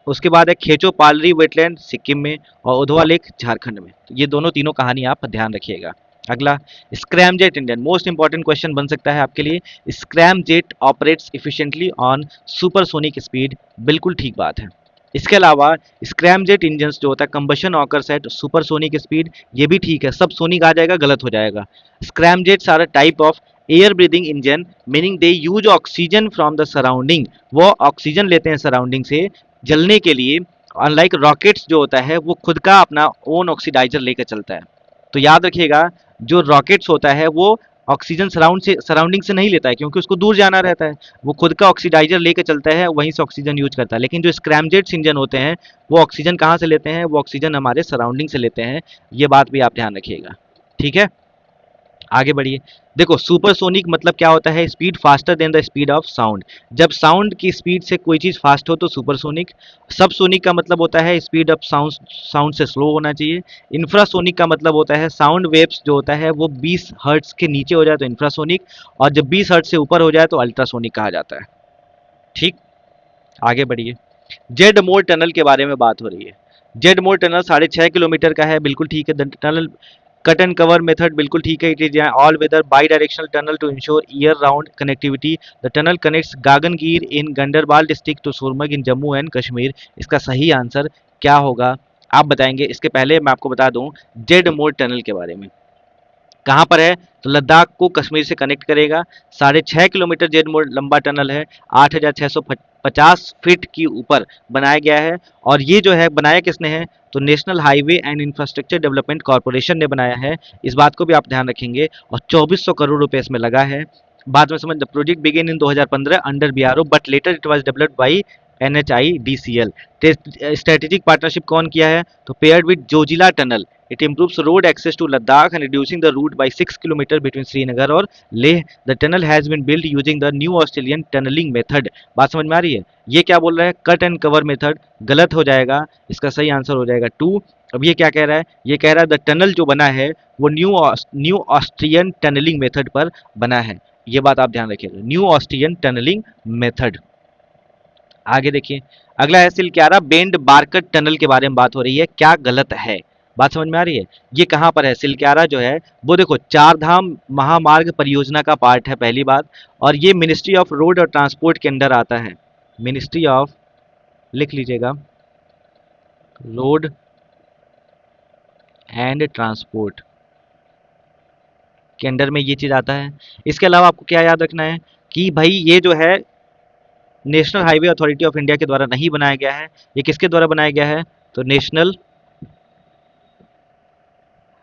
उसके बाद है खेचो पालरी वेटलैंड सिक्किम में, और उधवा लेक झारखंड में। तो ये दोनों तीनों कहानी आप ध्यान रखिएगा। अगला, scramjet engine, most important question बन सकता है आपके लिए। Scramjet operates efficiently on supersonic speed. बिल्कुल ठीक बात है। इसके अलावा स्क्रैमजेट इंजन जो होता है combustion occurs eight supersonic speed. ये भी ठीक है, सब सोनिक आ जाएगा गलत हो जाएगा। Scramjets are a type of air breathing engine meaning they use oxygen from the surrounding. वो ऑक्सीजन लेते हैं सराउंडिंग से जलने के लिए। अनलाइक रॉकेट्स जो होता है वो खुद का अपना ओन ऑक्सीडाइजर लेकर चलता है। तो याद रखिएगा, जो रॉकेट्स होता है वो ऑक्सीजन सराउंडिंग से नहीं लेता है, क्योंकि उसको दूर जाना रहता है। वो खुद का ऑक्सीडाइजर लेकर चलता है, वहीं से ऑक्सीजन यूज करता है। लेकिन जो स्क्रैमजेट्स इंजन होते हैं वो ऑक्सीजन कहाँ से लेते हैं? वो ऑक्सीजन हमारे सराउंडिंग से लेते हैं। ये बात भी आप ध्यान रखिएगा। ठीक है, आगे बढ़िए। देखो, सुपरसोनिक मतलब क्या होता है? Speed faster than the speed of sound. जब साउंड की स्पीड से कोई चीज़ फास्ट हो तो सुपरसोनिक। सबसोनिक का मतलब होता है स्पीड ऑफ साउंड साउंड से स्लो होना चाहिए। इंफ्रासोनिक का मतलब होता है साउंड वेव्स जो होता है वो 20 हर्ट्ज के नीचे हो जाए तो इंफ्रासोनिक, और जब 20 हर्ट्ज से ऊपर हो जाए तो अल्ट्रासोनिक कहा जाता है। ठीक, आगे बढ़िए। जेड मोर टनल के बारे में बात हो रही है। जेड मोर टनल 6.5 किलोमीटर का है। बिल्कुल ठीक है। The tunnel cut and cover method, बिल्कुल ठीक है। It is all weather bidirectional tunnel to ensure year round connectivity. The tunnel connects Gagangir in Ganderbal district to Sonamarg in Jammu and Kashmir. इसका सही आंसर क्या होगा आप बताएंगे? इसके पहले मैं आपको बता दूं जेड मोर टनल के बारे में। कहाँ पर है? तो लद्दाख को कश्मीर से कनेक्ट करेगा। 6.5 किलोमीटर जेड मोड़ लंबा टनल है। 8,650 फीट की ऊपर बनाया गया है। और ये जो है बनाया किसने है? तो national highway and infrastructure development corporation ने बनाया है। इस बात को भी आप ध्यान रखेंगे। और 2400 करोड़ रुपए इसमें लगा है। बाद में समझ, the project began in 2015 under BRO but later it was developed by NHIDCL। Strategic partnership कौन किया है? तो paired with Zojila tunnel. It improves road access to Ladakh and reducing the route by 6 kilometre between Srinagar और Leh. The tunnel has been built using the new Australian tunneling method। बात समझ में आ रही है? ये क्या बोल रहा है? कट एंड कवर मेथड गलत हो जाएगा। इसका सही आंसर हो जाएगा 2। अब ये क्या कह रहा है? ये कह रहा है द टनल जो बना है वो न्यू ऑस्ट्रियन टनलिंग मेथड पर बना है। ये बात आप ध्यान रखिएगा, न्यू ऑस्ट्रियन टनलिंग मेथड। आगे देखिए, अगला है सिलक्यारा बेंड बारकट टनल के बारे में बात हो रही है। क्या गलत है? बात समझ में आ रही है? ये कहाँ पर है? सिलक्यारा जो है वो देखो चार धाम महामार्ग परियोजना का पार्ट है, पहली बात। और ये मिनिस्ट्री ऑफ रोड और ट्रांसपोर्ट के अंडर आता है। मिनिस्ट्री ऑफ, लिख लीजिएगा, रोड एंड ट्रांसपोर्ट के अंडर में ये चीज आता है। इसके अलावा आपको क्या याद रखना है कि भाई ये जो है national highway authority of India के द्वारा नहीं बनाया गया है। ये किसके द्वारा बनाया गया है? तो national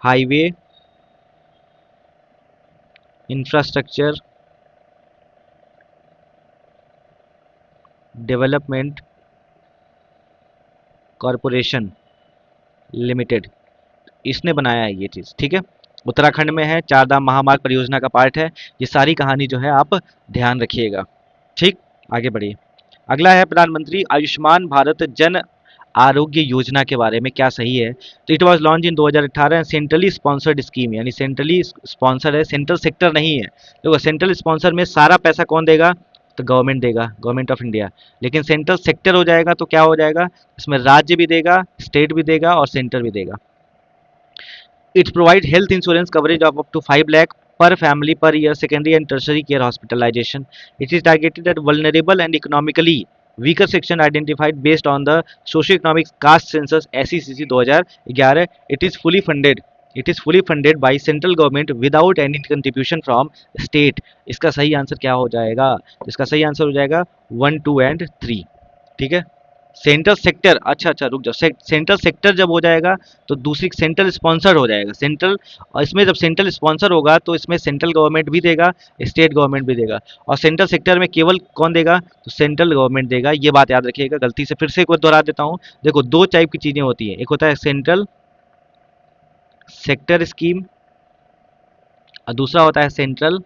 highway infrastructure development corporation limited, इसने बनाया है ये चीज़, ठीक है। उत्तराखंड में है, चार धाम महामार्ग परियोजना का पार्ट है। ये सारी कहानी जो है आप ध्यान रखिएगा, ठीक। आगे बढ़िए। अगला है प्रधानमंत्री आयुष्मान भारत जन आरोग्य योजना के बारे में क्या सही है? तो it was launch in 2018, centrally sponsored scheme, यानी सेंट्रली स्पॉन्सर है, सेंट्रल सेक्टर नहीं है। देखो सेंट्रल स्पॉन्सर में सारा पैसा कौन देगा? तो गवर्नमेंट देगा, गवर्नमेंट ऑफ इंडिया। लेकिन सेंट्रल सेक्टर हो जाएगा तो क्या हो जाएगा? इसमें राज्य भी देगा, स्टेट भी देगा और सेंटर भी देगा। It provides health insurance coverage of up to 5 lakh per family per year, secondary and tertiary care hospitalization. It is targeted at vulnerable and economically weaker section identified based on the socio-economic caste census SECC 2011. It is fully funded. It is fully funded by central government without any contribution from state. इसका सही answer क्या हो जाएगा? इसका सही answer हो जाएगा 1, 2 and 3, ठीक है। सेंट्रल सेक्टर, अच्छा अच्छा रुक जाओ, सेंट्रल सेक्टर जब हो जाएगा तो दूसरी सेंट्रल स्पॉन्सर हो जाएगा सेंट्रल। और इसमें जब सेंट्रल स्पॉन्सर होगा तो इसमें सेंट्रल गवर्नमेंट भी देगा, स्टेट गवर्नमेंट भी देगा। और सेंट्रल सेक्टर में केवल कौन देगा? तो सेंट्रल गवर्नमेंट देगा। ये बात याद रखिएगा। गलती से फिर से एक बार दोहरा देता हूँ। देखो दो टाइप की चीज़ें होती हैं, एक होता है सेंट्रल सेक्टर स्कीम और दूसरा होता है central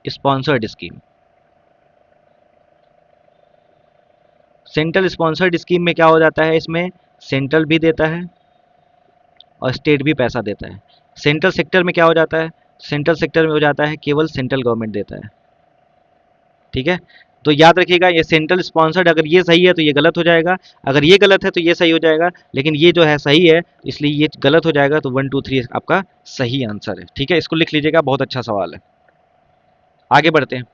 sponsored scheme. Central sponsored scheme में क्या हो जाता है? इसमें सेंट्रल भी देता है और स्टेट भी पैसा देता है। सेंट्रल सेक्टर में क्या हो जाता है? सेंट्रल सेक्टर में हो जाता है केवल सेंट्रल गवर्नमेंट देता है, ठीक है। तो याद रखिएगा ये सेंट्रल स्पॉन्सर्ड, अगर ये सही है तो ये गलत हो जाएगा, अगर ये गलत है तो ये सही हो जाएगा, लेकिन ये जो है सही है इसलिए ये गलत हो जाएगा। तो 1, 2, 3 आपका सही आंसर है, ठीक है। इसको लिख लीजिएगा, बहुत अच्छा सवाल है। आगे बढ़ते हैं।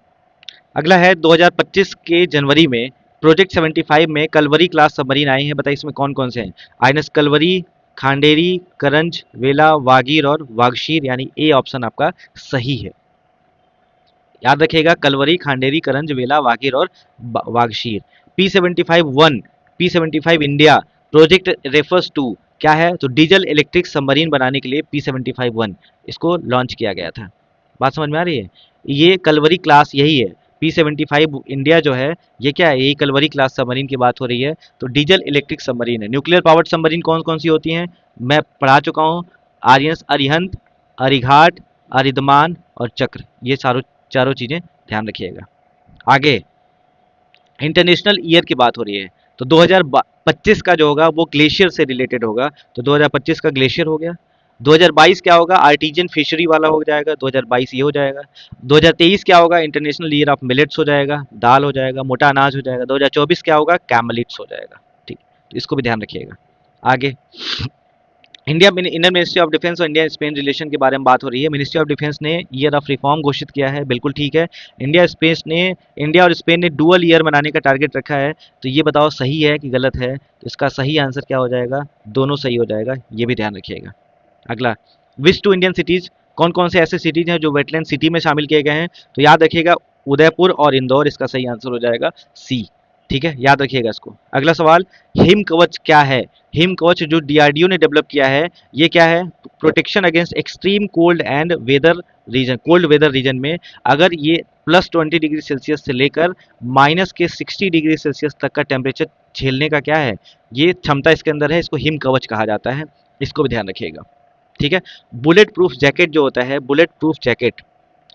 अगला है 2025 के जनवरी में प्रोजेक्ट 75 में कलवरी क्लास सबमरीन आए हैं। बताइए इसमें कौन कौन से हैं? आईएनएस कलवरी, खांडेरी, करंज, वेला, वागीर और वागशीर, यानी ए ऑप्शन आपका सही है। याद रखिएगा, कलवरी, खांडेरी, करंज, वेला, वागीर और Vagsheer. P75-1, P75 India project refers to क्या है? तो डीजल इलेक्ट्रिक सबमरीन बनाने के लिए P75-1 इसको लॉन्च किया गया था। बात समझ में आ रही है? ये कलवरी क्लास यही है। P75 इंडिया जो है ये क्या है? यही कलवरी क्लास सबमरीन की बात हो रही है। तो डीजल इलेक्ट्रिक सबमरीन है। न्यूक्लियर पावर्ड सबमरीन कौन कौन सी होती हैं मैं पढ़ा चुका हूँ। आर्यस, अरिहंत, अरिघाट, अरिदमान और चक्र, ये चारों चारों चीज़ें ध्यान रखिएगा। आगे इंटरनेशनल ईयर की बात हो रही है तो 2025 का जो होगा वो ग्लेशियर से रिलेटेड होगा। तो 2025 का ग्लेशियर हो गया। 2022 क्या होगा? आर्टिजन फिशरी वाला हो जाएगा, 2022 ये हो जाएगा। 2023 क्या होगा? इंटरनेशनल ईयर ऑफ मिलेट्स हो जाएगा, दाल हो जाएगा, मोटा अनाज हो जाएगा। 2024 क्या होगा? कैमलिट्स हो जाएगा, ठीक। तो इसको भी ध्यान रखिएगा। आगे इंडियन मिनिस्ट्री ऑफ डिफेंस और इंडिया स्पेन रिलेशन के बारे में बात हो रही है। मिनिस्ट्री ऑफ डिफेंस ने ईयर ऑफ रिफॉर्म घोषित किया है, बिल्कुल ठीक है। इंडिया और स्पेन ने डुअल ईयर मनाने का टारगेट रखा है। तो ये बताओ सही है कि गलत है? तो इसका सही आंसर क्या हो जाएगा? दोनों सही हो जाएगा, ये भी ध्यान रखिएगा। अगला, विच टू इंडियन सिटीज, कौन कौन से ऐसे सिटीज हैं जो वेटलैंड सिटी में शामिल किए गए हैं? तो याद रखिएगा उदयपुर और इंदौर, इसका सही आंसर हो जाएगा सी, ठीक है। याद रखिएगा इसको। अगला सवाल, हिम कवच क्या है? हिम कवच जो डीआरडीओ ने डेवलप किया है ये क्या है? Protection against extreme cold and weather region, cold weather region में अगर ये +20 डिग्री सेल्सियस से लेकर -60 डिग्री सेल्सियस तक का टेम्परेचर झेलने का क्या है? ये क्षमता इसके अंदर है, इसको हिम कवच कहा जाता है। इसको भी ध्यान रखिएगा, ठीक है। बुलेट प्रूफ जैकेट जो होता है, बुलेट प्रूफ जैकेट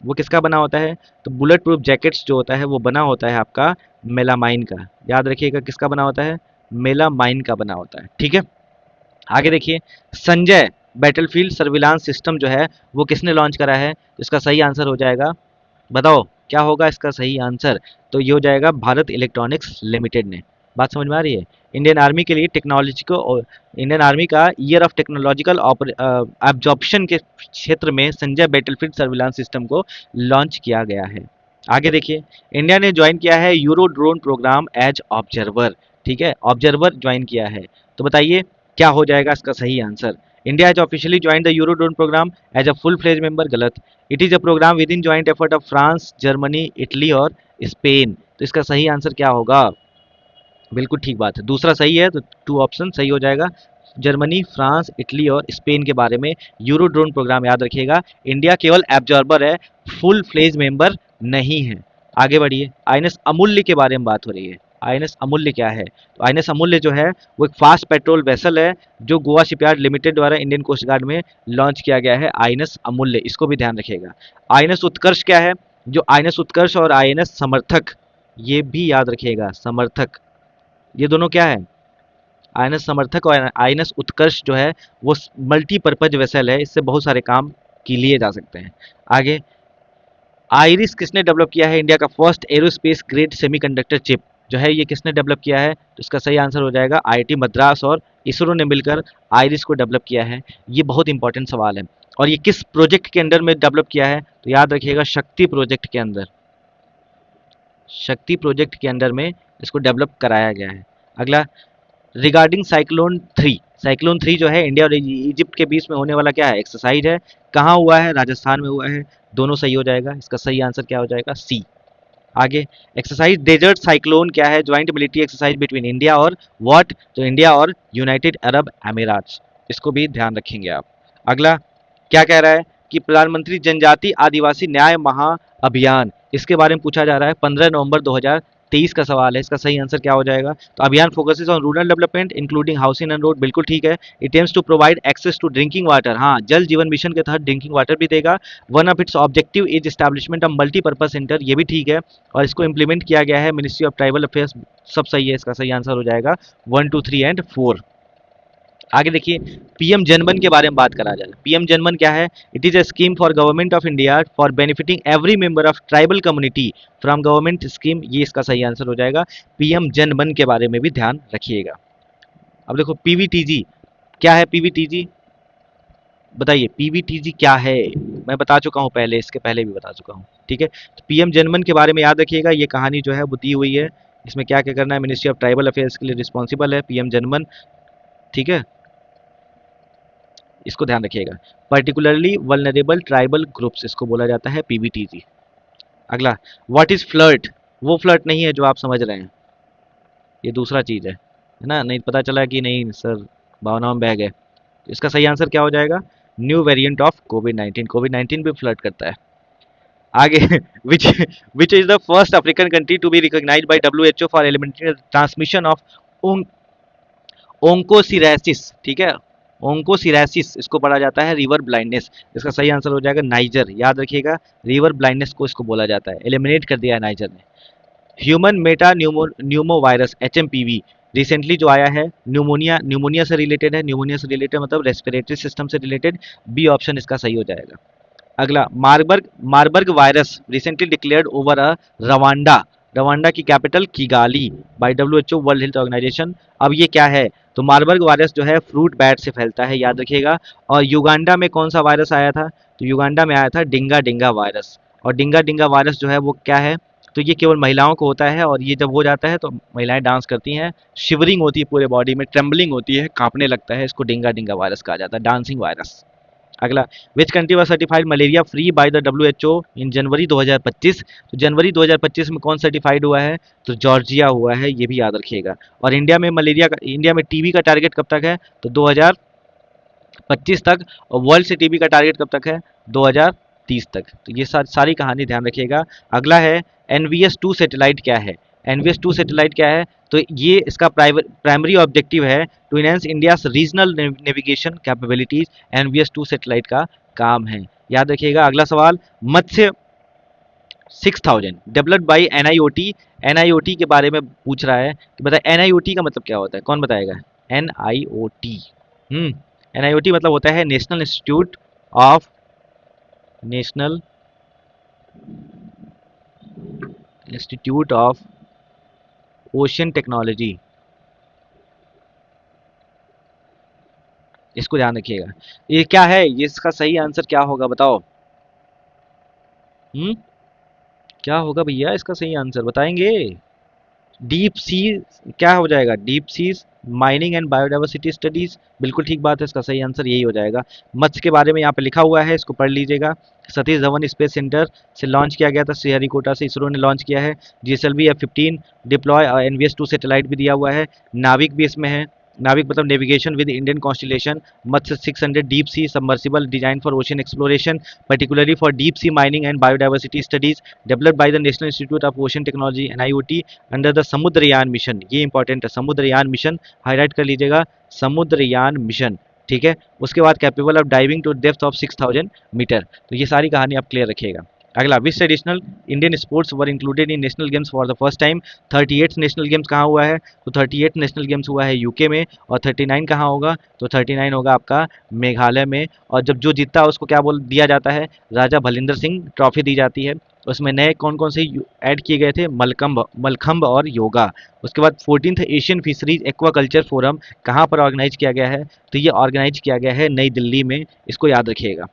वो किसका बना होता है? तो बुलेट प्रूफ जैकेट्स जो होता है वो बना होता है आपका मेलामाइन का। याद रखिएगा किसका बना होता है? मेलामाइन का बना होता है, ठीक है। आगे देखिए, संजय बैटलफील्ड सर्विलांस सिस्टम जो है वो किसने लॉन्च करा है? तो इसका सही आंसर हो जाएगा, बताओ क्या होगा इसका सही आंसर? तो ये हो जाएगा भारत इलेक्ट्रॉनिक्स लिमिटेड ने। बात समझ में आ रही है? इंडियन आर्मी के लिए टेक्नोलॉजी को, इंडियन आर्मी का ईयर ऑफ टेक्नोलॉजिकल एब्जॉर्प्शन के क्षेत्र में संजय बैटलफील्ड सर्विलांस सिस्टम को लॉन्च किया गया है। आगे देखिए, इंडिया ने ज्वाइन किया है Euro drone programme as observer. ठीक है, ऑब्जर्वर ज्वाइन किया है। तो बताइए क्या हो जाएगा इसका सही answer? India has officially join the euro drone programme as a full fledge member, गलत। It is a programme within joint effort of France, Germany, Italy और स्पेन। तो इसका सही आंसर क्या होगा? बिल्कुल ठीक बात है, दूसरा सही है, तो टू ऑप्शन सही हो जाएगा। जर्मनी, फ्रांस, इटली और स्पेन के बारे में यूरो ड्रोन प्रोग्राम याद रखिएगा। इंडिया केवल एब्जॉर्बर है, फुल फ्लेज मेंबर नहीं है। आगे बढ़िए, आईएनएस अमूल्य के बारे में बात हो रही है। आईएनएस अमूल्य क्या है? तो आईएनएस अमूल्य जो है वो एक फास्ट पेट्रोल वेसल है जो गोवा शिपयार्ड लिमिटेड द्वारा इंडियन कोस्ट गार्ड में लॉन्च किया गया है। आईएनएस अमूल्य, इसको भी ध्यान रखिएगा। आईएनएस उत्कर्ष क्या है? जो आईएनएस उत्कर्ष और आईएनएस समर्थक, ये भी याद रखिएगा, समर्थक, ये दोनों क्या है? आईएनएस समर्थक और आईएनएस उत्कर्ष जो है वो मल्टीपर्पज वेसल है, इससे बहुत सारे काम की लिए जा सकते हैं। आगे, आइरिस किसने डेवलप किया है? इंडिया का first aerospace grade semiconductor chip जो है ये किसने डेवलप किया है? तो इसका सही आंसर हो जाएगा आईआईटी मद्रास और इसरो ने मिलकर आइरिस को डेवलप किया है। ये बहुत इंपॉर्टेंट सवाल है। और ये किस प्रोजेक्ट के अंडर में डेवलप किया है? तो याद रखिएगा, शक्ति प्रोजेक्ट के अंदर, शक्ति प्रोजेक्ट के अंडर में इसको डेवलप कराया गया है। अगला, रिगार्डिंग साइक्लोन 3 जो है इंडिया और इजिप्ट के बीच में होने वाला क्या है? एक्सरसाइज है। कहाँ हुआ है? राजस्थान में हुआ है। दोनों सही हो जाएगा, इसका सही आंसर क्या हो जाएगा? सी। आगे, एक्सरसाइज डेजर्ट साइक्लोन क्या है? Joint military exercise between India और व्हाट? तो इंडिया और यूनाइटेड अरब अमीरात, इसको भी ध्यान रखेंगे आप। अगला क्या कह रहा है कि प्रधानमंत्री जनजाति आदिवासी न्याय महाअभियान, इसके बारे में पूछा जा रहा है। 15 नवंबर 2023 का सवाल है, इसका सही आंसर क्या हो जाएगा? तो अभियान focuses on rural development including housing and road, बिल्कुल ठीक है। It aims to provide access to drinking water, हाँ, जल जीवन मिशन के तहत ड्रिंकिंग वाटर भी देगा। One of its objective is establishment of multipurpose centre, ये भी ठीक है। और इसको इंप्लीमेंट किया गया है मिनिस्ट्री ऑफ ट्राइबल अफेयर्स, सब सही है, इसका सही आंसर हो जाएगा 1, 2, 3 एंड 4। आगे देखिए, पीएम जनमन के बारे में बात करा जाए। पीएम जनमन क्या है? It is a scheme for government of India for benefiting every member of tribal community from government scheme, ये इसका सही आंसर हो जाएगा। पीएम जनमन के बारे में भी ध्यान रखिएगा। अब देखो, पीवीटीजी क्या है? पीवीटीजी बताइए, पीवीटीजी क्या है? मैं बता चुका हूँ पहले, इसके पहले भी बता चुका हूँ, ठीक है। तो पीएम जनमन के बारे में याद रखिएगा, ये कहानी जो है वो दी हुई है। इसमें क्या क्या करना है? मिनिस्ट्री ऑफ ट्राइबल अफेयर्स के लिए रिस्पॉन्सिबल है पीएम जनमन, ठीक है, इसको ध्यान रखिएगा। पर्टिकुलरली वल्नरेबल ट्राइबल ग्रुप्स, इसको बोला जाता है पीबीटीजी। अगला, व्हाट इज फ्लर्ट? वो फ्लर्ट नहीं है जो आप समझ रहे हैं, ये दूसरा चीज है ना? नहीं पता चला कि नहीं सर, भावनाओं में बह गए। तो इसका सही आंसर क्या हो जाएगा? New variant of covid 19, covid 19 भी फ्लर्ट करता है। आगे, which which is the first African country to be recognised by WHO for eliminating transmission of onchocerciasis, ठीक है, ओंकोसिरैसिस इसको पढ़ा जाता है रिवर ब्लाइंडनेस, इसका सही आंसर हो जाएगा नाइजर, याद रखिएगा, रिवर ब्लाइंडनेस को इसको बोला जाता है, एलिमिनेट कर दिया है नाइजर ने। Human Meta Numa virus HMPV recently जो आया है, न्यूमोनिया से रिलेटेड है, न्यूमोनिया से रिलेटेड मतलब रेस्पिरेटरी सिस्टम से रिलेटेड, बी ऑप्शन इसका सही हो जाएगा। अगला, Marburg virus recently declared over uh Rwanda, Rwanda की capital Kigali by WHO World Health Organisation. अब ये क्या है? तो मार्बर्ग वायरस जो है फ्रूट बैट से फैलता है, याद रखिएगा। और युगांडा में कौन सा वायरस आया था? तो युगांडा में आया था डिंगा डिंगा वायरस। और डिंगा डिंगा वायरस जो है वो क्या है? तो ये केवल महिलाओं को होता है, और ये जब हो जाता है तो महिलाएं डांस करती हैं, शिवरिंग होती है पूरे बॉडी में, ट्रेम्बलिंग होती है, कांपने लगता है, इसको डिंगा डिंगा वायरस कहा जाता है, डांसिंग वायरस। अगला, which country was certified malaria free by the WHO in January 2025? तो जनवरी 2025 में कौन सर्टिफाइड हुआ है? तो जॉर्जिया हुआ है, ये भी याद रखिएगा। और इंडिया में टीबी का टारगेट कब तक है? तो 2025 तक। और वर्ल्ड से टीबी का टारगेट कब तक है? 2030 तक। तो ये सारी कहानी ध्यान रखिएगा। अगला है, एनवीएस 2 सैटेलाइट क्या है? एनवीएस 2 सैटेलाइट क्या है? तो ये इसका प्राइमरी ऑब्जेक्टिव है to enhance India's regional navigation capabilities, NVS 2 satellite का काम है, याद रखिएगा। अगला सवाल, Matsya 6000 developed by NIOT, NIOT के बारे में पूछ रहा है कि बताए एनआईओटी का मतलब क्या होता है, कौन बताएगा? एनआईओटी, एनआईओटी मतलब होता है national institute of ocean technology, इसको ध्यान रखिएगा। ये क्या है, ये इसका सही आंसर क्या होगा बताओ। हम्म, क्या होगा भैया इसका सही आंसर बताएंगे। डीप सी, क्या हो जाएगा, deep sea mining and biodiversity studies, बिल्कुल ठीक बात है, इसका सही आंसर यही हो जाएगा। मत्स्य के बारे में यहाँ पे लिखा हुआ है, इसको पढ़ लीजिएगा। सतीश धवन स्पेस सेंटर से लॉन्च किया गया था, श्रीहरिकोटा से इसरो ने लॉन्च किया है। जीएसएलवी F-15 डिप्लॉय और NVS-2 सैटेलाइट भी दिया हुआ है। नाविक भी इसमें है, नाविक मतलब navigation with Indian constellation. Matsya 600 deep C submersible design for ocean exploration, particularly for deep sea mining and biodiversity studies, developed by the National Institute of Ocean Technology NIOT under the Samudrayaan mission. ये important है, Samudrayaan mission highlight कर लीजिएगा, Samudrayaan mission. ठीक है, उसके बाद capable of diving to depth of 6000 metre. तो ये सारी कहानी आप क्लियर रखिएगा। अगला, which traditional Indian sports were included in national games for the first time. 38 national games कहाँ हुआ है, तो 38 नेशनल गेम्स हुआ है यूके में। और 39 कहाँ होगा, तो 39 होगा आपका मेघालय में। और जब जो जीतता है उसको क्या बोल दिया जाता है, राजा भलिंदर सिंह ट्रॉफी दी जाती है। उसमें नए कौन कौन से ऐड किए गए थे, मलखम्ब मलखम्ब और योगा। उसके बाद 14th Asian fisheries aquaculture forum कहाँ पर ऑर्गेनाइज किया गया है, तो ये ऑर्गेनाइज किया गया है नई दिल्ली में, इसको याद रखिएगा।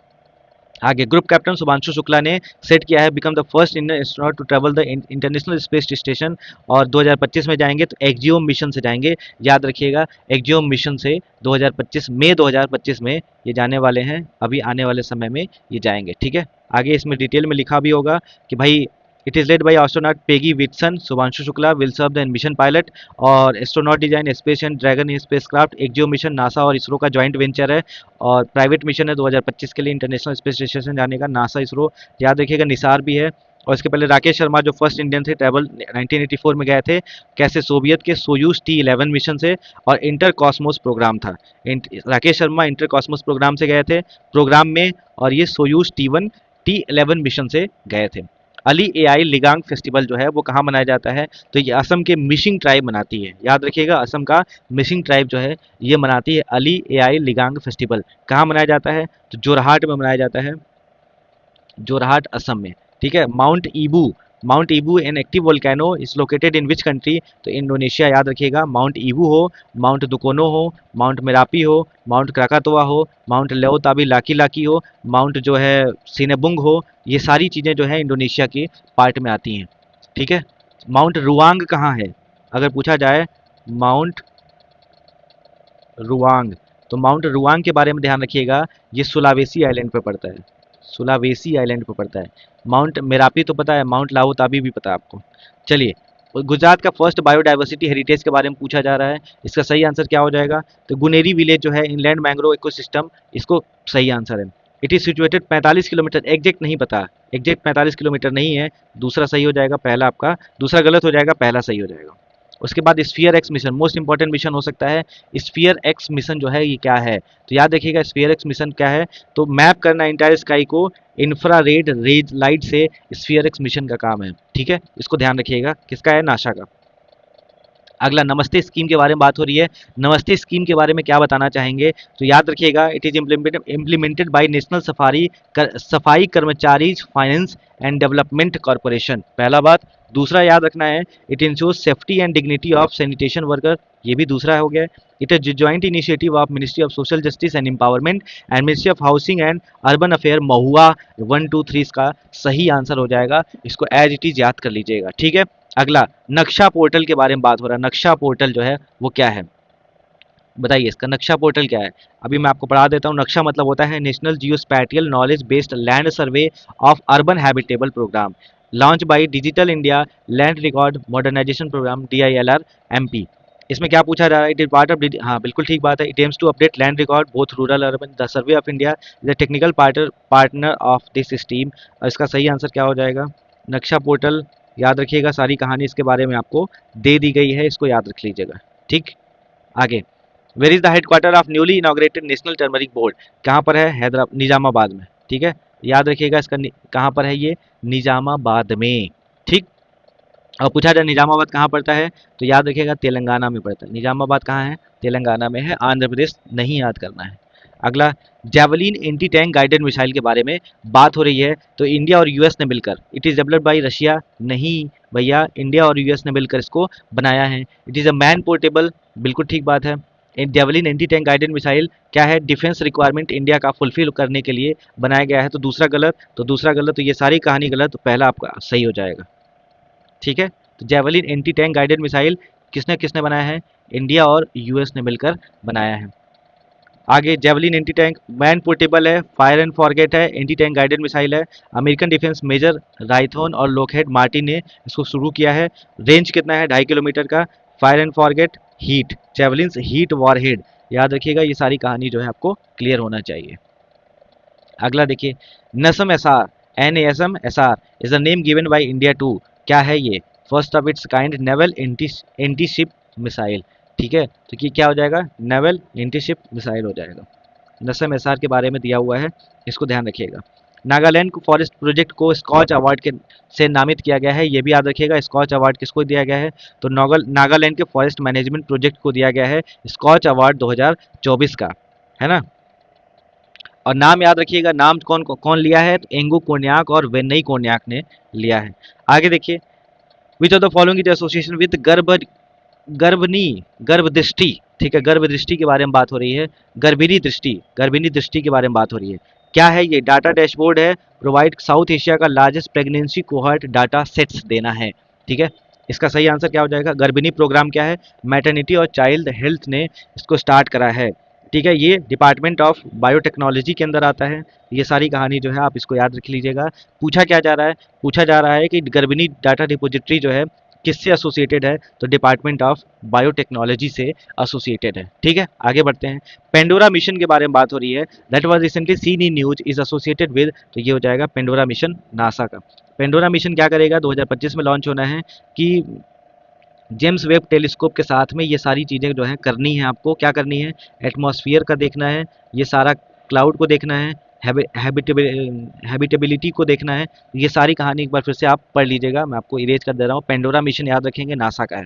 आगे, ग्रुप कैप्टन शुभांशु शुक्ला ने सेट किया है become the first Indian astronaut to travel the International Space Station. और 2025 में जाएंगे तो एक्जियोम मिशन से जाएंगे, याद रखिएगा, एक्जियोम मिशन से 2025 मई 2025 में ये जाने वाले हैं, अभी आने वाले समय में ये जाएंगे। ठीक है, आगे इसमें डिटेल में लिखा भी होगा कि भाई it is led by astronaut Peggy Whitson, Shubhanshu Shukla will serve the mission pilot. और astronaut design space and Dragon spacecraft Axiom mission NASA और इसरो का जॉइंट वेंचर है और प्राइवेट मिशन है 2025 के लिए इंटरनेशनल स्पेस स्टेशन जाने का, नासा इसरो, याद रखिएगा। निसार भी है। और इसके पहले राकेश शर्मा जो फर्स्ट इंडियन थे, ट्रैवल 1984 में गए थे, कैसे, सोवियत के सोयूज T11 मिशन से। और इंटर कॉस्मोस प्रोग्राम था, Rakesh Sharma Intercosmos programme से गए थे प्रोग्राम में, और ये सोयूज T11 मिशन से गए थे। अली एआई लिगांग फेस्टिवल जो है वो कहाँ मनाया जाता है, तो ये असम के मिशिंग ट्राइब मनाती है, याद रखिएगा, असम का मिशिंग ट्राइब जो है ये मनाती है अली एआई लिगांग फेस्टिवल। कहाँ मनाया जाता है, तो जोरहाट में मनाया जाता है, जोरहाट असम में। ठीक है, mount ईबू, mount ईबू an active volcano is located in which country, तो इंडोनेशिया, याद रखिएगा। माउंट ईबू हो, माउंट दुकोनो हो, माउंट मेरापी हो, माउंट क्राकातोआ हो, माउंट लेओताबी लाकी लाकी हो, माउंट जो है सिनेबुंग हो, ये सारी चीज़ें जो है इंडोनेशिया के पार्ट में आती हैं। ठीक है, माउंट रुआंग कहाँ है, अगर पूछा जाए माउंट रुआंग, तो माउंट रुआंग के बारे में ध्यान रखिएगा, ये सुलावेसी आइलैंड पे पड़ता है, सुलावेसी आइलैंड पे पड़ता है। माउंट मेरापी तो पता है, माउंट लाओ ताबी भी पता है आपको। चलिए, गुजरात का फर्स्ट बायोडाइवर्सिटी हेरिटेज के बारे में पूछा जा रहा है, इसका सही आंसर क्या हो जाएगा, तो गुनेरी विलेज जो है इनलैंड मैंग्रोव इकोसिस्टम, इसको सही आंसर है। It is situated 45 kilometre, exact नहीं पता, एग्जैक्ट 45 किलोमीटर नहीं है, दूसरा सही हो जाएगा, पहला आपका दूसरा गलत हो जाएगा, पहला सही हो जाएगा। उसके बाद sphere x mission, most important mission हो सकता है। स्फीयर एक्स मिशन जो है ये क्या है, तो याद रखिएगा स्फीयर एक्स मिशन क्या है, तो मैप करना इंटायर स्काई को इंफ्रारेड रेज लाइट से स्फीयर एक्स मिशन का काम है। ठीक है, इसको ध्यान रखिएगा, किसका है, नासा का। अगला, नमस्ते स्कीम के बारे में बात हो रही है, नमस्ते स्कीम के बारे में क्या बताना चाहेंगे, तो याद रखिएगा it is implemented by national सफाई कर्मचारी फाइनेंस एंड डेवलपमेंट कॉरपोरेशन, पहला बात। दूसरा याद रखना है, it ensures safety and dignity of sanitation worker, ये भी दूसरा हो गया। It is joint initiative of ministry of social justice and empowerment and ministry of housing and urban affair, महुआ 1 2 3 इसका सही आंसर हो जाएगा, इसको एज इट इज याद कर लीजिएगा। ठीक है, अगला, नक्शा पोर्टल के बारे में बात हो रहा है, नक्शा पोर्टल जो है वो क्या है, बताइए इसका नक्शा पोर्टल क्या है। अभी मैं आपको पढ़ा देता हूँ, नक्शा मतलब होता है national geospatial knowledge based land survey of urban habitable programme, launch by digital India land record modernisation programme DILR MP। इसमें क्या पूछा जा रहा है, इट इज पार्ट ऑफ, हाँ बिल्कुल ठीक बात है, it aims to update land record both rural urban, the Survey of India is the technical partner of this scheme. इसका सही आंसर क्या हो जाएगा, नक्शा पोर्टल, याद रखिएगा, सारी कहानी इसके बारे में आपको दे दी गई है, इसको याद रख लीजिएगा। ठीक, आगे, where is the headquarter of newly inaugurated national turmeric board, कहाँ पर है, हैदराबाद, निजामाबाद में। ठीक है, याद रखिएगा इसका कहाँ पर है, ये निजामाबाद में। ठीक, और पूछा जाए निजामाबाद कहाँ पड़ता है, तो याद रखिएगा तेलंगाना में पड़ता है, निजामाबाद कहाँ है, तेलंगाना में है, आंध्र प्रदेश नहीं याद करना है। अगला, javelin anti tank guided missile के बारे में बात हो रही है, तो इंडिया और यूएस ने मिलकर, it is developed by Russia, नहीं भैया, इंडिया और यूएस ने मिलकर इसको बनाया है। It is a man portable, बिल्कुल ठीक बात है। Javelin anti tank guided missile क्या है, डिफेंस रिक्वायरमेंट इंडिया का फुलफिल करने के लिए बनाया गया है। तो दूसरा गलत, तो दूसरा गलत, तो ये सारी कहानी गलत, तो पहला आपका सही हो जाएगा। ठीक है, तो javelin anti tank guided missile किसने किसने बनाया है, इंडिया और यूएस ने मिलकर बनाया है। आगे javelin anti tank man portable है, फायर एंड फॉरगेट है, एंटी टैंक गाइडेड मिसाइल है। अमेरिकन डिफेंस मेजर राइथोन और लोकहेड मार्टिन ने इसको शुरू किया है। रेंज कितना है, 2.5 किलोमीटर का। Fire and forget, heat, javelins heat warhead. याद रखिएगा, ये सारी कहानी जो है आपको क्लियर होना चाहिए। अगला देखिए, NASM S R, NASM SR is the name given by India to, क्या है ये, first of its kind naval anti ship missile. ठीक है, तो ये क्या हो जाएगा, नेवल एंटी शिप मिसाइल हो जाएगा। नसम एसआर के बारे में दिया हुआ है, इसको ध्यान रखिएगा। नागालैंड को फॉरेस्ट प्रोजेक्ट को स्कॉच अवार्ड के से नामित किया गया है, ये भी याद रखिएगा। स्कॉच अवार्ड किसको दिया गया है, तो नागालैंड के फॉरेस्ट मैनेजमेंट प्रोजेक्ट को दिया गया है स्कॉच अवार्ड 2024 का, है ना। और नाम याद रखिएगा, नाम कौन कौन लिया है, तो एंगू कोन्याक और वेन्नई कोन्याक ने लिया है। आगे देखिए, which of the following is association with गर्भनी गर्भ दृष्टि। ठीक है, गर्भ दृष्टि के बारे में बात हो रही है, गर्भिणी दृष्टि के बारे में बात हो रही है। क्या है ये, डाटा डैशबोर्ड है, प्रोवाइड साउथ एशिया का largest pregnancy cohort data sets देना है। ठीक है, इसका सही आंसर क्या हो जाएगा, गर्भिणी प्रोग्राम क्या है, मैटरनिटी और चाइल्ड हेल्थ ने इसको स्टार्ट करा है। ठीक है, ये डिपार्टमेंट ऑफ बायोटेक्नोलॉजी के अंदर आता है। ये सारी कहानी जो है आप इसको याद रख लीजिएगा। पूछा क्या जा रहा है, पूछा जा रहा है कि गर्भिणी डाटा डिपोजिटरी जो है किससे एसोसिएटेड है, तो डिपार्टमेंट ऑफ बायोटेक्नोलॉजी से एसोसिएटेड है। ठीक है, आगे बढ़ते हैं। पेंडोरा मिशन के बारे में बात हो रही है, that was recently seen in news is associated with, तो ये हो जाएगा पेंडोरा मिशन नासा का। पेंडोरा मिशन क्या करेगा, 2025 में लॉन्च होना है, कि जेम्स वेब टेलीस्कोप के साथ में ये सारी चीज़ें जो है करनी है आपको। क्या करनी है, एटमॉस्फेयर का देखना है, ये सारा क्लाउड को देखना है, हैबिटेबिलिटी को देखना है। ये सारी कहानी एक बार फिर से आप पढ़ लीजिएगा, मैं आपको इरेज कर दे रहा हूँ। पेंडोरा मिशन याद रखेंगे, नासा का है।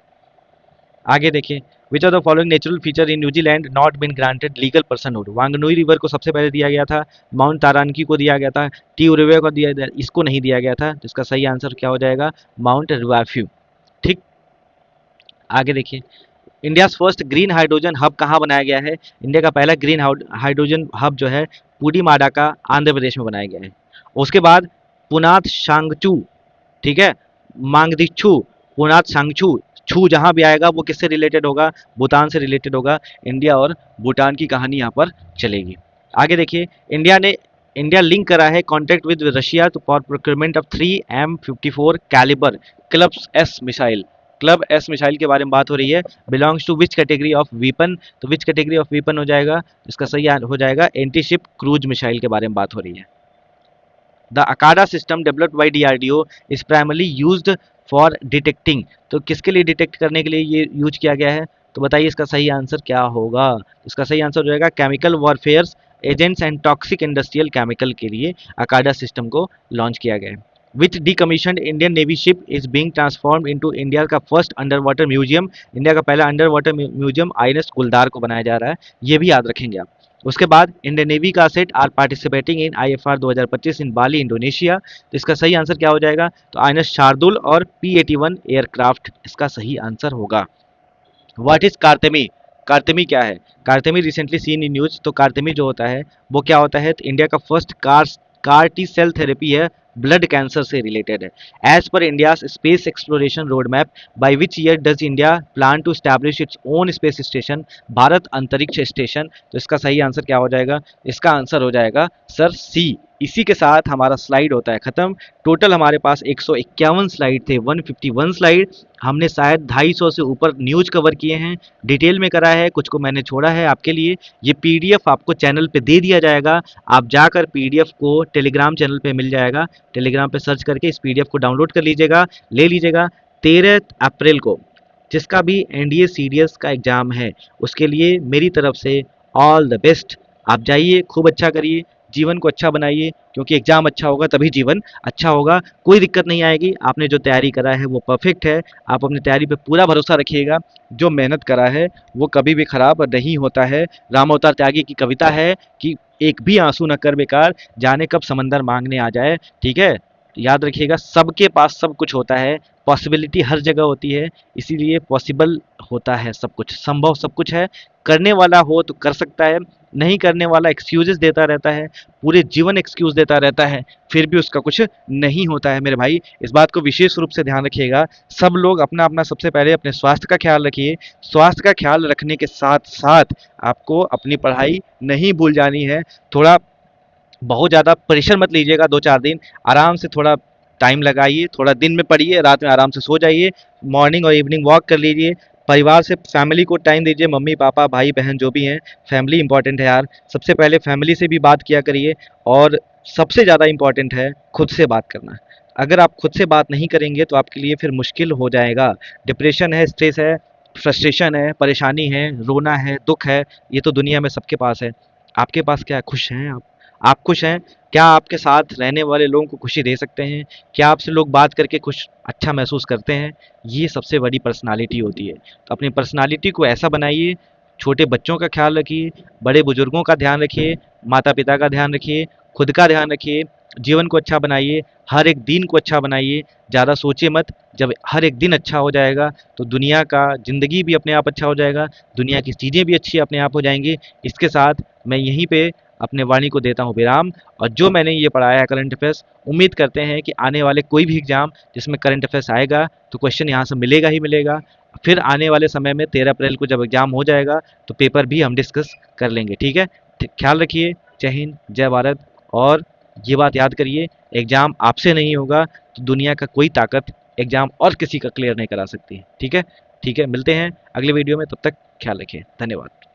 आगे देखिए, which of the following natural feature in New Zealand not been granted legal personhood. Whanganui river को सबसे पहले दिया गया था, माउंट तारानकी को दिया गया था, टी रिवर को दिया गया, इसको नहीं दिया गया था। तो इसका सही आंसर क्या हो जाएगा, माउंट रिवाफ्यू। ठीक, आगे देखिए, India first green hydrogen hub कहाँ बनाया गया है। इंडिया का पहला ग्रीन हाइड्रोजन हब जो है पुडीमाडा का आंध्र प्रदेश में बनाया गया है। उसके बाद पुनात सांगचू, ठीक है, मांगदिच्छू, पुनात सांगचू, छू जहां भी आएगा वो किससे रिलेटेड होगा, भूटान से रिलेटेड होगा। इंडिया और भूटान की कहानी यहाँ पर चलेगी। आगे देखिए, इंडिया लिंक करा है कॉन्ट्रैक्ट विद रशिया तो for procurement of 3M54 Kalibr Clubs S missile. Club S missile के बारे में बात हो रही है, belongs to which category of weapon, तो विच कैटेगरी ऑफ वीपन हो जाएगा, इसका सही हो जाएगा एंटी शिप क्रूज मिसाइल के बारे में बात हो रही है। The ACADA system developed by DRDO is primarily used for detecting, तो किसके लिए डिटेक्ट करने के लिए ये यूज किया गया है, तो बताइए इसका सही आंसर क्या होगा। इसका सही आंसर हो जाएगा chemical warfare agents and toxic industrial chemical के लिए अकाडा सिस्टम को लॉन्च किया गया है। Which decommissioned Indian navy ship is being transformed into India का first underwater museum. India का पहला अंडर वाटर म्यूजियम INS गुलदार को बनाया जा रहा है, ये भी याद रखेंगे आप। उसके बाद इंडियन नेवी का set are participating in IFR 2025 in Bali Indonesia, तो इसका सही आंसर क्या हो जाएगा, तो INS शार्दुल और P-81 एयरक्राफ्ट इसका सही आंसर होगा। व्हाट इज कार्तेमी, कार्तेमी क्या है, कार्तेमी रिसेंटली सीन इन न्यूज, तो कार्तेमी जो होता है वो क्या होता है, तो इंडिया का first CAR T cell therapy है, ब्लड कैंसर से रिलेटेड है। As per India space exploration road map, by which year does India plan to establish its own space station, Bharat Antariksh station, तो इसका सही आंसर क्या हो जाएगा, इसका आंसर हो जाएगा सर सी। इसी के साथ हमारा स्लाइड होता है खत्म। टोटल हमारे पास 151 स्लाइड थे, 151 स्लाइड, हमने शायद 250 से ऊपर न्यूज कवर किए हैं, डिटेल में करा है, कुछ को मैंने छोड़ा है आपके लिए। ये PDF आपको चैनल पे दे दिया जाएगा, आप जाकर PDF को टेलीग्राम चैनल पे मिल जाएगा, टेलीग्राम पे सर्च करके इस PDF को डाउनलोड कर लीजिएगा, ले लीजिएगा। 13 अप्रैल को जिसका भी NDA CDS का एग्जाम है उसके लिए मेरी तरफ से ऑल द बेस्ट। आप जाइए, खूब अच्छा करिए, जीवन को अच्छा बनाइए, क्योंकि एग्जाम अच्छा होगा तभी जीवन अच्छा होगा। कोई दिक्कत नहीं आएगी, आपने जो तैयारी करा है वो परफेक्ट है, आप अपनी तैयारी पे पूरा भरोसा रखिएगा। जो मेहनत करा है वो कभी भी खराब नहीं होता है। राम अवतार त्यागी की कविता है कि एक भी आंसू न कर बेकार, जाने कब समंदर मांगने आ जाए। ठीक है, याद रखिएगा, सबके पास सब कुछ होता है, पॉसिबिलिटी हर जगह होती है, इसीलिए पॉसिबल होता है सब कुछ, संभव सब कुछ है। करने वाला हो तो कर सकता है, नहीं करने वाला एक्सक्यूजेस देता रहता है, पूरे जीवन एक्सक्यूज देता रहता है, फिर भी उसका कुछ नहीं होता है। मेरे भाई, इस बात को विशेष रूप से ध्यान रखिएगा। सब लोग अपना अपना सबसे पहले अपने स्वास्थ्य का ख्याल रखिए। स्वास्थ्य का ख्याल रखने के साथ साथ आपको अपनी पढ़ाई नहीं भूल जानी है। थोड़ा बहुत ज़्यादा प्रेशर मत लीजिएगा, 2-4 दिन आराम से थोड़ा टाइम लगाइए, थोड़ा दिन में पढ़िए, रात में आराम से सो जाइए, मॉर्निंग और इवनिंग वॉक कर लीजिए, परिवार से फैमिली को टाइम दीजिए, मम्मी पापा भाई बहन जो भी हैं, फैमिली इंपॉर्टेंट है यार, सबसे पहले फैमिली से भी बात किया करिए। और सबसे ज़्यादा इंपॉर्टेंट है खुद से बात करना। अगर आप खुद से बात नहीं करेंगे तो आपके लिए फिर मुश्किल हो जाएगा। डिप्रेशन है, स्ट्रेस है, फ्रस्ट्रेशन है, परेशानी है, रोना है, दुख है, ये तो दुनिया में सबके पास है। आपके पास क्या है? खुश हैं आप खुश हैं? क्या आपके साथ रहने वाले लोगों को खुशी दे सकते हैं? क्या आपसे लोग बात करके खुश अच्छा महसूस करते हैं? ये सबसे बड़ी पर्सनालिटी होती है। तो अपनी पर्सनालिटी को ऐसा बनाइए, छोटे बच्चों का ख्याल रखिए, बड़े बुजुर्गों का ध्यान रखिए, माता पिता का ध्यान रखिए, खुद का ध्यान रखिए, जीवन को अच्छा बनाइए, हर एक दिन को अच्छा बनाइए, ज़्यादा सोचिए मत। जब हर एक दिन अच्छा हो जाएगा तो दुनिया का ज़िंदगी भी अपने आप अच्छा हो जाएगा, दुनिया की चीज़ें भी अच्छी अपने आप हो जाएंगी। इसके साथ मैं यहीं पे अपने वाणी को देता हूँ विराम। और जो मैंने ये पढ़ाया है करंट अफेयर्स, उम्मीद करते हैं कि आने वाले कोई भी एग्जाम जिसमें करंट अफेयर्स आएगा तो क्वेश्चन यहाँ से मिलेगा ही मिलेगा। फिर आने वाले समय में 13 अप्रैल को जब एग्जाम हो जाएगा तो पेपर भी हम डिस्कस कर लेंगे, ठीक है? ख्याल रखिए। जय हिंद, जय भारत। और ये बात याद करिए, एग्जाम आपसे नहीं होगा तो दुनिया का कोई ताकत एग्जाम और किसी का क्लियर नहीं करा सकती, ठीक है? ठीक है, मिलते हैं अगले वीडियो में, तब तक ख्याल रखिए, धन्यवाद।